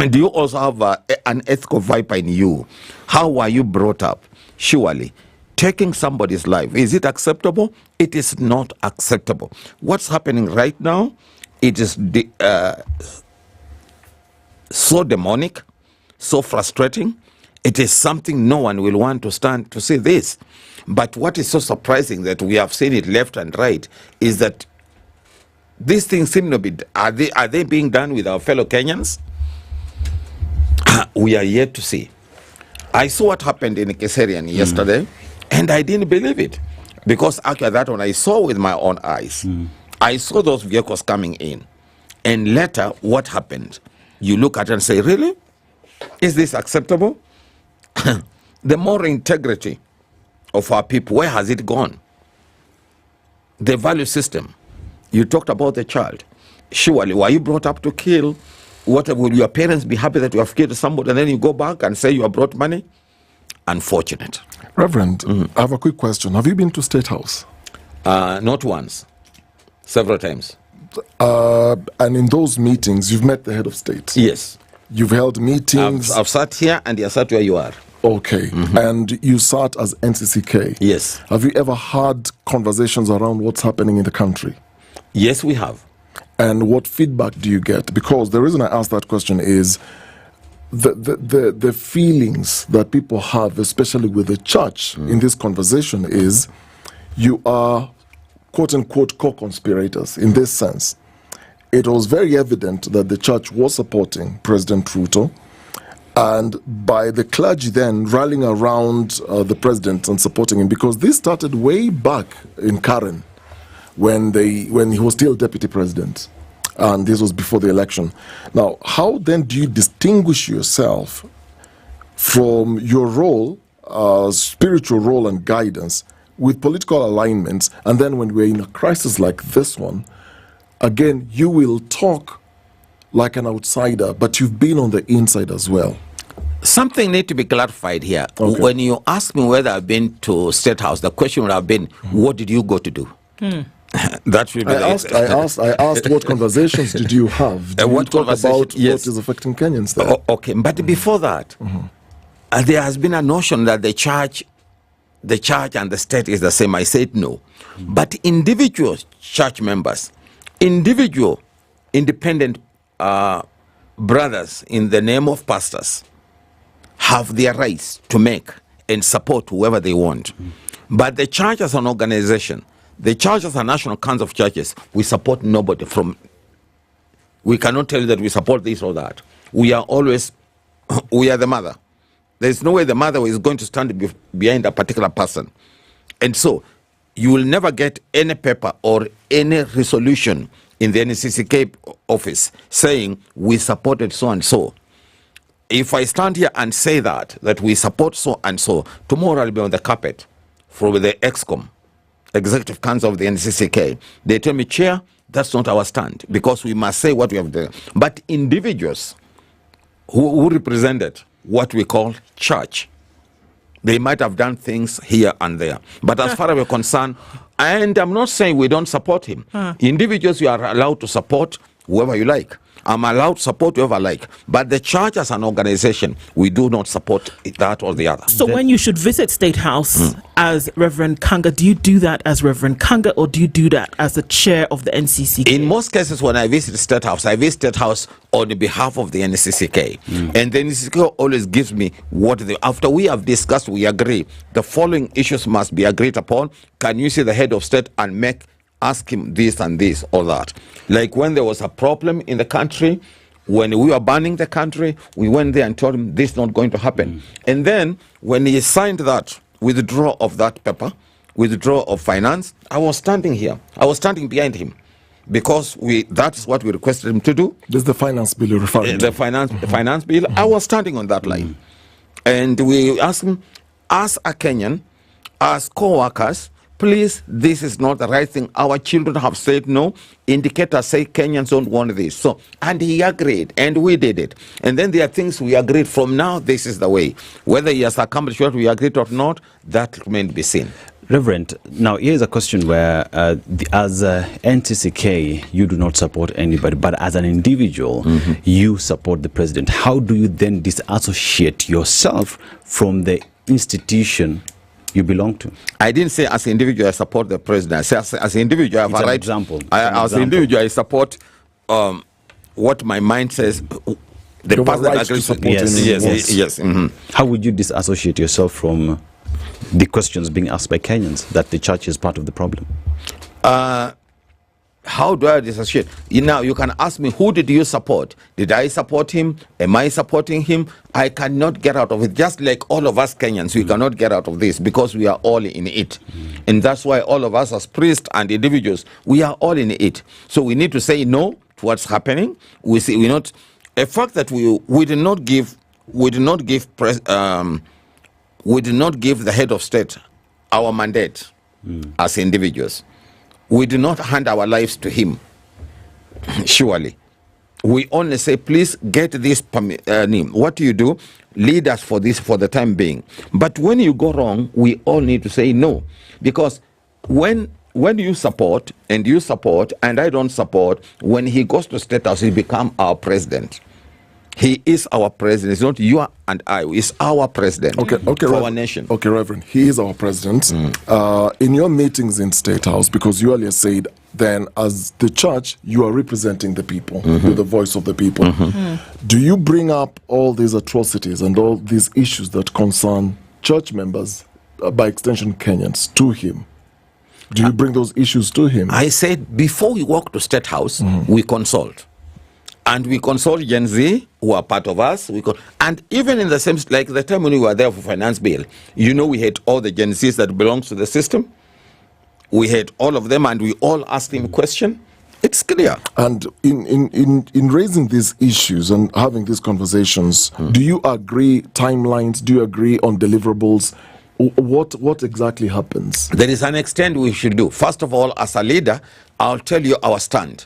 Do you also have an ethical viper in you? How are you brought up? Surely, taking somebody's life, is it acceptable? It is not acceptable. What's happening right now? It is so demonic, so frustrating. It is something no one will want to stand to see this. But what is so surprising that we have seen it left and right is that these things seem to be, are they being done with our fellow Kenyans? We are yet to see. I saw what happened in Keserian yesterday, and I didn't believe it. Because after that one, I saw with my own eyes. I saw those vehicles coming in. And later, what happened? You look at it and say, really? Is this acceptable? The moral integrity of our people, where has it gone? The value system. You talked about the child. Surely, were you brought up to kill? What would your parents be happy that you have killed somebody and then you go back and say you have brought money? Unfortunate. Reverend, I have a quick question. Have you been to State House? Not once. Several times. And in those meetings, you've met the head of state? Yes. You've held meetings? I've sat here and you sat where you are. Okay. And you sat as NCCK? Yes. Have you ever had conversations around what's happening in the country? Yes, we have. And what feedback do you get? Because the reason I ask that question is the feelings that people have, especially with the church in this conversation, is you are quote-unquote co-conspirators in this sense. It was very evident that the church was supporting President Ruto, and by the clergy then rallying around the president and supporting him, because this started way back in Karen when he was still deputy president, and this was before the election. Now, how then do you distinguish yourself from your role, spiritual role and guidance, with political alignments, and then when we're in a crisis like this one, again, you will talk like an outsider, but you've been on the inside as well? Something need to be clarified here. Okay. When you ask me whether I've been to State House, the question would have been, what did you go to do? That should be I asked what conversations did you have? What conversation? About what is affecting Kenyans there? Okay, but before that, there has been a notion that the church and the state is the same. I said no. But individual church members, individual independent brothers in the name of pastors have their rights to make and support whoever they want. But the church as an organization, the church as a national council of churches, we support nobody from. We cannot tell you that we support this or that. We are always, we are the mother. There's no way the mother is going to stand behind a particular person. And so you will never get any paper or any resolution in the NCCK office saying we supported so and so. If I stand here and say that we support so and so, tomorrow I'll be on the carpet for the EXCOM, Executive Council of the NCCK. They tell me, Chair, that's not our stand, because we must say what we have done. But individuals who represented what we call church, they might have done things here and there. But as far as we're concerned, and I'm not saying we don't support him. Individuals, you are allowed to support whoever you like. I'm allowed to support whoever I like. But the church as an organization, we do not support that or the other. So when you should visit State House as Reverend Kanga, do you do that as Reverend Kanga, or do you do that as the chair of the NCCK? In most cases, when I visit State House, I visit State House on behalf of the NCCK. And the NCCK always gives me after we have discussed, we agree, the following issues must be agreed upon. Can you see the head of state and ask him this and this or that? Like when there was a problem in the country, when we were banning the country, we went there and told him this is not going to happen. And then when he signed that withdrawal of that paper, withdrawal of finance, I was standing here. I was standing behind him, because that is what we requested him to do. This is the finance bill you're referring to. The finance bill. I was standing on that line. And we asked him, as a Kenyan, as co-workers, please, this is not the right thing. Our children have said no. Indicators say Kenyans don't want this. So, and he agreed, and we did it. And then there are things we agreed from now, this is the way. Whether he has accomplished what we agreed or not, that remains to be seen. Reverend, now here's a question where as NCCK, you do not support anybody, but as an individual, you support the president. How do you then disassociate yourself from the institution you belong to? I didn't say as an individual I support the president. I say as an individual I have a right. Example. As an individual I support what my mind says. The person that agrees to support. Yes. How would you disassociate yourself from the questions being asked by Kenyans that the church is part of the problem? How do I disassociate? You can ask me, who did you support? Did I support him? Am I supporting him? I cannot get out of it. Just like all of us Kenyans, we cannot get out of this, because we are all in it. And that's why all of us as priests and individuals, we are all in it. So we need to say no to what's happening. A fact that we did not give the head of state our mandate as individuals. We do not hand our lives to him, surely. We only say, please get this name. What do you do? Lead us for this for the time being. But when you go wrong, we all need to say no. Because when you support, and I don't support, when he goes to State House, he becomes our president. He is our president. It's not you and I. He's our president for our nation. Okay, Reverend. He is our president. In your meetings in State House, because you earlier said, then as the church, you are representing the people. You're the voice of the people. Do you bring up all these atrocities and all these issues that concern church members, by extension Kenyans, to him? Do you bring those issues to him? I said, before we walk to State House, we consult. And we consult Gen Z, who are part of us. And even in the same, like the time when we were there for finance bill, we had all the Gen Zs that belongs to the system. We had all of them, and we all asked him a question. It's clear. And in raising these issues and having these conversations, do you agree timelines? Do you agree on deliverables? What exactly happens? There is an extent we should do. First of all, as a leader, I'll tell you our stand.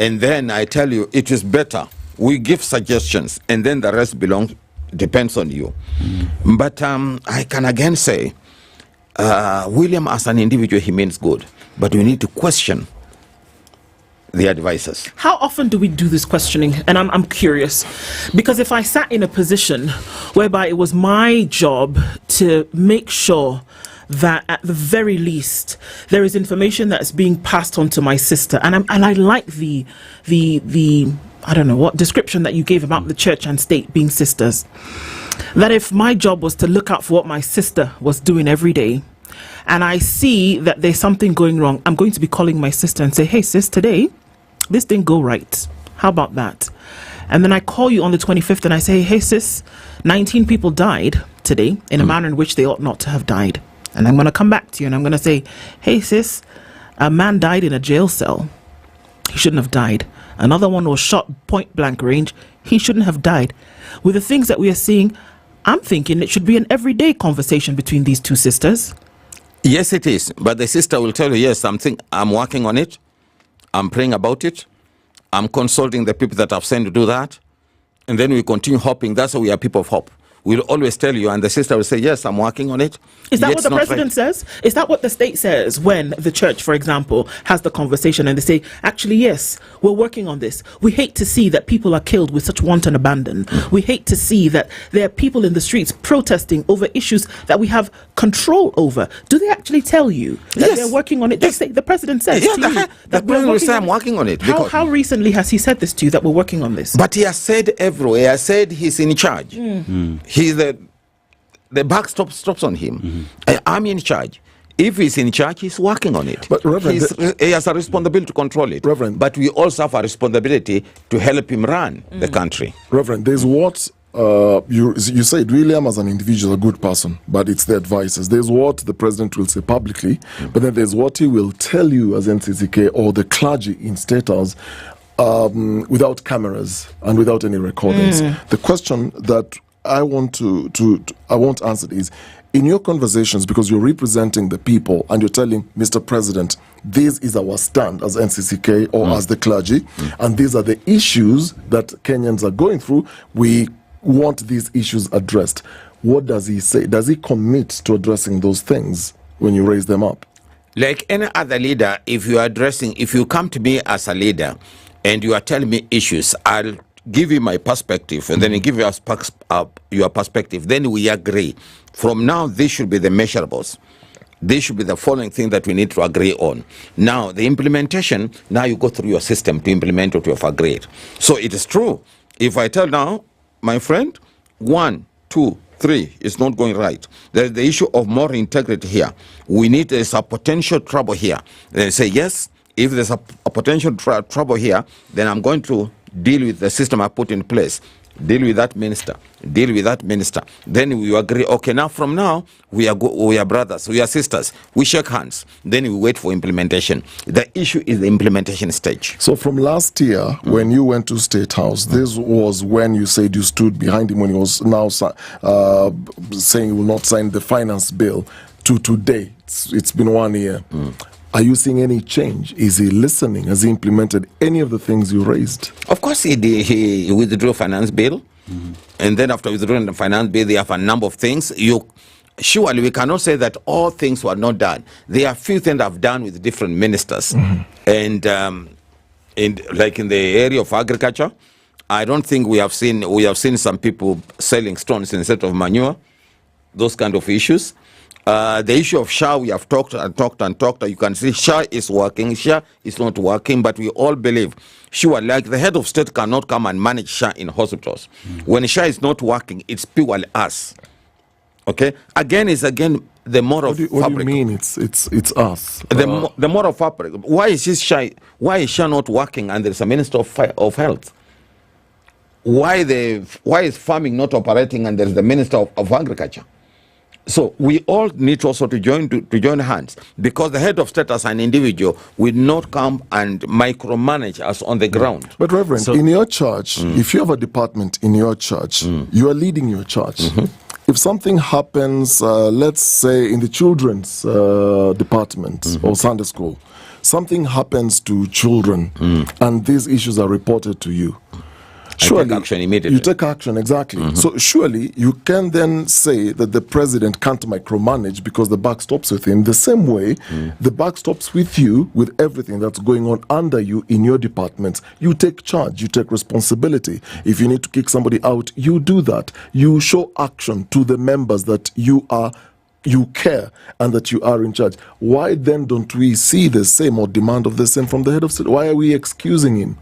And then I tell you, it is better. We give suggestions, and then the rest belongs depends on you. But I can again say, William as an individual, he means good, but we need to question the advisors. How often do we do this questioning? And I'm curious, because if I sat in a position whereby it was my job to make sure that at the very least there is information that's being passed on to my sister, and I like the I don't know what description that you gave about the church and state being sisters, that if my job was to look out for what my sister was doing every day, and I see that there's something going wrong, I'm going to be calling my sister and say, hey sis, today this didn't go right. How about that? And then I call you on the 25th and I say, hey sis, 19 people died today in a manner in which they ought not to have died. And I'm going to come back to you and I'm going to say, hey sis, a man died in a jail cell. He shouldn't have died. Another one was shot point blank range. He shouldn't have died. With the things that we are seeing, I'm thinking it should be an everyday conversation between these two sisters. Yes, it is. But the sister will tell you, yes, I'm working on it. I'm praying about it. I'm consulting the people that I've sent to do that. And then we continue hoping. That's why we are people of hope. We'll always tell you, and the sister will say, yes, I'm working on it. Is that what the president says? Is that what the state says when the church, for example, has the conversation and they say, actually, yes, we're working on this. We hate to see that people are killed with such wanton abandon. We hate to see that there are people in the streets protesting over issues that we have control over. Do they actually tell you that they're working on it? Yes. The president says to you that we're working I'm working on it. How recently has he said this to you, that we're working on this? But he has said everywhere. He has said he's in charge. He's the buck stops on him. I'm in charge. If he's in charge, he's working on it. But Reverend, he has a responsibility to control it. Reverend, but we also have a responsibility to help him run the country. Reverend, there's what you said. William as an individual is a good person, but it's the advisors. There's what the president will say publicly, but then there's what he will tell you as NCCK or the clergy in State House without cameras and without any recordings. The question that I want answer is, in your conversations, because you're representing the people and you're telling Mr. President, this is our stand as NCCK or as the clergy, and these are the issues that Kenyans are going through. We want these issues addressed. What does he say? Does he commit to addressing those things when you raise them up? Like any other leader, if you come to me as a leader and you are telling me issues, I'll give you my perspective, and then you give us your perspective. Then we agree. From now, this should be the measurables. This should be the following thing that we need to agree on. Now, the implementation, now you go through your system to implement what you have agreed. So it is true. If I tell now, my friend, 1, 2, 3 is not going right. There's the issue of moral integrity here. There's a potential trouble here. They say, yes, if there's a potential trouble here, then I'm going to deal with the system I put in place. Deal with that minister. Deal with that minister. Then we agree, okay, now from now, we are brothers, we are sisters. We shake hands. Then we wait for implementation. The issue is the implementation stage. So from last year, when you went to State House, this was when you said you stood behind him when he was now saying he will not sign the finance bill. To today, it's been 1 year. Are you seeing any change? Is he listening? Has he implemented any of the things you raised? Of course he did. He withdrew finance bill. And then after withdrawing the finance bill, they have a number of things. Surely we cannot say that all things were not done. There are few things I've done with different ministers. And like in the area of agriculture, I don't think we have seen some people selling stones instead of manure. Those kind of issues. The issue of SHA, we have talked. You can see SHA is working, SHA is not working, but we all believe, sure, like the head of state cannot come and manage SHA in hospitals. When SHA is not working, it's purely us. Okay? Again, the moral fabric. What do you mean it's us? The moral fabric. Why is SHA not working and there's a minister of health? Why is farming not operating and there's the minister of agriculture? So we all need also to join hands, because the head of state as an individual will not come and micromanage us on the ground. But Reverend, in your church, if you have a department in your church, you are leading your church. If something happens, let's say in the children's department or Sunday school, something happens to children and these issues are reported to you, take action immediately. You take action, exactly. So surely you can then say that the president can't micromanage because the buck stops with him. The same way, the buck stops with you with everything that's going on under you in your departments. You take charge, you take responsibility. If you need to kick somebody out, you do that. You show action to the members that you care and that you are in charge. Why then don't we see the same or demand of the same from the head of state? Why are we excusing him?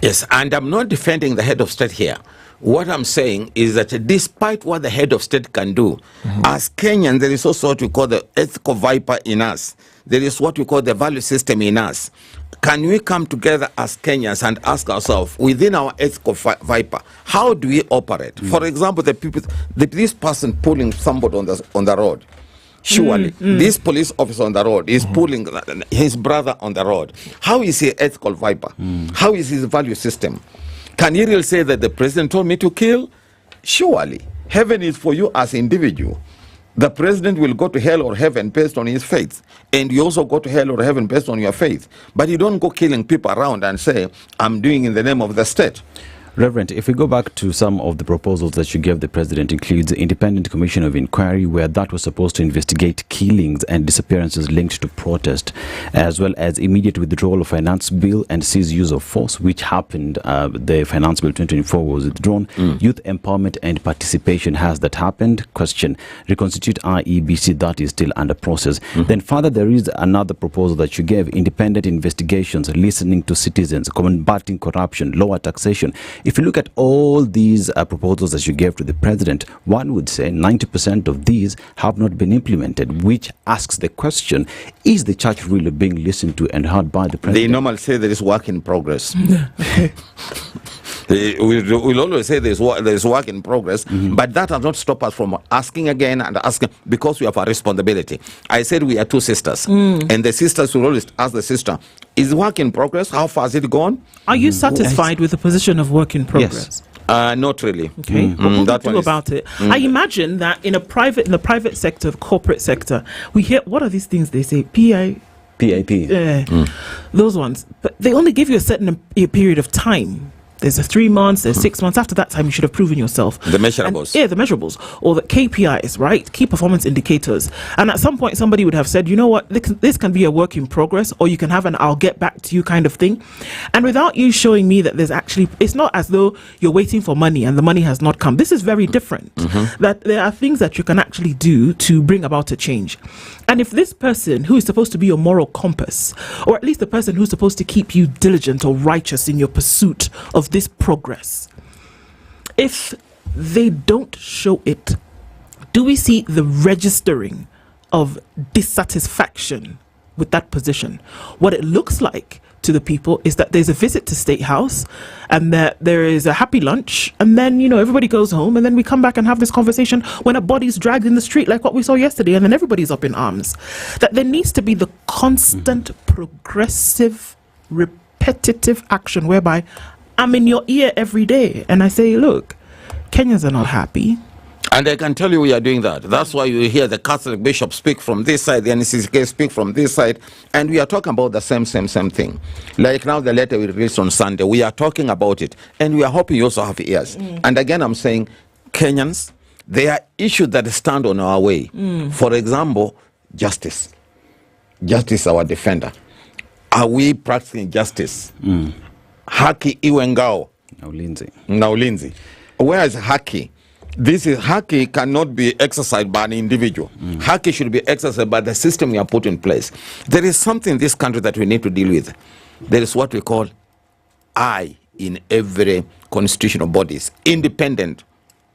Yes, and I'm not defending the head of state here. What I'm saying is that despite what the head of state can do, as Kenyan, there is also what we call the ethical viper in us. There is what we call the value system in us. Can we come together as Kenyans and ask ourselves, within our ethical viper, how do we operate? For example, this person pulling somebody on the road. Surely, this police officer on the road is pulling his brother on the road. How is he ethical viper? How is his value system? Can he really say that the president told me to kill? Surely, heaven is for you as individual. The president will go to hell or heaven based on his faith. And you also go to hell or heaven based on your faith. But you don't go killing people around and say, I'm doing in the name of the state. Reverend, if we go back to some of the proposals that you gave the president, includes the Independent Commission of Inquiry, where that was supposed to investigate killings and disappearances linked to protest, as well as immediate withdrawal of finance bill and cease use of force, which happened. The finance bill 2024 was withdrawn. Youth empowerment and participation, has that happened? Question. Reconstitute IEBC, that is still under process. Then further, there is another proposal that you gave: independent investigations, listening to citizens, combating corruption, lower taxation. If you look at all these proposals that you gave to the president, one would say 90% of these have not been implemented, which asks the question, is the church really being listened to and heard by the president? They normally say there is work in progress. We'll always say there's work in progress, but that does not stop us from asking again and asking, because we have a responsibility. I said we are two sisters, and the sisters will always ask the sister, is work in progress? How far has it gone? Are you satisfied with the position of work in progress? Yes. Not really. Okay. What do we do about it? I imagine that in the private sector, the corporate sector, we hear, what are these things they say? PIP. Those ones. But they only give you a certain period of time. There's a 3 months, there's 6 months. After that time, you should have proven yourself. The measurables. The measurables. Or the KPIs, right? Key performance indicators. And at some point, somebody would have said, you know what, this can be a work in progress, or you can have an I'll get back to you kind of thing. And without you showing me that there's actually, it's not as though you're waiting for money and the money has not come. This is very different. That there are things that you can actually do to bring about a change. And if this person who is supposed to be your moral compass, or at least the person who's supposed to keep you diligent or righteous in your pursuit of this progress, if they don't show it, do we see the registering of dissatisfaction with that position? What it looks like to the people is that there's a visit to State House, and that there is a happy lunch, and then, you know, everybody goes home, and then we come back and have this conversation when a body's dragged in the street like what we saw yesterday, and then everybody's up in arms. That there needs to be the constant, progressive, repetitive action whereby I'm in your ear every day and I say, look, Kenyans are not happy. And I can tell you we are doing that. That's why you hear the Catholic bishop speak from this side, the NCCK speak from this side, and we are talking about the same thing. Like now the letter we released on Sunday, we are talking about it, and we are hoping you also have ears. And again, I'm saying, Kenyans, there are issues that stand on our way. For example, justice. Justice, our defender. Are we practicing justice? Haki iwe ngao. Na ulinzi. Where is haki? Haki cannot be exercised by an individual. Haki should be exercised by the system we have put in place. There is something in this country that we need to deal with. There is what we call I in every constitutional bodies. Independent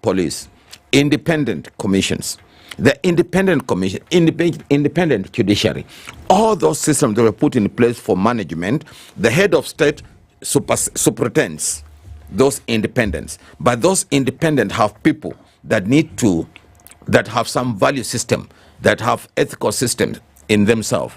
police, independent commissions, the independent commission, independent judiciary. All those systems that were put in place for management, the head of state superintends those independents, but those independent have people that have some value system, that have ethical systems in themselves.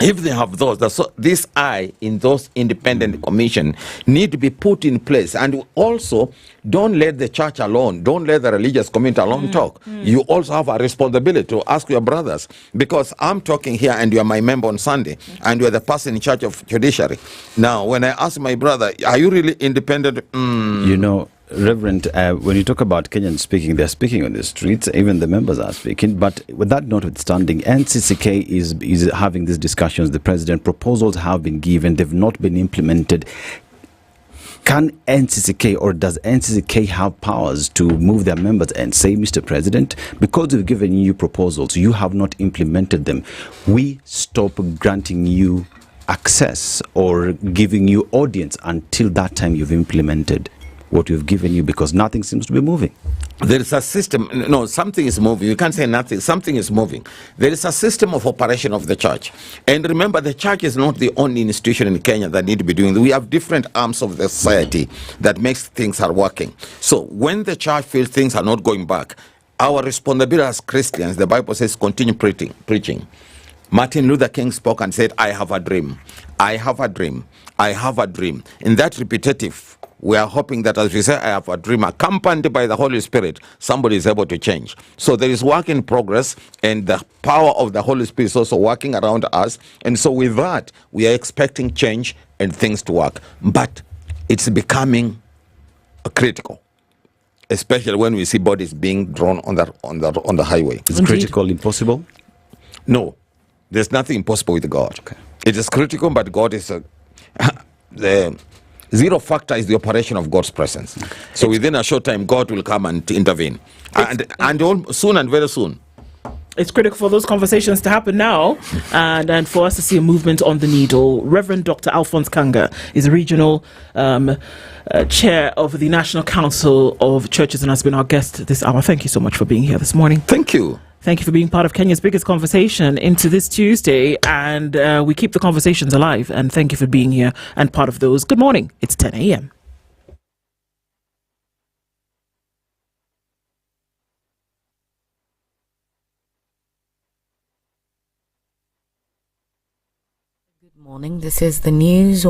If they have those, so this eye in those independent commission need to be put in place. And also, don't let the church alone, don't let the religious community alone talk. You also have a responsibility to ask your brothers, because I'm talking here and you are my member on Sunday, and you are the person in charge of Judiciary. Now, when I ask my brother, are you really independent? You know, Reverend, when you talk about Kenyans speaking, they're speaking on the streets, even the members are speaking. But with that notwithstanding, NCCK is having these discussions. The president proposals have been given, they've not been implemented. Can NCCK, or does NCCK have powers to move their members and say, Mr. President, because we've given you proposals, you have not implemented them, we stop granting you access or giving you audience until that time you've implemented what we've given you, because nothing seems to be moving? There is a system. No, something is moving. You can't say nothing. Something is moving. There is a system of operation of the church. And remember, the church is not the only institution in Kenya that need to be doing. We have different arms of the society that makes things are working. So when the church feels things are not going back, our responsibility as Christians, the Bible says, continue preaching. Martin Luther King spoke and said, I have a dream. I have a dream. I have a dream. In that repetitive, we are hoping that as we say, I have a dream, accompanied by the Holy Spirit, somebody is able to change. So there is work in progress, and the power of the Holy Spirit is also working around us. And so with that, we are expecting change and things to work. But it's becoming critical, especially when we see bodies being drawn on the highway. Is critical impossible? No, there's nothing impossible with God. Okay. It is critical, but God is the zero factor is the operation of God's presence. So within a short time, God will come and intervene, and soon and very soon. It's critical for those conversations to happen now, and for us to see a movement on the needle. Reverend Dr. Alphonse Kanga is a regional chair of the National Council of Churches and has been our guest this hour. Thank you so much for being here this morning. Thank you. Thank you for being part of Kenya's biggest conversation into this Tuesday, and we keep the conversations alive, and thank you for being here and part of those. Good morning. It's 10 a.m. Good morning. This is the news.